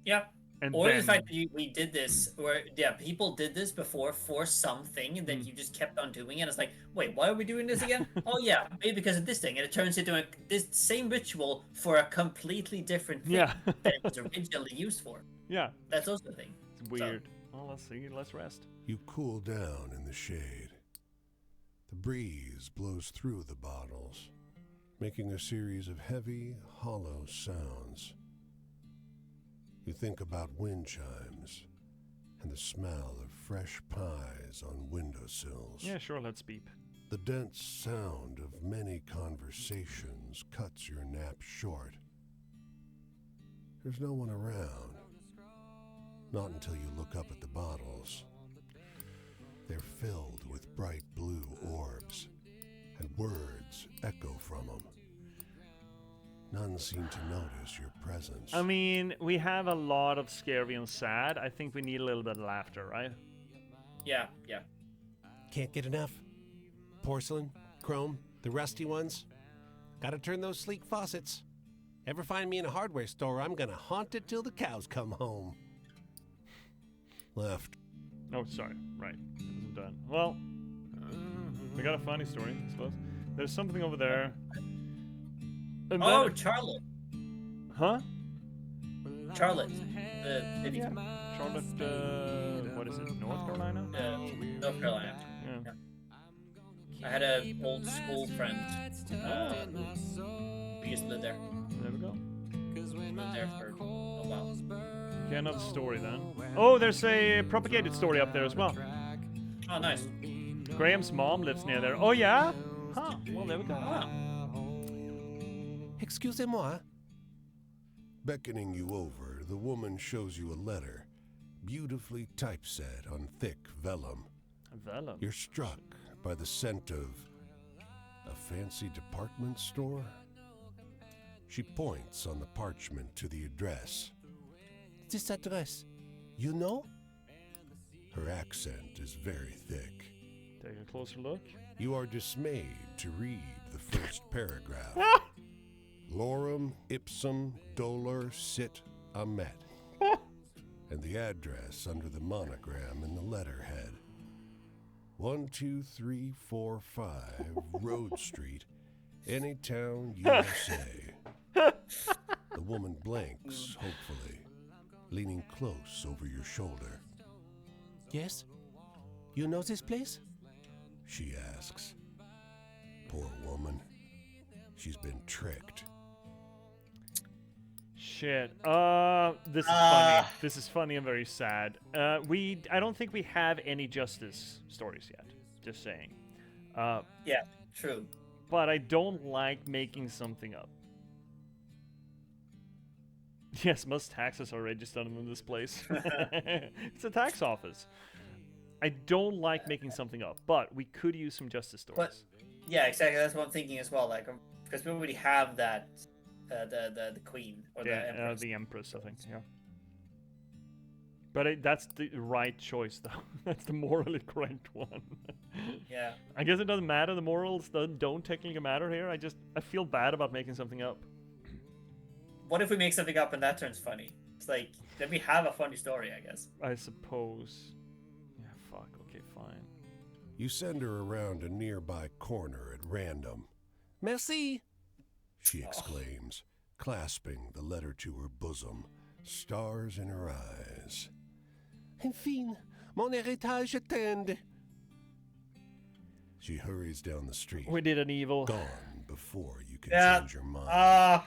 Yeah. And or then, the fact that we did this, where people did this before for something, and then you just kept on doing it. It's like, wait, why are we doing this again? Oh yeah, maybe because of this thing, and it turns into this same ritual for a completely different thing that it was originally used for. Yeah. That's also a thing. It's weird. So. Well, let's see. Let's rest. You cool down in the shade. The breeze blows through the bottles, making a series of heavy, hollow sounds. You think about wind chimes and the smell of fresh pies on windowsills. Yeah, sure, let's beep. The dense sound of many conversations cuts your nap short. There's no one around. Not until you look up at the bottles. They're filled with bright blue orbs, and words echo from them. None seem to notice your presence. I mean, we have a lot of scary and sad. I think we need a little bit of laughter, right? Yeah. Can't get enough. Porcelain, chrome, the rusty ones. Gotta turn those sleek faucets. Ever find me in a hardware store, I'm gonna haunt it till the cows come home. left. Oh, sorry. Right. It wasn't done. Well, we got a funny story, I suppose. There's something over there. And Oh, then- Charlotte. Huh? Charlotte. The city. Yeah. Charlotte, what is it? North Carolina? North Carolina. Yeah. I had an old school friend who used to live there. There we go. Lived there for a while. Okay, another story then. Oh, there's a propagated story up there as well. Oh, nice. Graham's mom lives near there. Oh, yeah? Huh. Well, there we go. Ah. Excusez-moi. Beckoning you over, the woman shows you a letter, beautifully typeset on thick vellum. Vellum. You're struck by the scent of a fancy department store. She points on the parchment to the address. This address, you know? Her accent is very thick. Take a closer look. You are dismayed to read the first paragraph. Lorem ipsum dolor sit amet. And the address under the monogram in the letterhead. 12345 Road Street, Anytown, USA. The woman blinks, hopefully, leaning close over your shoulder. Yes? You know this place? She asks. Poor woman. She's been tricked. Shit. This is funny. This is funny and very sad. I don't think we have any justice stories yet. Just saying. Yeah, true. But I don't like making something up. Yes, most taxes are registered in this place. It's a tax office. I don't like making something up, but we could use some justice stories. But yeah, exactly. That's what I'm thinking as well. Like, because we already have that, the queen or the empress, I think. Yeah. But that's the right choice, though. That's the morally correct one. Yeah. I guess it doesn't matter. The morals don't technically matter here. I feel bad about making something up. What if we make something up and that turns funny? It's like, then we have a funny story, I guess. I suppose. Yeah, fuck. Okay, fine. You send her around a nearby corner at random. Merci. She exclaims, clasping the letter to her bosom, stars in her eyes. Enfin, mon héritage attend. She hurries down the street. We did an evil. Gone before you can Yeah. change your mind.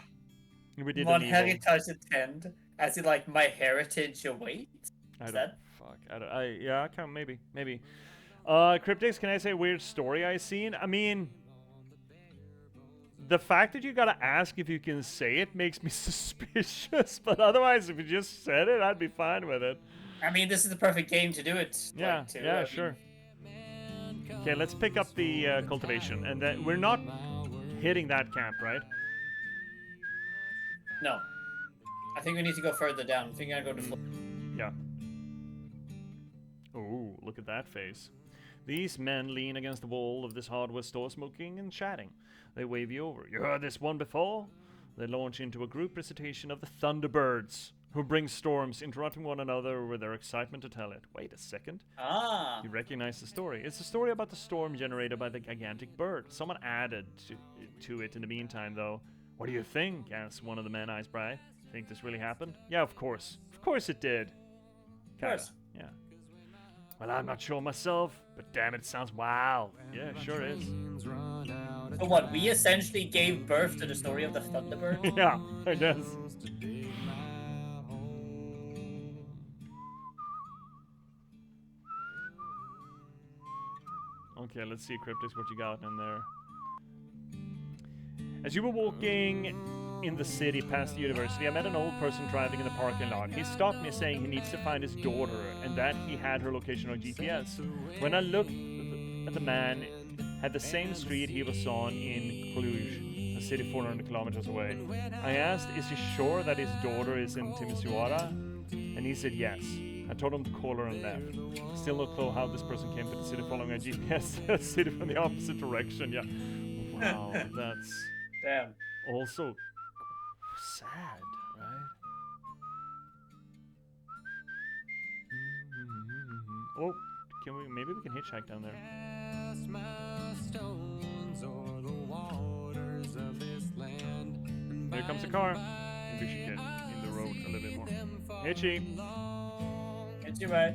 We did Mon an evil. heritage attend, as in like my heritage awaits. I don't. Fuck. I can't. Maybe. Cryptics, can I say a weird story I seen? I mean, the fact that you gotta ask if you can say it makes me suspicious. But otherwise, if you just said it, I'd be fine with it. I mean, this is the perfect game to do it. Yeah. like, to, Yeah. I mean, Sure. Okay, let's pick up the cultivation, and then we're not hitting that camp, right? No. I think we need to go further down. I think I go to. Yeah. Oh, look at that face. These men lean against the wall of this hardware store smoking and chatting. They wave you over. You heard this one before? They launch into a group recitation of the Thunderbirds, who bring storms, interrupting one another with their excitement to tell it. Wait a second. Ah. You recognize the story. It's a story about the storm generated by the gigantic bird. Someone added to it in the meantime, though. What do you think? Asked one of the men, eyes bright. Think this really happened? Yeah, of course. Of course it did. Of course. Yeah. Well, I'm not sure myself, but damn it sounds wild. Yeah, sure is. So what? We essentially gave birth to the story of the Thunderbird. Yeah, I guess. Okay, let's see, Cryptics, what you got in there. As you were walking in the city past the university, I met an old person driving in the parking lot. He stopped me saying he needs to find his daughter and that he had her location on J.P.S. When I looked at the man, had the same street he was on in Cluj, a city 400 kilometers away. I asked, is he sure that his daughter is in Timisoara? And he said yes. I told him to call her and left. Still no clue how this person came to the city following a GPS city from the opposite direction. Yeah. Wow, that's Damn. also sad, right? Oh, can we? Maybe we can hitchhike down there. Here comes the car. Maybe we should get in the road a little bit more. Hitchy. Hitchy right.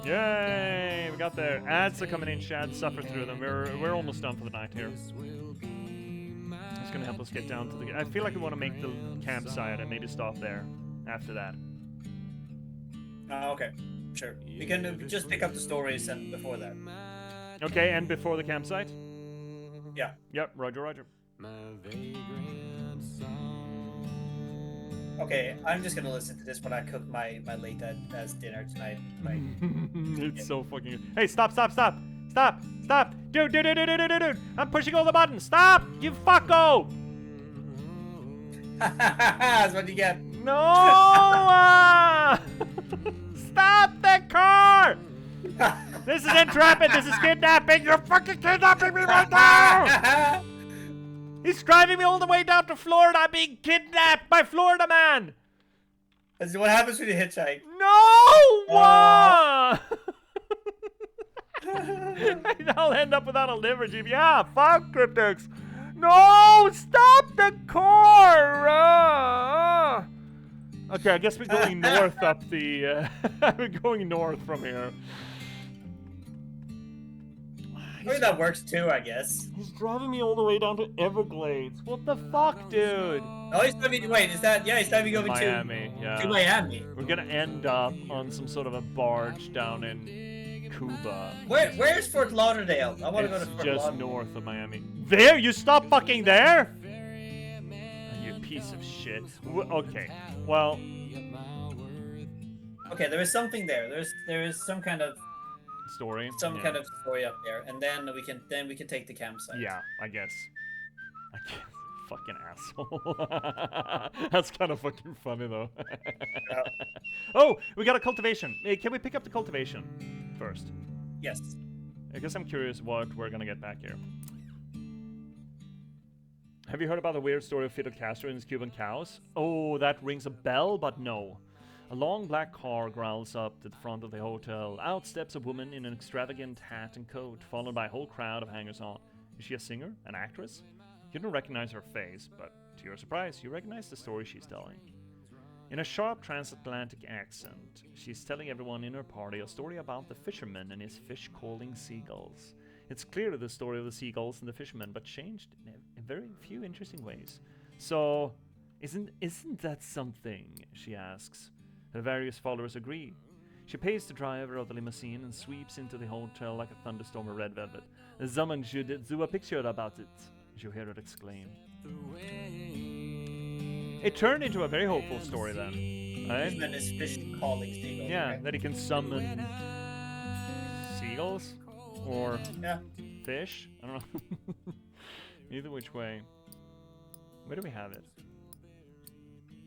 Yay! We got there. Ads are coming in. Shad, suffer through them. We're almost done for the night here. It's gonna help us get down to the. I feel like we want to make the campsite and maybe stop there after that. Okay, sure. We can just pick up the stories and before that. Okay, and before the campsite? Yeah. Yep, roger, roger. Okay, I'm just gonna listen to this when I cook my late as dinner tonight. Like, it's so fucking good. Hey, stop! Dude! I'm pushing all the buttons! Stop! You fucko! That's what you get. No! Stop the car! This is entrapment! This is kidnapping! You're fucking kidnapping me right now! He's driving me all the way down to Florida. I'm being kidnapped by Florida man. This is what happens when you hitchhike. No! I'll end up without a liver jeep. Yeah, fuck Cryptex. No! Stop the car! Okay, I guess we're going north up the... we're going north from here. I mean, that works too, I guess. He's driving me all the way down to Everglades. What the fuck, dude? Oh, he's driving. Wait, is that? Yeah, he's driving over Miami, yeah. to Miami. We're gonna end up on some sort of a barge down in Cuba. Where's Fort Lauderdale? I want to go to Fort just Lauderdale. north of Miami. There? You stop fucking there? You piece of shit. Okay, well. Okay, there is something there. There is some kind of story. Kind of story up there, and then we can take the campsite. Yeah, I guess. Fucking asshole. That's kind of fucking funny though. Yeah. Oh, we got a cultivation. Hey, can we pick up the cultivation first? Yes. I guess I'm curious what we're gonna get back here. Have you heard about the weird story of Fidel Castro and his Cuban cows? Oh, that rings a bell, but no. A long black car growls up to the front of the hotel. Out steps a woman in an extravagant hat and coat, followed by a whole crowd of hangers-on. Is she a singer? An actress? You don't recognize her face, but to your surprise, you recognize the story she's telling. In a sharp transatlantic accent, she's telling everyone in her party a story about the fisherman and his fish-calling seagulls. It's clearly the story of the seagulls and the fisherman, but changed in very few interesting ways. So, isn't that something? She asks. Her various followers agree. She pays the driver of the limousine and sweeps into the hotel like a thunderstorm of red velvet. Someone should do a picture about it, you hear it exclaim. It turned into a very hopeful story then. Right? And his fish calling seagulls. Yeah, right? that he can summon seagulls or fish. I don't know. Either which way. Where do we have it?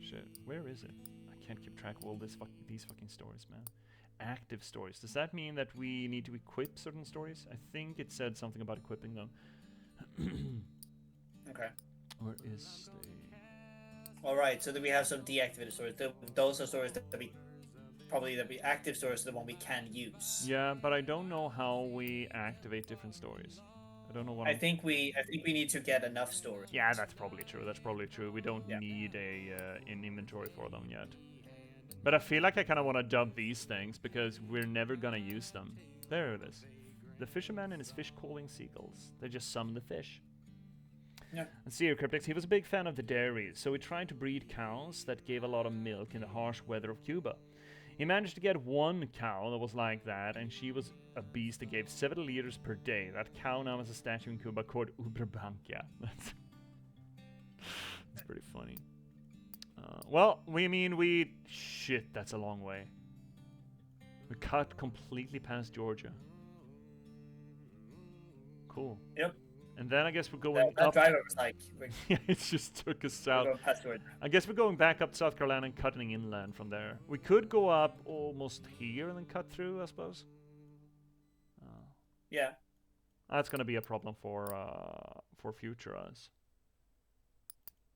Shit, where is it? I can't keep track of all these fucking stories, man. Active stories. Does that mean that we need to equip certain stories? I think it said something about equipping them. Okay. Where is the... Alright, so then we have some deactivated stories. Those are stories that we active stories are the one we can use. Yeah, but I don't know how we activate different stories. I don't know what I think we need to get enough stories. Yeah, that's probably true. We don't need an inventory for them yet. But I feel like I kind of want to dump these things because we're never gonna use them. There it is. The fisherman and his fish calling seagulls. They just summon the fish. Yeah. And see here, Cryptex, he was a big fan of the dairy, so he tried to breed cows that gave a lot of milk in the harsh weather of Cuba. He managed to get one cow that was like that, and she was a beast that gave 7 liters per day. That cow now has a statue in Cuba called Uberbankia. That's pretty funny. Well, shit, that's a long way. We cut completely past Georgia. Cool. Yep. And then I guess we're going that up. driver was like... Yeah, it just took us south. I guess we're going back up to South Carolina and cutting inland from there. We could go up almost here and then cut through, I suppose. Yeah. That's going to be a problem for future us.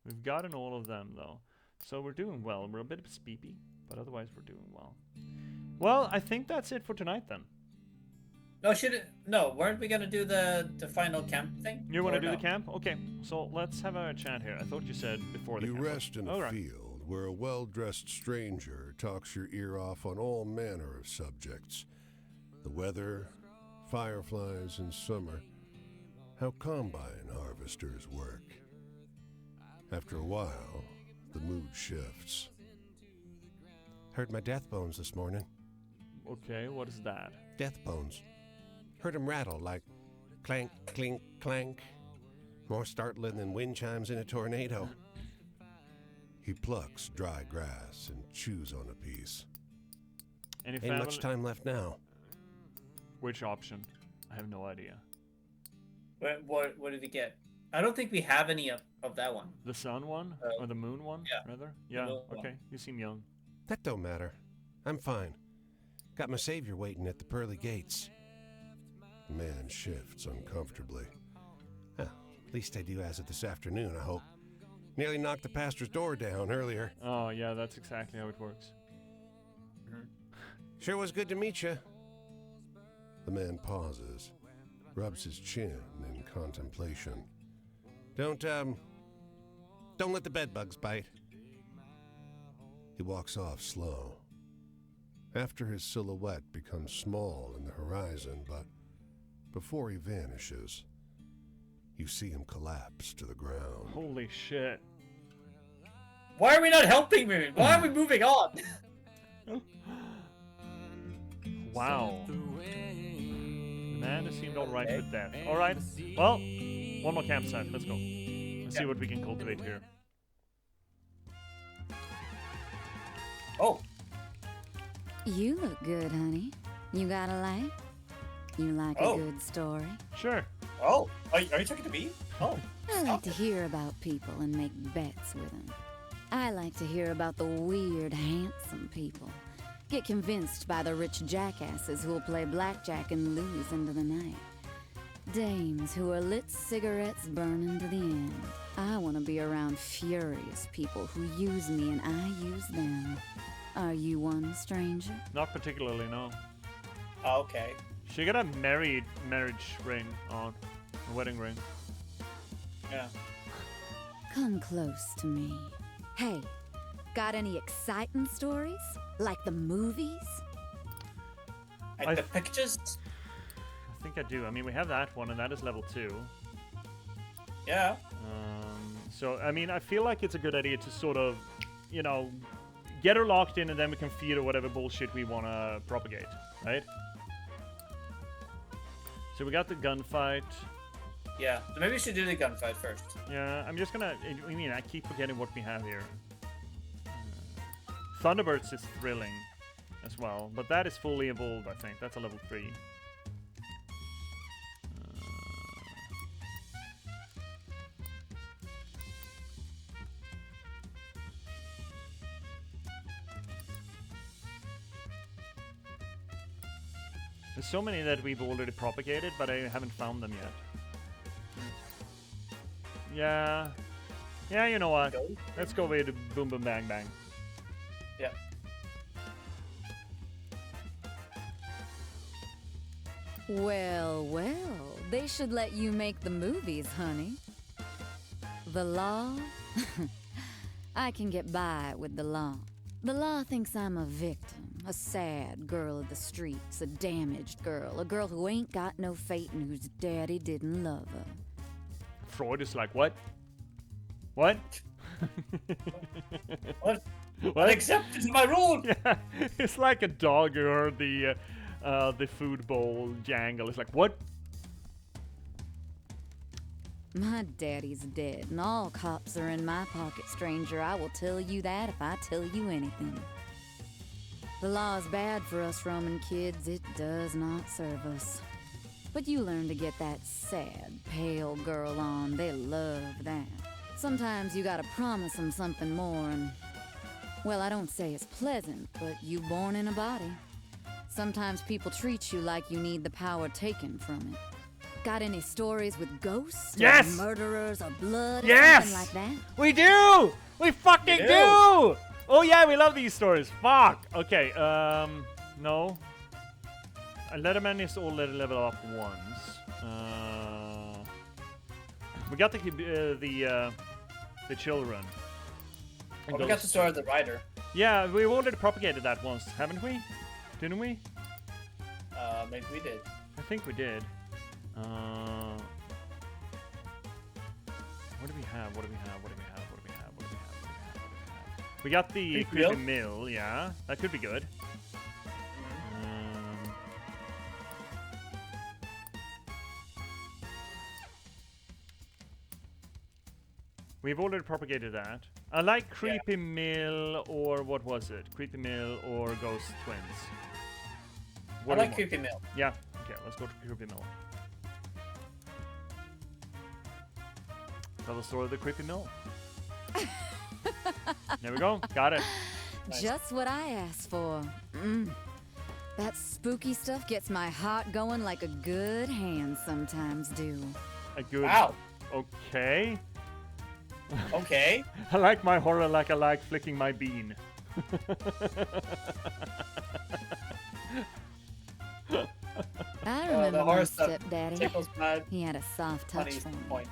We've gotten all of them, though. So we're doing well. We're a bit speepy. But otherwise, we're doing well. Well, I think that's it for tonight then. No, weren't we gonna do the final camp thing? You want to Or do no? the camp? Okay, so let's have a chat here. I thought you said before the You camp. rest in a field where a well-dressed stranger talks your ear off on all manner of subjects. The weather, fireflies in summer, how combine harvesters work. After a while, the mood shifts. Heard my death bones this morning. Okay, what is that? Death bones. Heard 'em rattle like clank, clink, clank. More startling than wind chimes in a tornado. He plucks dry grass and chews on a piece. Any Ain't much time left now. Which option? I have no idea. What did he get? I don't think we have any of that one. The sun one? Or the moon one, yeah. rather? The Yeah, moon one. okay. You seem young. That don't matter. I'm fine. Got my savior waiting at the pearly gates. The man shifts uncomfortably. Well, at least I do as of this afternoon, I hope. Nearly knocked the pastor's door down earlier. Oh, yeah, that's exactly how it works. Sure was good to meet you. The man pauses, rubs his chin in contemplation. Don't let the bedbugs bite. He walks off slow. After his silhouette becomes small in the horizon, but before he vanishes, you see him collapse to the ground. Holy shit. Why are we not helping me? Why are we moving on? Wow. The man has seemed alright with death. Alright, well, one more campsite. Let's go. Let's see what we can cultivate here. Oh. You look good, honey. You got a light? You like a good story? Sure. Oh, are you talking to me? Oh. I like to hear about people and make bets with them. I like to hear about the weird, handsome people. Get convinced by the rich jackasses who'll play blackjack and lose into the night. Dames who are lit cigarettes burning to the end. I want to be around furious people who use me and I use them. Are you one, stranger? Not particularly, no. Oh, okay. She got a marriage ring on. A wedding ring. Yeah. Come close to me. Hey, got any exciting stories? Like the movies? Like the pictures? I think I do. I mean, we have that one, and that is level 2. Yeah. So, I mean, I feel like it's a good idea to sort of, you know, get her locked in, and then we can feed her whatever bullshit we want to propagate, right? So we got the gunfight. Yeah, so maybe we should do the gunfight first. Yeah, I'm just gonna... I mean, I keep forgetting what we have here. Thunderbirds is thrilling as well, but that is fully evolved, I think. That's a level 3. There's so many that we've already propagated, but I haven't found them yet. Yeah. Yeah, you know what? Let's go with Boom Boom Bang Bang. Yeah. Well, well, they should let you make the movies, honey. The law? I can get by with the law. The law thinks I'm a victim, a sad girl of the streets, a damaged girl, a girl who ain't got no fate and whose daddy didn't love her. Freud is like, what? What? What? Unaccepted my rule! Yeah, it's like a dog who heard the food bowl jangle. It's like, what? My daddy's dead, and all cops are in my pocket, stranger. I will tell you that if I tell you anything. The law's bad for us Roman kids. It does not serve us. But you learn to get that sad, pale girl on. They love that. Sometimes you gotta promise them something more, and... well, I don't say it's pleasant, but you born in a body. Sometimes people treat you like you need the power taken from it. Got any stories with ghosts? Yes! Or murderers or blood or Yes! something like that? We do! We fucking do! Oh yeah, we love these stories. Fuck. Okay. No. Letterman is all level up once. We got the children. Oh, we got the story of the rider. Yeah, we've already propagated that once, haven't we? Didn't we? Maybe we did. I think we did. What do we have? What do we have? What do we have? What do we have? What do we have? What do we have? What do we have? We got the creepy mill. Yeah, that could be good. We've already propagated that. I like Creepy Mill or what was it? Creepy Mill or Ghost Twins. I like Creepy Mill. Yeah. Okay, let's go to Creepy Mill. Tell the story of the Creepy Mill. There we go. Got it. Nice. Just what I asked for. That spooky stuff gets my heart going like a good hand sometimes do. A good... Wow. Okay. Okay. I like my horror like I like flicking my bean. I remember my stepdaddy. Tickles my He had a soft touch for me.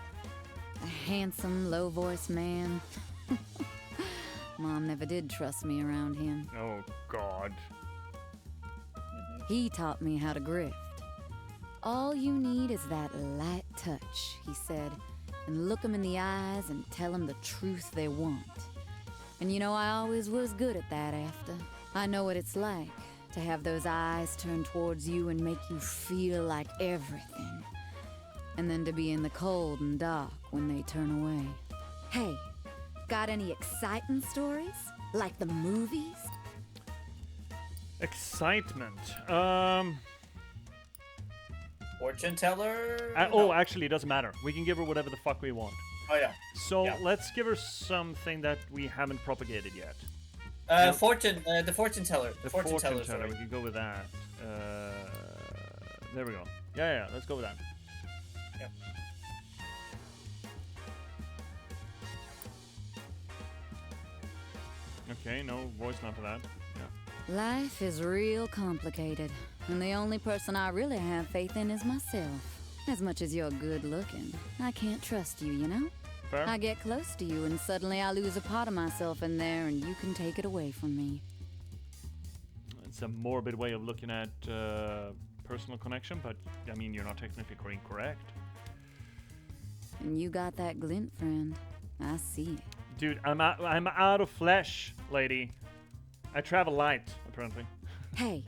A handsome, low-voiced man. Mom never did trust me around him. Oh, God. He taught me how to grift. All you need is that light touch, he said, and look them in the eyes and tell them the truth they want. And you know, I always was good at that after. I know what it's like to have those eyes turn towards you and make you feel like everything. And then to be in the cold and dark when they turn away. Hey, got any exciting stories? Like the movies? Excitement. Fortune teller? Oh, actually, it doesn't matter. We can give her whatever the fuck we want. Oh, yeah. So let's give her something that we haven't propagated yet. The fortune teller. The fortune teller. We can go with that. There we go. Yeah. Let's go with that. Yeah. Okay. No voice, not for that. Yeah. Life is real complicated, and the only person I really have faith in is myself. As much as you're good looking, I can't trust you, you know? Fair. I get close to you, and suddenly I lose a part of myself in there, and you can take it away from me. It's a morbid way of looking at personal connection, but I mean, you're not technically incorrect. And you got that glint, friend. I see it. Dude, I'm out of flesh, lady. I travel light, apparently. Hey,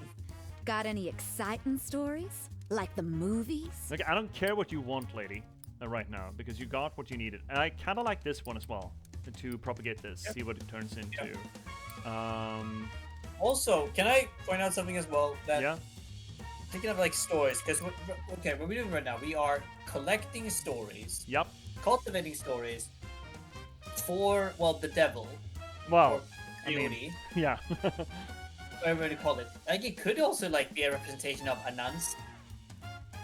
got any exciting stories? Like the movies? Look, I don't care what you want, lady, right now, because you got what you needed. And I kind of like this one as well, to propagate this, see what it turns into. Also, can I point out something as well? That thinking of like stories, because what we're doing right now, we are collecting stories. Yep. Cultivating stories for, the devil. Wow. Coyote. Yeah. Whatever you call it. Like, it could also like be a representation of Anansi,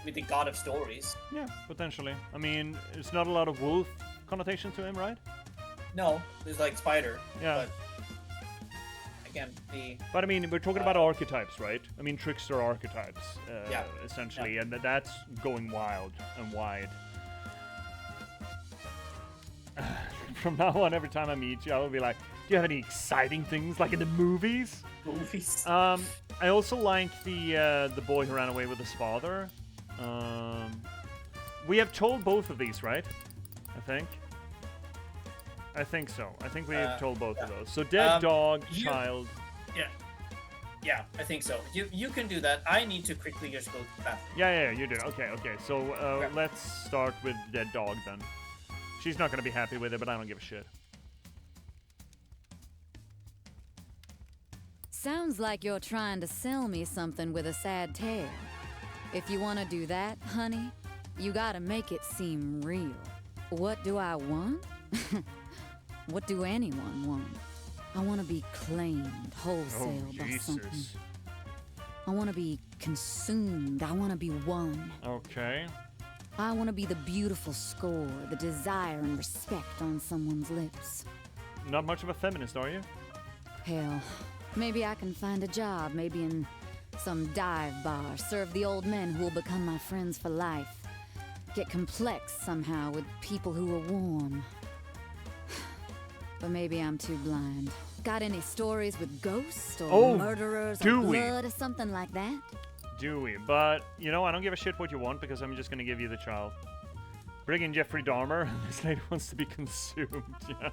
with the god of stories. Yeah, potentially. I mean, it's not a lot of wolf connotation to him, right? No, there's like spider. Yeah. But again, But I mean, we're talking about archetypes, right? I mean, trickster archetypes, essentially, Yeah. and that's going wild and wide. From now on, every time I meet you, I will be like, do you have any exciting things like in the movies? Movies. I also like the boy who ran away with his father. We have told both of these, right? I think so. I think we have told both of those. So dead dog, child. Yeah, I think so. You can do that. I need to quickly just go to the bathroom. Yeah, you do. Okay. So let's start with dead dog then. She's not gonna be happy with it, but I don't give a shit. Sounds like you're trying to sell me something with a sad tale. If you want to do that, honey, you gotta make it seem real. What do I want? What do anyone want? I want to be claimed wholesale by something. I want to be consumed. I want to be one. Okay. I want to be the beautiful score, the desire and respect on someone's lips. Not much of a feminist, are you? Hell, maybe I can find a job, maybe in some dive bar, serve the old men who will become my friends for life. Get complex somehow with people who are warm. But maybe I'm too blind. Got any stories with ghosts or murderers or blood or something like that? Do we? But, you know, I don't give a shit what you want because I'm just gonna give you the child. Bring in Jeffrey Dahmer. This lady wants to be consumed, yeah.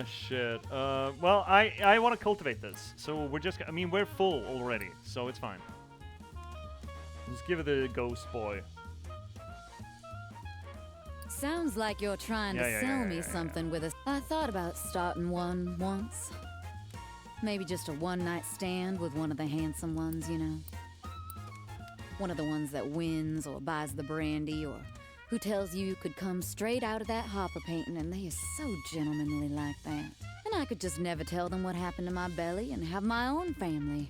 Shit. Well, I want to cultivate this. So we're just, I mean, we're full already, so it's fine. Let's give it the ghost boy. Sounds like you're trying to sell me something with us. I thought about starting one once. Maybe just a one-night stand with one of the handsome ones, you know. One of the ones that wins or buys the brandy or who tells you could come straight out of that Hopper painting and they are so gentlemanly like that. And I could just never tell them what happened to my belly and have my own family.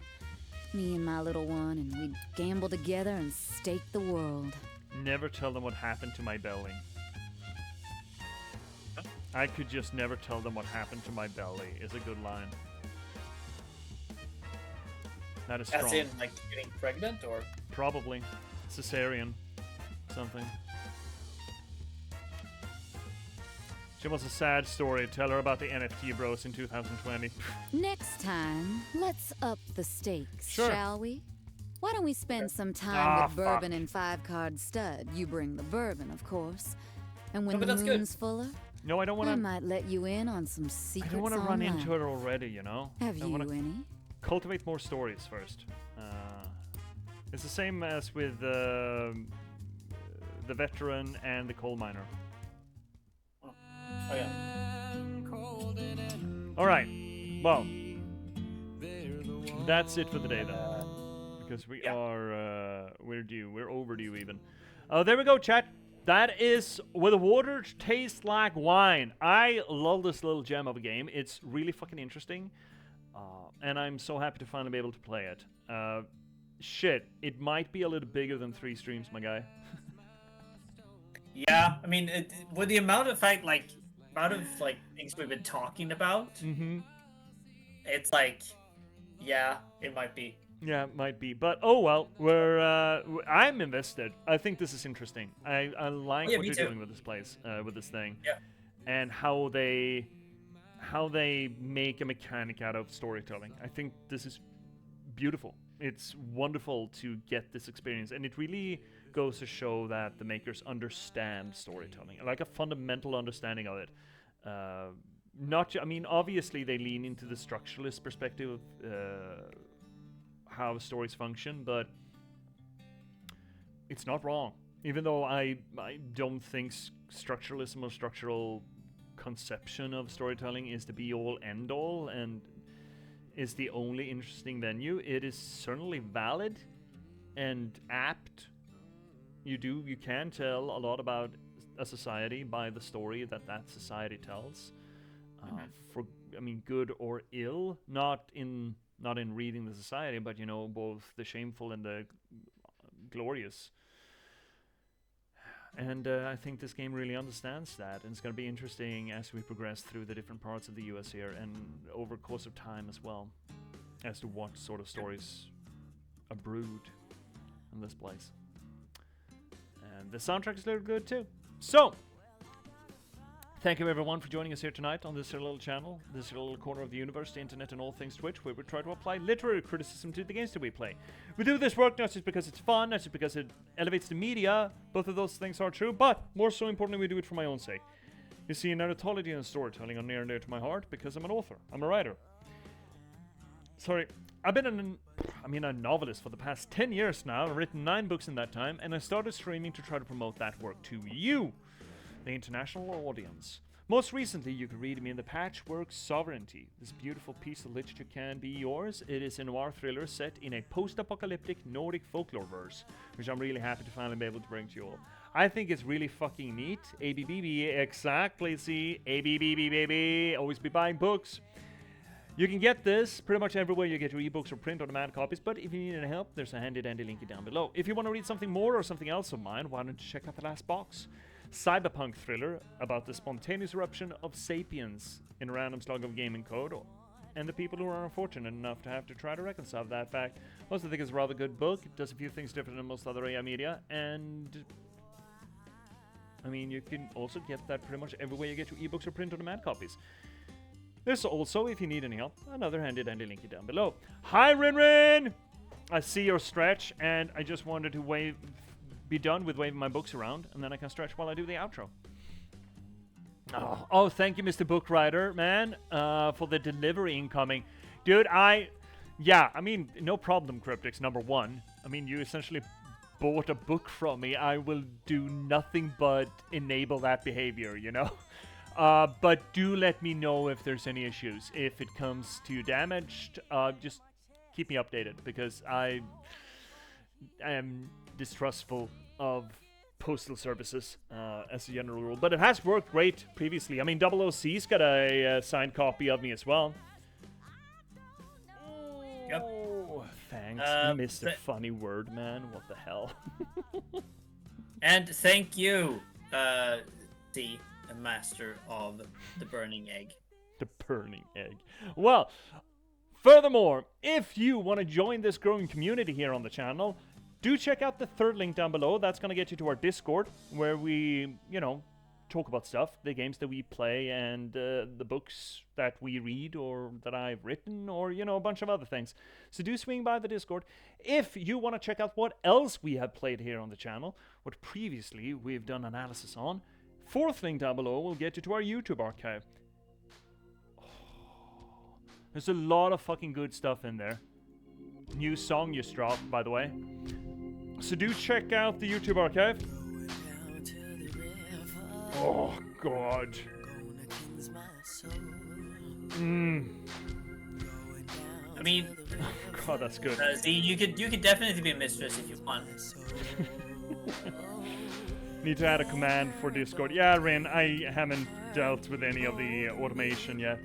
Me and my little one, and we'd gamble together and stake the world. Never tell them what happened to my belly. I could just never tell them what happened to my belly is a good line. That is strong. As in, like, getting pregnant, or? Probably. Cesarean. Something. She wants a sad story. Tell her about the NFT bros in 2020. Next time, let's up the stakes, Sure. shall we? Why don't we spend some time with bourbon and 5-card stud? You bring the bourbon, of course. And when but the that's moon's good. fuller, No, I don't want I to. might let you in on some secrets. I don't want to run into it already, you know? Have I you wanna any? cultivate more stories first. It's the same as with the veteran and the coal miner. Oh yeah. Alright, well, that's it for the day then. Because we are, we're due, we're overdue even. Oh, there we go, chat. That is Will the Water Taste Like Wine. I love this little gem of a game. It's really fucking interesting. And I'm so happy to finally be able to play it. Shit, it might be a little bigger than 3 streams, my guy. Yeah, I mean, with the amount of things we've been talking about, it's like, yeah, it might be. Yeah, it might be, but oh well. I'm invested. I think this is interesting. I like what me you're too. doing with this place, with this thing, Yeah. and how they make a mechanic out of storytelling. I think this is beautiful. It's wonderful to get this experience, and it really goes to show that the makers understand storytelling, like a fundamental understanding of it. I mean, obviously they lean into the structuralist perspective of how stories function, but it's not wrong. Even though I don't think structuralism or structural conception of storytelling is the be-all, end-all, and is the only interesting venue, it is certainly valid and apt. You can tell a lot about a society by the story that society tells. Good or ill, not in reading the society, but you know, both the shameful and the glorious. And I think this game really understands that, and it's going to be interesting as we progress through the different parts of the US here, and over the course of time as well, as to what sort of stories are brewed in this place. And the soundtrack is a little good too. So, thank you everyone for joining us here tonight on this little channel, this little corner of the universe, the internet and all things Twitch, where we try to apply literary criticism to the games that we play. We do this work not just because it's fun, not just because it elevates the media, both of those things are true, but more so importantly we do it for my own sake. You see, narratology and storytelling are near and dear to my heart because I'm an author, I'm a writer. Sorry, I've been a novelist for the past 10 years now. I've written 9 books in that time, and I started streaming to try to promote that work to you, the international audience. Most recently, you could read me in the Patchwork Sovereignty. This beautiful piece of literature can be yours. It is a noir thriller set in a post-apocalyptic Nordic folklore verse, which I'm really happy to finally be able to bring to you all. I think it's really fucking neat. ABBB, exactly, see? ABBB, baby. Always be buying books. You can get this pretty much everywhere you get your ebooks or print-on-demand copies, but if you need any help, there's a handy-dandy link down below. If you want to read something more or something else of mine, why don't you check out the last box? cyberpunk thriller about the spontaneous eruption of sapiens in a random slug of gaming code, and the people who are unfortunate enough to have to try to reconcile that fact. I also think it's a rather good book. It does a few things different than most other AI media, and I mean, you can also get that pretty much everywhere you get your ebooks or print-on-demand copies. There's also, if you need any help, another handy-dandy link down below. Hi, Rin! I see your stretch, and I just wanted to be done with waving my books around, and then I can stretch while I do the outro. Oh, thank you, Mr. Book Writer, man, for the delivery incoming. Dude, I mean, no problem, Cryptics, number one. I mean, you essentially bought a book from me. I will do nothing but enable that behavior, you know? But do let me know if there's any issues. If it comes to damaged, just keep me updated, because I am distrustful of postal services as a general rule. But it has worked great previously. I mean, OOC's got a signed copy of me as well. Yep. Oh, thanks, Mr. Funny Word Man. What the hell? And thank you, the master of the burning egg. The burning egg. Well, furthermore, if you want to join this growing community here on the channel, do check out the third link down below. That's going to get you to our Discord, where we, you know, talk about stuff, the games that we play, and the books that we read or that I've written, or, you know, a bunch of other things. So do swing by the Discord. If you want to check out what else we have played here on the channel, what previously we've done analysis on, fourth link down below will get you to our YouTube archive. There's a lot of fucking good stuff in there. New song just dropped, by the way. So do check out the YouTube archive. Oh, God. I mean, God, that's good. See, you could definitely be a mistress if you want. Need to add a command for Discord. Yeah, Rin, I haven't dealt with any of the automation yet.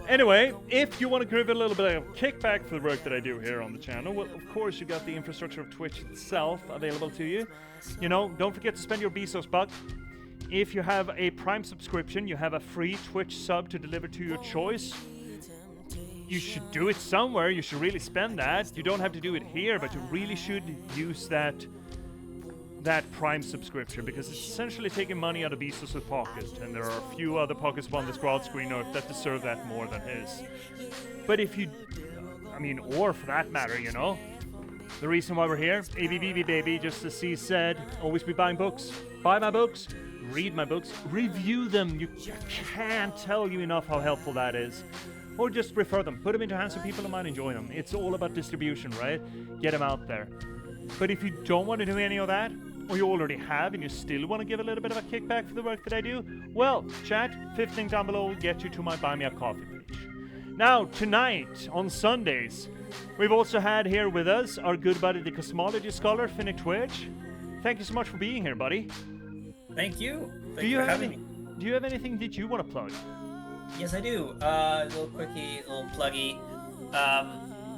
Anyway, if you want to give a little bit of kickback for the work that I do here on the channel, well, of course, you got the infrastructure of Twitch itself available to you. You know, don't forget to spend your Bezos buck. If you have a Prime subscription, you have a free Twitch sub to deliver to your choice. You should do it somewhere. You should really spend that. You don't have to do it here, but you really should use that Prime subscription, because it's essentially taking money out of Bezos' pocket, and there are a few other pockets on the scroll screen that deserve that more than his. But if you, I mean, or for that matter, you know, the reason why we're here, ABBB baby, just as C said, always be buying books. Buy my books, read my books, review them. You can't tell you enough how helpful that is. Or just refer them, put them into hands of people who might enjoy them. It's all about distribution, right? Get them out there. But if you don't want to do any of that, or you already have and you still want to give a little bit of a kickback for the work that I do, well, chat, fifth link down below will get you to my Buy Me a Coffee page. Now, tonight, on Sundays, we've also had here with us our good buddy, the Cosmology Scholar, Finnick Twitch. Thank you so much for being here, buddy. Thank you. Do you have anything that you want to plug? Yes, I do. Little pluggy.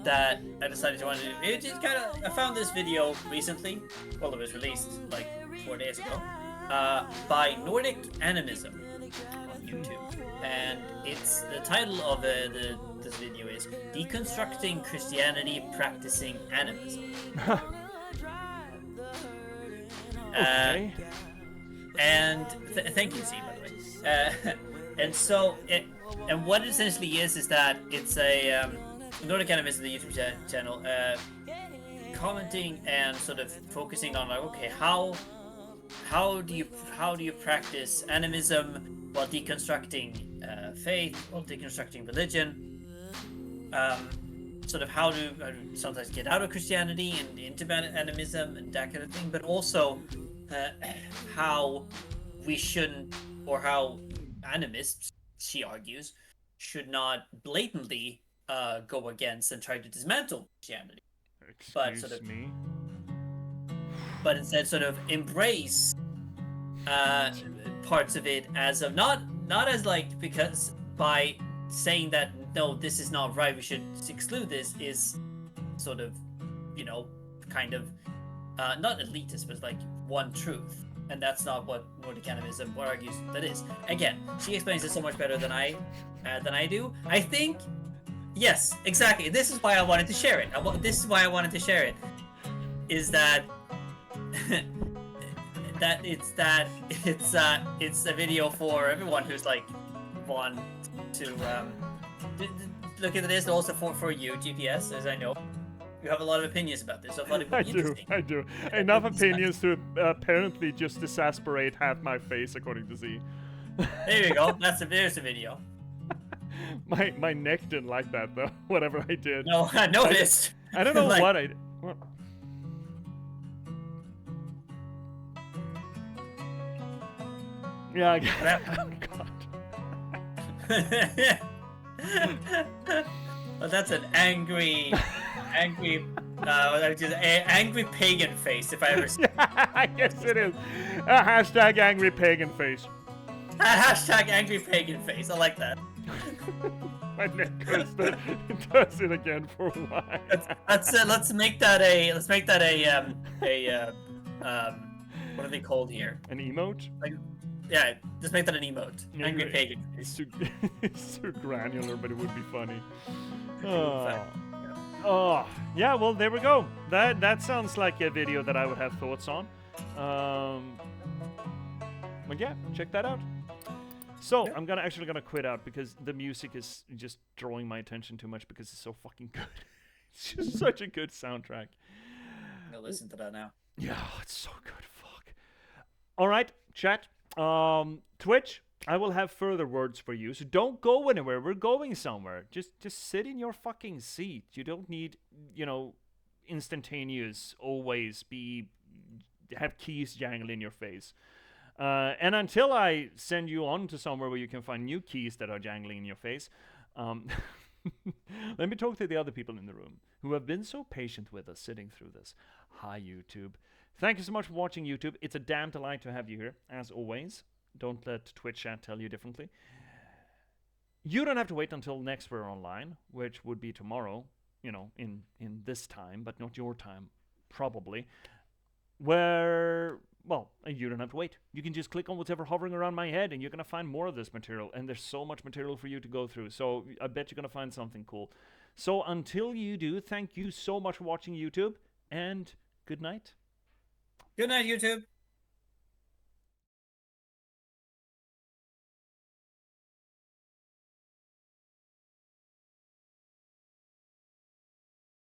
That I decided to want to do. It just kind of, I found this video recently. Well, it was released like 4 days ago, by Nordic Animism on YouTube, and it's the title of this video is "Deconstructing Christianity, Practicing Animism." Okay. And thank you, Z, by the way. And so, and what it essentially is that it's a Nordic Animism, the YouTube channel, commenting and sort of focusing on like, okay, how do you practice animism while deconstructing faith, while deconstructing religion? Sort of how to sometimes get out of Christianity and into animism and that kind of thing, but also how we shouldn't, or how animists, she argues, should not blatantly go against and try to dismantle Christianity. Excuse me? But instead sort of embrace parts of it as of not as like, because by saying that no, this is not right, we should exclude this, is sort of, you know, kind of not elitist, but like one truth. and that's not what Mordecanoism argues that is. Again, she explains it so much better than I do. I think, yes, exactly. This is why I wanted to share it. This is why I wanted to share it. Is that it's a video for everyone who's like want to look at this. Also for you, J.P.S, as I know. You have a lot of opinions about this. So I thought it would be interesting. I do. Enough opinions to apparently just exasperate half my face, according to Z. There you go. There's a video. My neck didn't like that though. Whatever I did. No, I noticed. I don't know Like- what I did. What? Yeah. Oh God. Well, that's an angry pagan face if I ever see. Yes, it is. Hashtag angry pagan face. Hashtag angry pagan face. I like that. My neck hurts. It does it again for a while. Let's make that a what are they called here? An emote? Like, yeah, just make that an emote. Angry pagan. It's too granular, but it would be funny. Oh, yeah. Well, there we go. That sounds like a video that I would have thoughts on. But yeah, check that out. So I'm actually gonna quit out because the music is just drawing my attention too much because it's so fucking good. It's just such a good soundtrack. I'm gonna listen to that now. Yeah, it's so good. Fuck. All right, chat. Twitch, I will have further words for you, so don't go anywhere. We're going somewhere. Just sit in your fucking seat. You don't need, instantaneous, always have keys jangle in your face. And until I send you on to somewhere where you can find new keys that are jangling in your face, let me talk to the other people in the room who have been so patient with us sitting through this. Hi, YouTube. Thank you so much for watching, YouTube. It's a damn delight to have you here, as always. Don't let Twitch chat tell you differently. You don't have to wait until next we're online, which would be tomorrow, in this time, but not your time, probably. Well, you don't have to wait. You can just click on whatever hovering around my head, and you're going to find more of this material, and there's so much material for you to go through, so I bet you're going to find something cool. So until you do, thank you so much for watching, YouTube, and good night. Good night, YouTube.